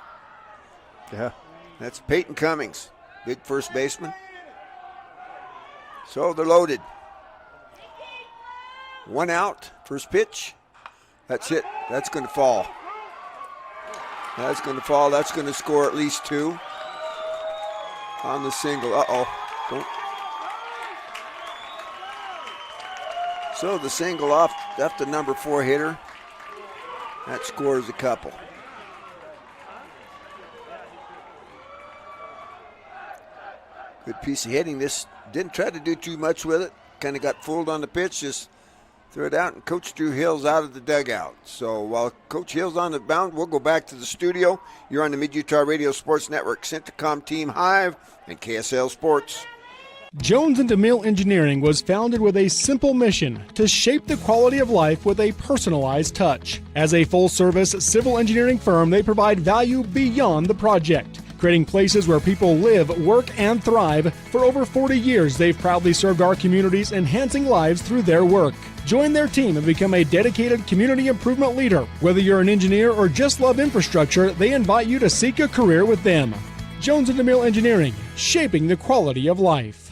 Yeah. That's Peyton Cummings, big first baseman. So they're loaded. 1 out, first pitch. That's it. That's going to fall. That's going to fall. That's going to score at least 2 on the single. Uh-oh. So the single off the number 4 hitter. That scores a couple. Good piece of hitting. This didn't try to do too much with it. Kind of got fooled on the pitch. Just threw it out, and Coach Drew Hill's out of the dugout. So while Coach Hill's on the mound, we'll go back to the studio. You're on the Mid-Utah Radio Sports Network, Centacom Team Hive, and KSL Sports. Jones and DeMille Engineering was founded with a simple mission to shape the quality of life with a personalized touch. As a full-service civil engineering firm, they provide value beyond the project, creating places where people live, work, and thrive. For over 40 years, they've proudly served our communities, enhancing lives through their work. Join their team and become a dedicated community improvement leader. Whether you're an engineer or just love infrastructure, they invite you to seek a career with them. Jones and DeMille Engineering, shaping the quality of life.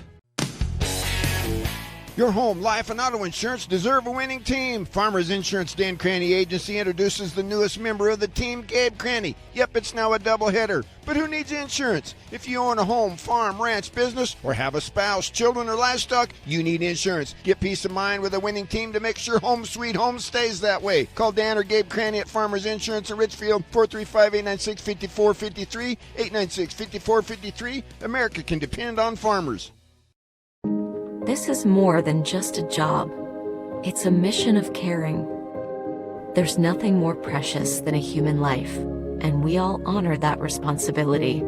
Your home, life, and auto insurance deserve a winning team. Farmers Insurance Dan Cranny Agency introduces the newest member of the team, Gabe Cranny. Yep, it's now a doubleheader. But who needs insurance? If you own a home, farm, ranch, business, or have a spouse, children, or livestock, you need insurance. Get peace of mind with a winning team to make sure home sweet home stays that way. Call Dan or Gabe Cranny at Farmers Insurance in Richfield, 435-896-5453, 896-5453. America can depend on farmers. This is more than just a job. It's a mission of caring. There's nothing more precious than a human life, and we all honor that responsibility.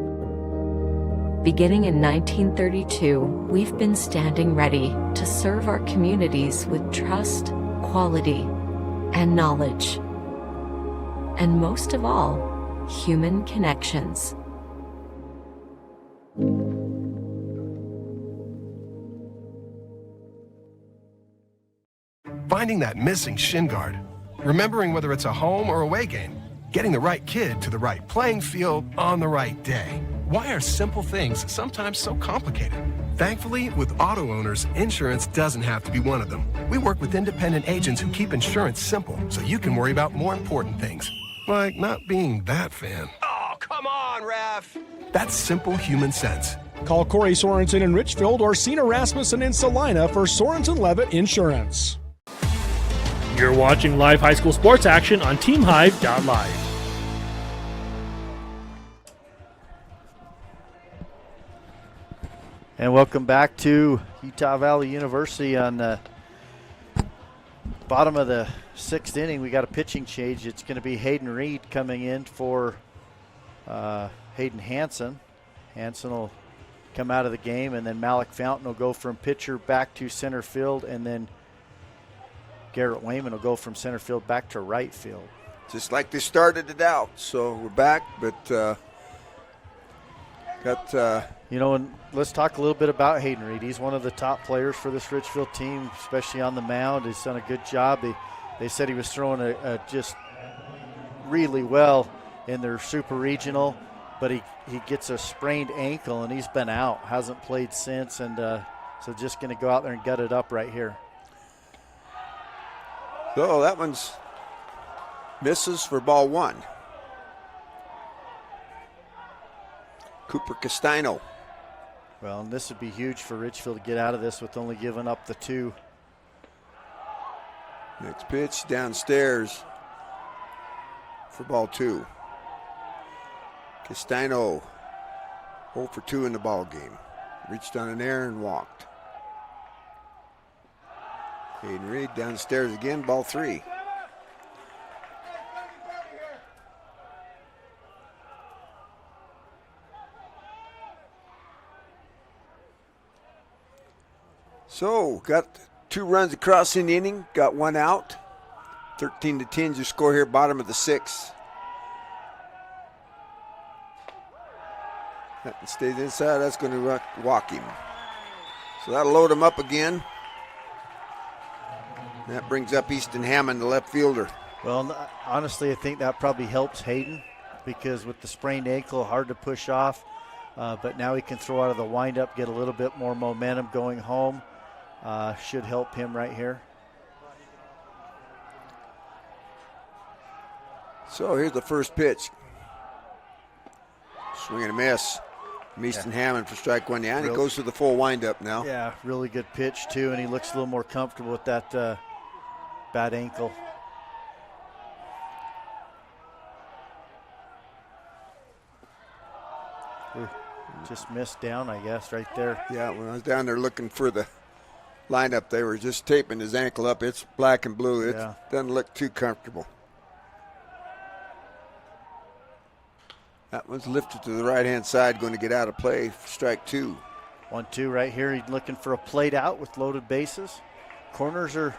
Beginning in 1932, we've been standing ready to serve our communities with trust, quality, and knowledge. And most of all, human connections. Finding that missing shin guard, remembering whether it's a home or away game, getting the right kid to the right playing field on the right day. Why are simple things sometimes so complicated? Thankfully, with auto owners, insurance doesn't have to be one of them. We work with independent agents who keep insurance simple so you can worry about more important things, like not being that fan. Oh, come on, ref! That's simple human sense. Call Corey Sorensen in Richfield or Sina Rasmussen in Salina for Sorensen Levitt Insurance. You're watching live high school sports action on TeamHive.live. And welcome back to Utah Valley University on the bottom of the 6th inning. We got a pitching change. It's going to be Hayden Reed coming in for Hayden Hansen. Hansen will come out of the game, and then Malik Fountain will go from pitcher back to center field, and then Garrett Wayman will go from center field back to right field. Just like they started it out. So we're back, but and let's talk a little bit about Hayden Reed. He's one of the top players for this Richfield team, especially on the mound. He's done a good job. They said he was throwing just really well in their super regional, but he gets a sprained ankle, and he's been out, hasn't played since, and so just going to go out there and gut it up right here. So that one's misses for ball 1. Cooper Castano. Well, and this would be huge for Richfield to get out of this with only giving up the 2. Next pitch downstairs for ball 2. Castano, 0 for 2 in the ball game. Reached on an error and walked. Hayden Reed downstairs again, ball 3. So, got 2 runs across in the inning, got 1 out. 13-10 your score here, bottom of the 6th. That stays inside, that's going to walk him. So that'll load him up again. That brings up Easton Hammond, the left fielder. Well, honestly, I think that probably helps Hayden because with the sprained ankle, hard to push off. But now he can throw out of the windup, get a little bit more momentum going home. Should help him right here. So here's the first pitch. Swing and a miss. Easton Hammond for strike 1. Yeah, and he goes to the full windup now. Yeah, really good pitch too, and he looks a little more comfortable with that bad ankle. Ooh, just missed down, I guess, right there. Yeah, when I was down there looking for the lineup, they were just taping his ankle up. It's black and blue. It doesn't look too comfortable. That one's lifted to the right-hand side, going to get out of play for strike 2. 1-2 right here. He's looking for a plate out with loaded bases. Corners are,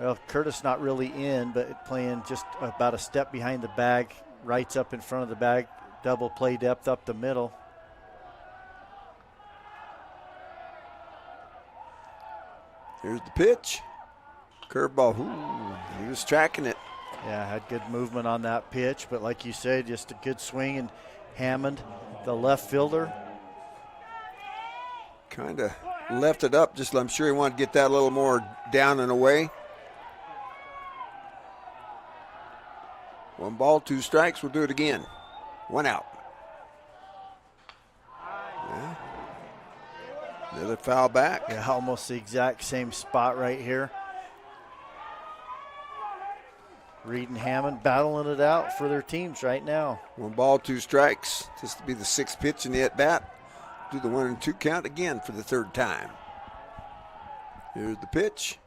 well, Curtis not really in, but playing just about a step behind the bag. Right's up in front of the bag. Double play depth up the middle. Here's the pitch. Curveball. Ooh, he was tracking it. Yeah, had good movement on that pitch, but like you said, just a good swing. And Hammond, the left fielder, kind of left it up. Just I'm sure he wanted to get that a little more down and away. 1 ball, 2 strikes. We'll do it again. 1 out. Yeah. Another foul back. Yeah, almost the exact same spot right here. Reed and Hammond battling it out for their teams right now. 1 ball, 2 strikes. This will be the 6th pitch in the at-bat. Do the 1 and 2 count again for the 3rd time. Here's the pitch.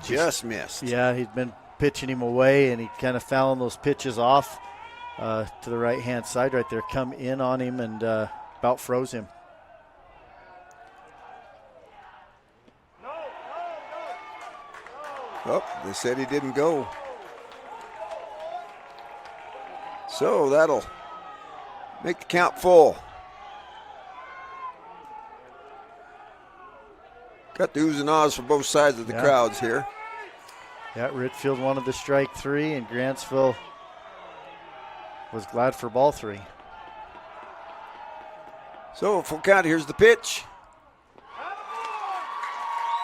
just missed. Yeah, he'd been pitching him away, and he kind of fouling those pitches off to the right-hand side right there. Come in on him and about froze him. Oh, they said he didn't go. So that'll make the count full. Got the oohs and ahs for both sides of the crowds here. Yeah, Richfield wanted the strike 3, and Grantsville was glad for ball 3. So full count, here's the pitch.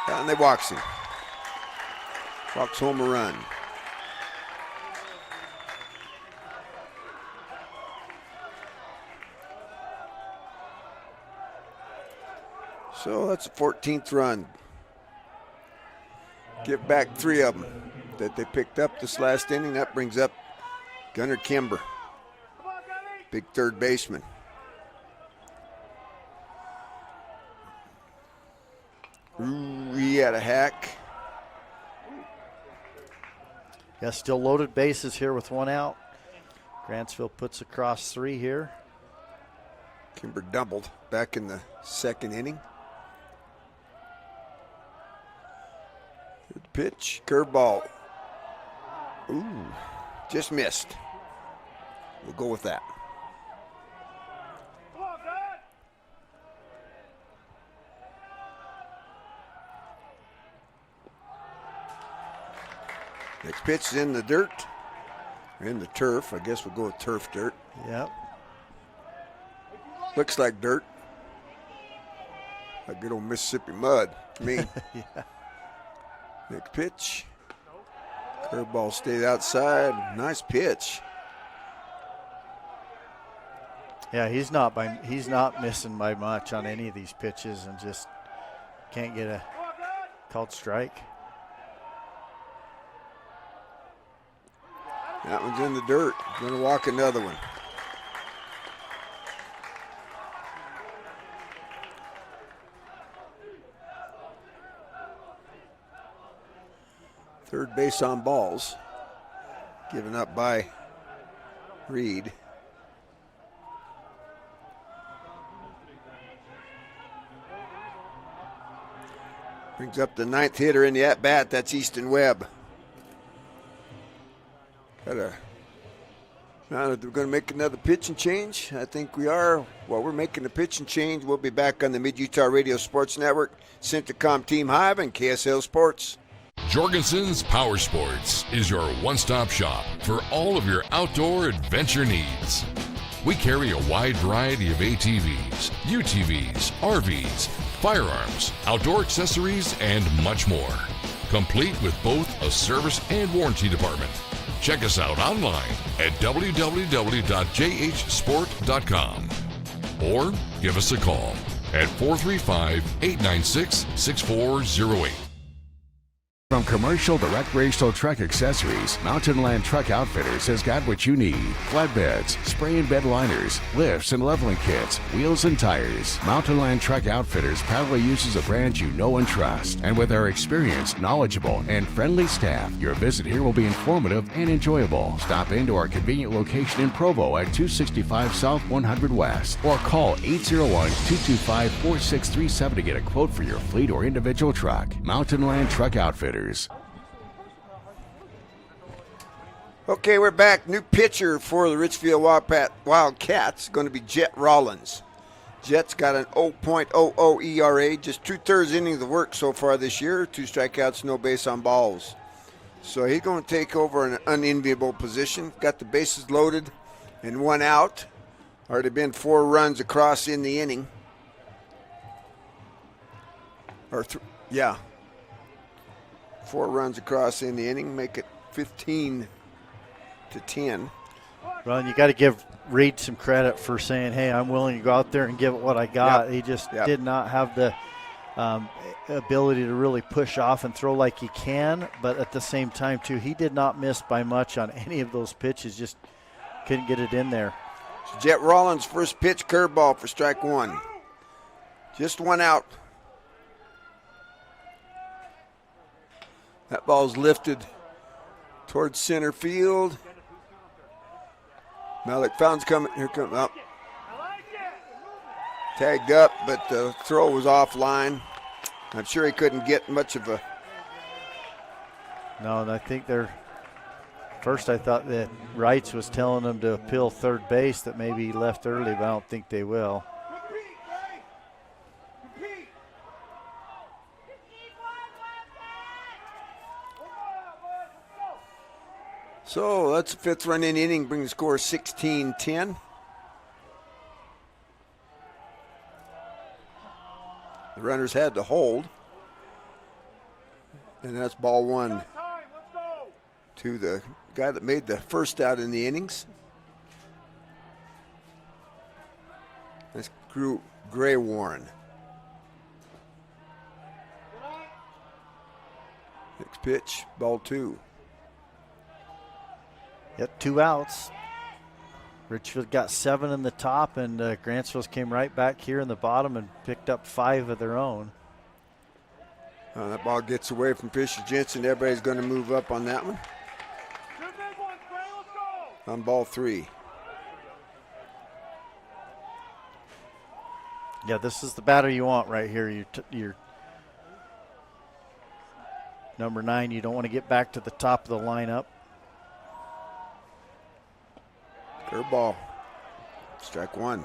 And they walks him. Walks home a run. So that's a 14th run. Give back 3 of them that they picked up this last inning. That brings up Gunnar Kimber, big 3rd baseman. Ooh, he had a hack. Yeah, still loaded bases here with 1 out. Grantsville puts across 3 here. Kimber doubled back in the 2nd inning. Good pitch, curveball. Ooh, just missed. We'll go with that. Next pitch is in the dirt, or in the turf. I guess we'll go with turf dirt. Yep. Looks like dirt. Like good old Mississippi mud to me. Yeah. Next pitch. Curveball stayed outside. Nice pitch. Yeah, he's not missing by much on any of these pitches, and just can't get a called strike. That one's in the dirt. Going to walk another one. Third base on balls. Given up by Reed. Brings up the 9th hitter in the at-bat. That's Easton Webb. Now we're going to make another pitch and change. I think we are. While we're making the pitch and change, we'll be back on the Mid-Utah Radio Sports Network, Centricom Team Hive, and KSL Sports. Jorgensen's Power Sports is your one-stop shop for all of your outdoor adventure needs. We carry a wide variety of ATVs, UTVs, RVs, firearms, outdoor accessories, and much more. Complete with both a service and warranty department. Check us out online at www.jhsport.com or give us a call at 435-896-6408. From commercial to recreational truck accessories, Mountain Land Truck Outfitters has got what you need. Flatbeds, spray and bed liners, lifts and leveling kits, wheels and tires. Mountain Land Truck Outfitters proudly uses a brand you know and trust. And with our experienced, knowledgeable, and friendly staff, your visit here will be informative and enjoyable. Stop into our convenient location in Provo at 265 South 100 West or call 801-225-4637 to get a quote for your fleet or individual truck. Mountain Land Truck Outfitters. Okay, we're back. New pitcher for the Richfield Wildcats going to be Jet Rollins. Jet's got an 0.00 ERA, just 2/3 innings of work so far this year, 2 strikeouts, no base on balls. So he's going to take over an unenviable position. Got the bases loaded and 1 out. Already been 4 runs across in the inning. 4 runs across in the inning, make it 15-10. Ron, you got to give Reed some credit for saying, hey, I'm willing to go out there and give it what I got. Yep. He just did not have the ability to really push off and throw like he can, but at the same time, too, he did not miss by much on any of those pitches, just couldn't get it in there. So Jet Rollins' first pitch, curveball for strike 1. Just 1 out. That ball's lifted towards center field. Malik Fountain's coming. Here comes up. Tagged up, but the throw was offline. I'm sure he couldn't get much of a. No, and I think first I thought that Wrights was telling them to appeal third base, that maybe he left early, but I don't think they will. So that's the 5th run in the inning, brings the score 16-10. The runners had to hold. And that's ball 1 to the guy that made the first out in the innings. That's Gray Warren. Next pitch, ball 2. Yep, 2 outs. Richfield got 7 in the top, and Grantsville came right back here in the bottom and picked up 5 of their own. That ball gets away from Fisher Jensen. Everybody's going to move up on that one. On ball 3. Yeah, this is the batter you want right here. Your number 9. You don't want to get back to the top of the lineup. Curveball. Strike 1.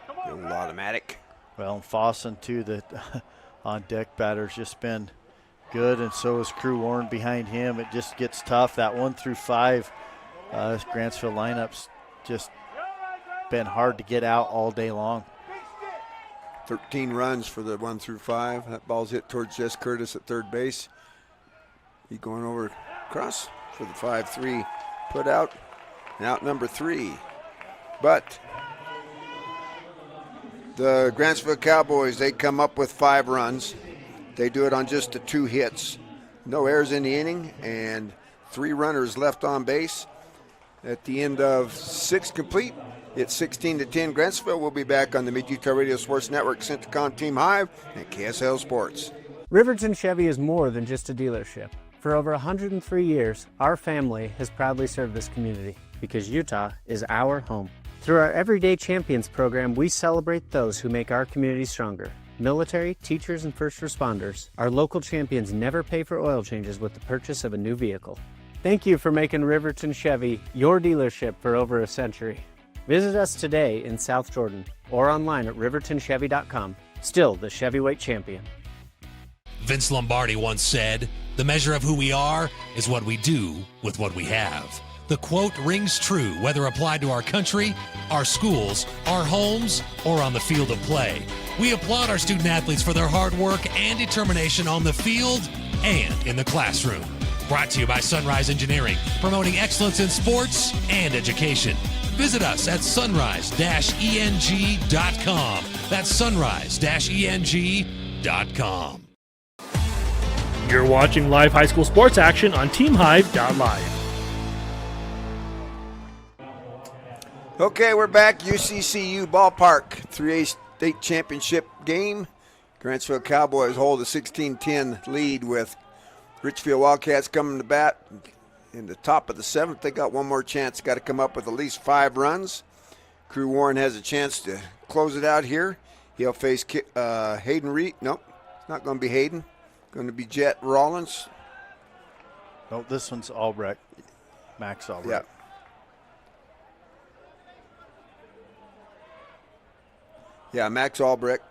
A little automatic. Well, Fossen, too, the on-deck batter's just been good, and so is Crew Warren behind him. It just gets tough. That 1 through 5, Grantsville lineup's just been hard to get out all day long. 13 runs for the 1 through 5. That ball's hit towards Jess Curtis at third base. He going over across for the 5-3 put out. And out number 3. But the Grantsville Cowboys, they come up with 5 runs. They do it on just the 2 hits. No errors in the inning, and 3 runners left on base. At the end of 6 complete, it's 16-10. Grantsville will be back on the Mid-Utah Radio Sports Network, Centricom Team Hive, and KSL Sports. Riverton Chevy is more than just a dealership. For over 103 years, our family has proudly served this community because Utah is our home. Through our Everyday Champions program, we celebrate those who make our community stronger. Military, teachers, and first responders, our local champions never pay for oil changes with the purchase of a new vehicle. Thank you for making Riverton Chevy your dealership for over a century. Visit us today in South Jordan or online at rivertonchevy.com. Still the Chevyweight champion. Vince Lombardi once said, "The measure of who we are is what we do with what we have." The quote rings true whether applied to our country, our schools, our homes, or on the field of play. We applaud our student athletes for their hard work and determination on the field and in the classroom. Brought to you by Sunrise Engineering, promoting excellence in sports and education. Visit us at sunrise-eng.com. That's sunrise-eng.com. You're watching live high school sports action on TeamHive.live. Okay, we're back. UCCU Ballpark, 3A state championship game. Grantsville Cowboys hold a 16-10 lead with Richfield Wildcats coming to bat. In the top of the 7th, they got one more chance. Got to come up with at least 5 runs. Crew Warren has a chance to close it out here. He'll face Hayden Reed. Nope, it's not going to be Hayden. Going to be Jet Rollins. No, this one's Albrecht. Max Albrecht. Yeah. Yeah, Max Albrecht.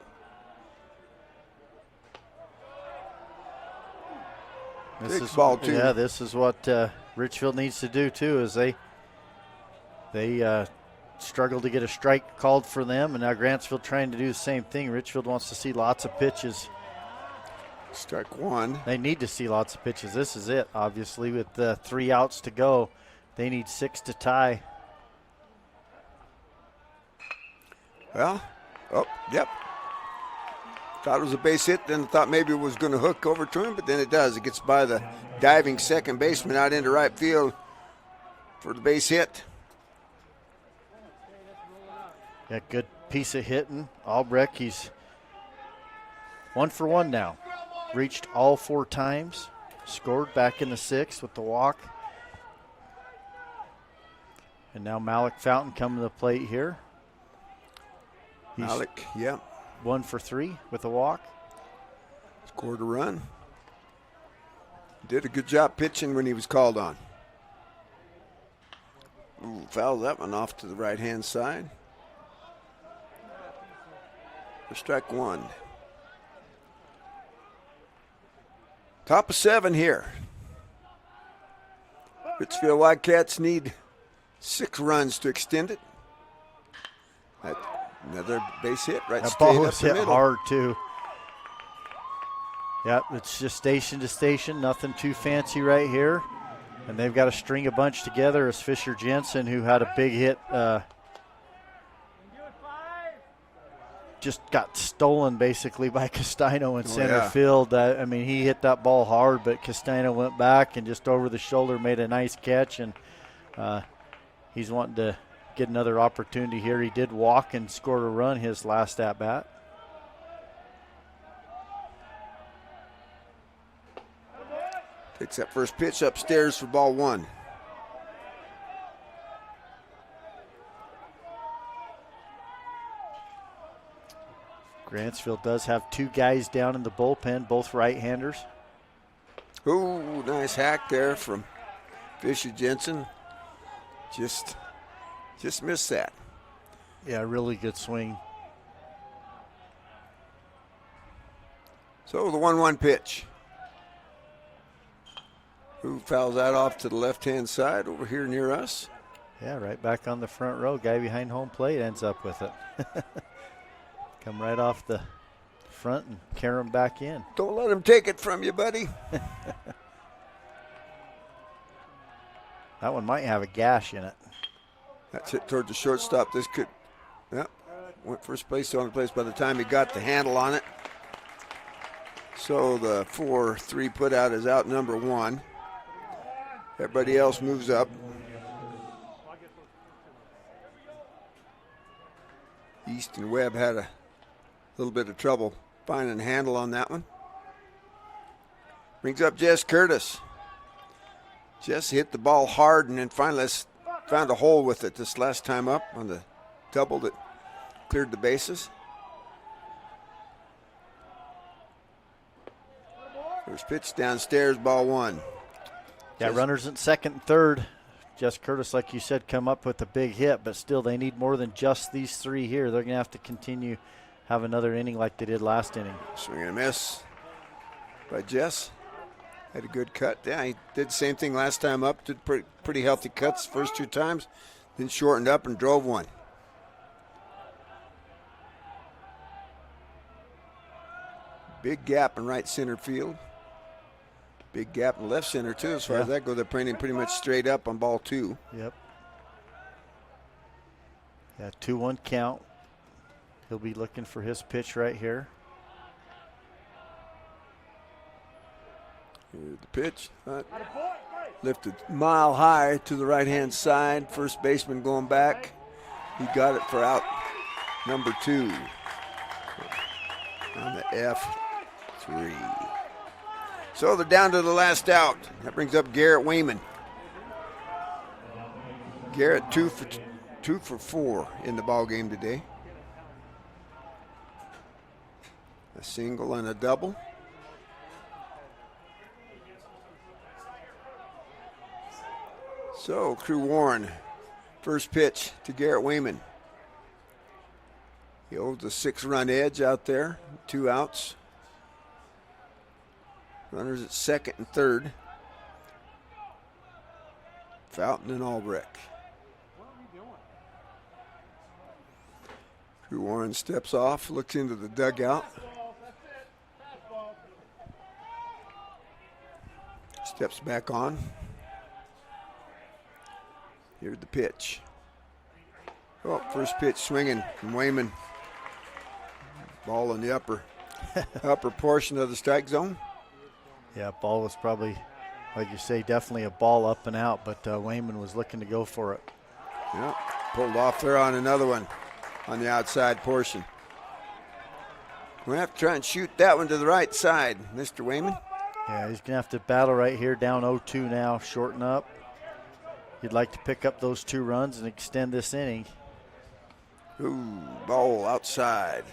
This is ball too. Yeah, this is what Richfield needs to do too. Is they struggle to get a strike called for them, and now Grantsville trying to do the same thing. Richfield wants to see lots of pitches. Strike one. They need to see lots of pitches. This is it, obviously, with 3 outs to go. They need 6 to tie. Well, yep. Thought it was a base hit, then thought maybe it was going to hook over to him, but then it does. It gets by the diving second baseman out into right field for the base hit. Yeah, good piece of hitting. Albrecht, he's 1 for 1 now. Reached all 4 times. Scored back in the 6th with the walk. And now Malik Fountain coming to the plate here. Malik, yeah. 1 for 3 with a walk. Scored a run. Did a good job pitching when he was called on. Ooh, fouled that one off to the right-hand side. For strike 1. Top of 7 here. Richfield Wildcats need 6 runs to extend it. Another base hit right that straight ball up was the hit middle. hard too. Yep, it's just station to station, nothing too fancy right here. And they've got to string a bunch together as Fisher Jensen, who had a big hit, just got stolen basically by Castino in center field. I mean, he hit that ball hard, but Castino went back and just over the shoulder made a nice catch. And he's wanting to get another opportunity here. He did walk and scored a run his last at-bat. Takes that first pitch upstairs for ball 1. Grantsville does have 2 guys down in the bullpen, both right-handers. Ooh, nice hack there from Fisher Jensen. Just missed that. Yeah, really good swing. So the 1-1 pitch. Who fouls that off to the left-hand side over here near us? Yeah, right back on the front row. Guy behind home plate ends up with it. Come right off the front and carry him back in. Don't let him take it from you, buddy. That one might have a gash in it. That's hit toward the shortstop. This could, yep, went first base, on place by the time he got the handle on it. So the 4-3 put out is out number 1. Everybody else moves up. East and Webb had a little bit of trouble finding a handle on that one. Brings up Jess Curtis. Jess hit the ball hard and then finally found a hole with it this last time up on the double that cleared the bases. First pitch downstairs, ball one. Yeah, runners at second and third. Jess Curtis, like you said, come up with a big hit, but still they need more than just these three here. They're going to have to continue, have another inning like they did last inning. Swing and a miss by Jess. Had a good cut. Yeah, he did the same thing last time up. Did pretty healthy cuts first 2 times. Then shortened up and drove one. Big gap in right center field. Big gap in left center, too, as far as that goes. They're painting pretty much straight up on ball 2. Yep. Yeah, 2-1 count. He'll be looking for his pitch right here. Here's the pitch. Lifted mile high to the right-hand side. First baseman going back. He got it for out number 2 on the F3. So they're down to the last out. That brings up Garrett Wayman. Garrett 2 for 4 in the ball game today. A single and a double. So Crew Warren, first pitch to Garrett Wayman. He holds a 6-run edge out there, 2 outs. Runners at second and third. Fountain and Albrecht. Drew Warren steps off, looks into the dugout. Steps back on. Here's the pitch. Oh, first pitch swinging from Wayman. Ball in the upper portion of the strike zone. Yeah, ball was probably, like you say, definitely a ball up and out, but Wayman was looking to go for it. Yeah, pulled off there on another one on the outside portion. We're going to have to try and shoot that one to the right side, Mr. Wayman. Yeah, he's going to have to battle right here, down 0-2 now, shorten up. He'd like to pick up those 2 runs and extend this inning. Ooh, ball outside.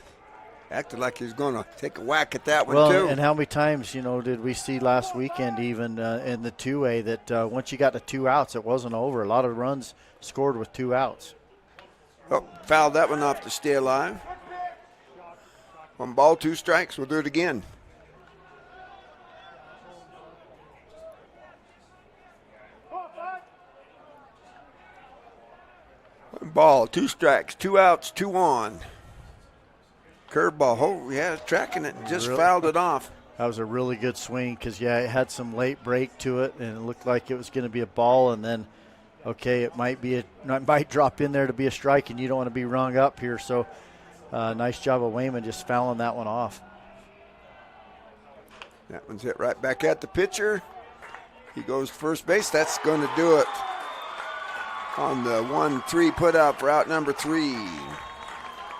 Acted like he was going to take a whack at that one, too. Well, and how many times, did we see last weekend even in the 2A that once you got to 2 outs, it wasn't over. A lot of runs scored with 2 outs. Oh, fouled that one off to stay alive. 1 ball, 2 strikes. We'll do it again. 1 ball, 2 strikes, 2 outs, 2 on. Curveball. Oh, yeah, tracking it. Just fouled it off. That was a really good swing because, it had some late break to it, and it looked like it was going to be a ball, and then, okay, it might drop in there to be a strike, and you don't want to be rung up here. So, nice job of Wayman just fouling that one off. That one's hit right back at the pitcher. He goes to first base. That's going to do it on the 1-3 put out for out number 3.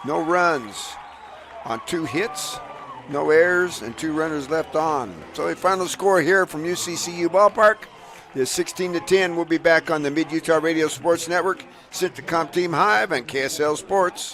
No runs on 2 hits, no errors, and 2 runners left on. So the final score here from UCCU Ballpark is 16-10. We'll be back on the Mid-Utah Radio Sports Network, Centricom Team Hive, and KSL Sports.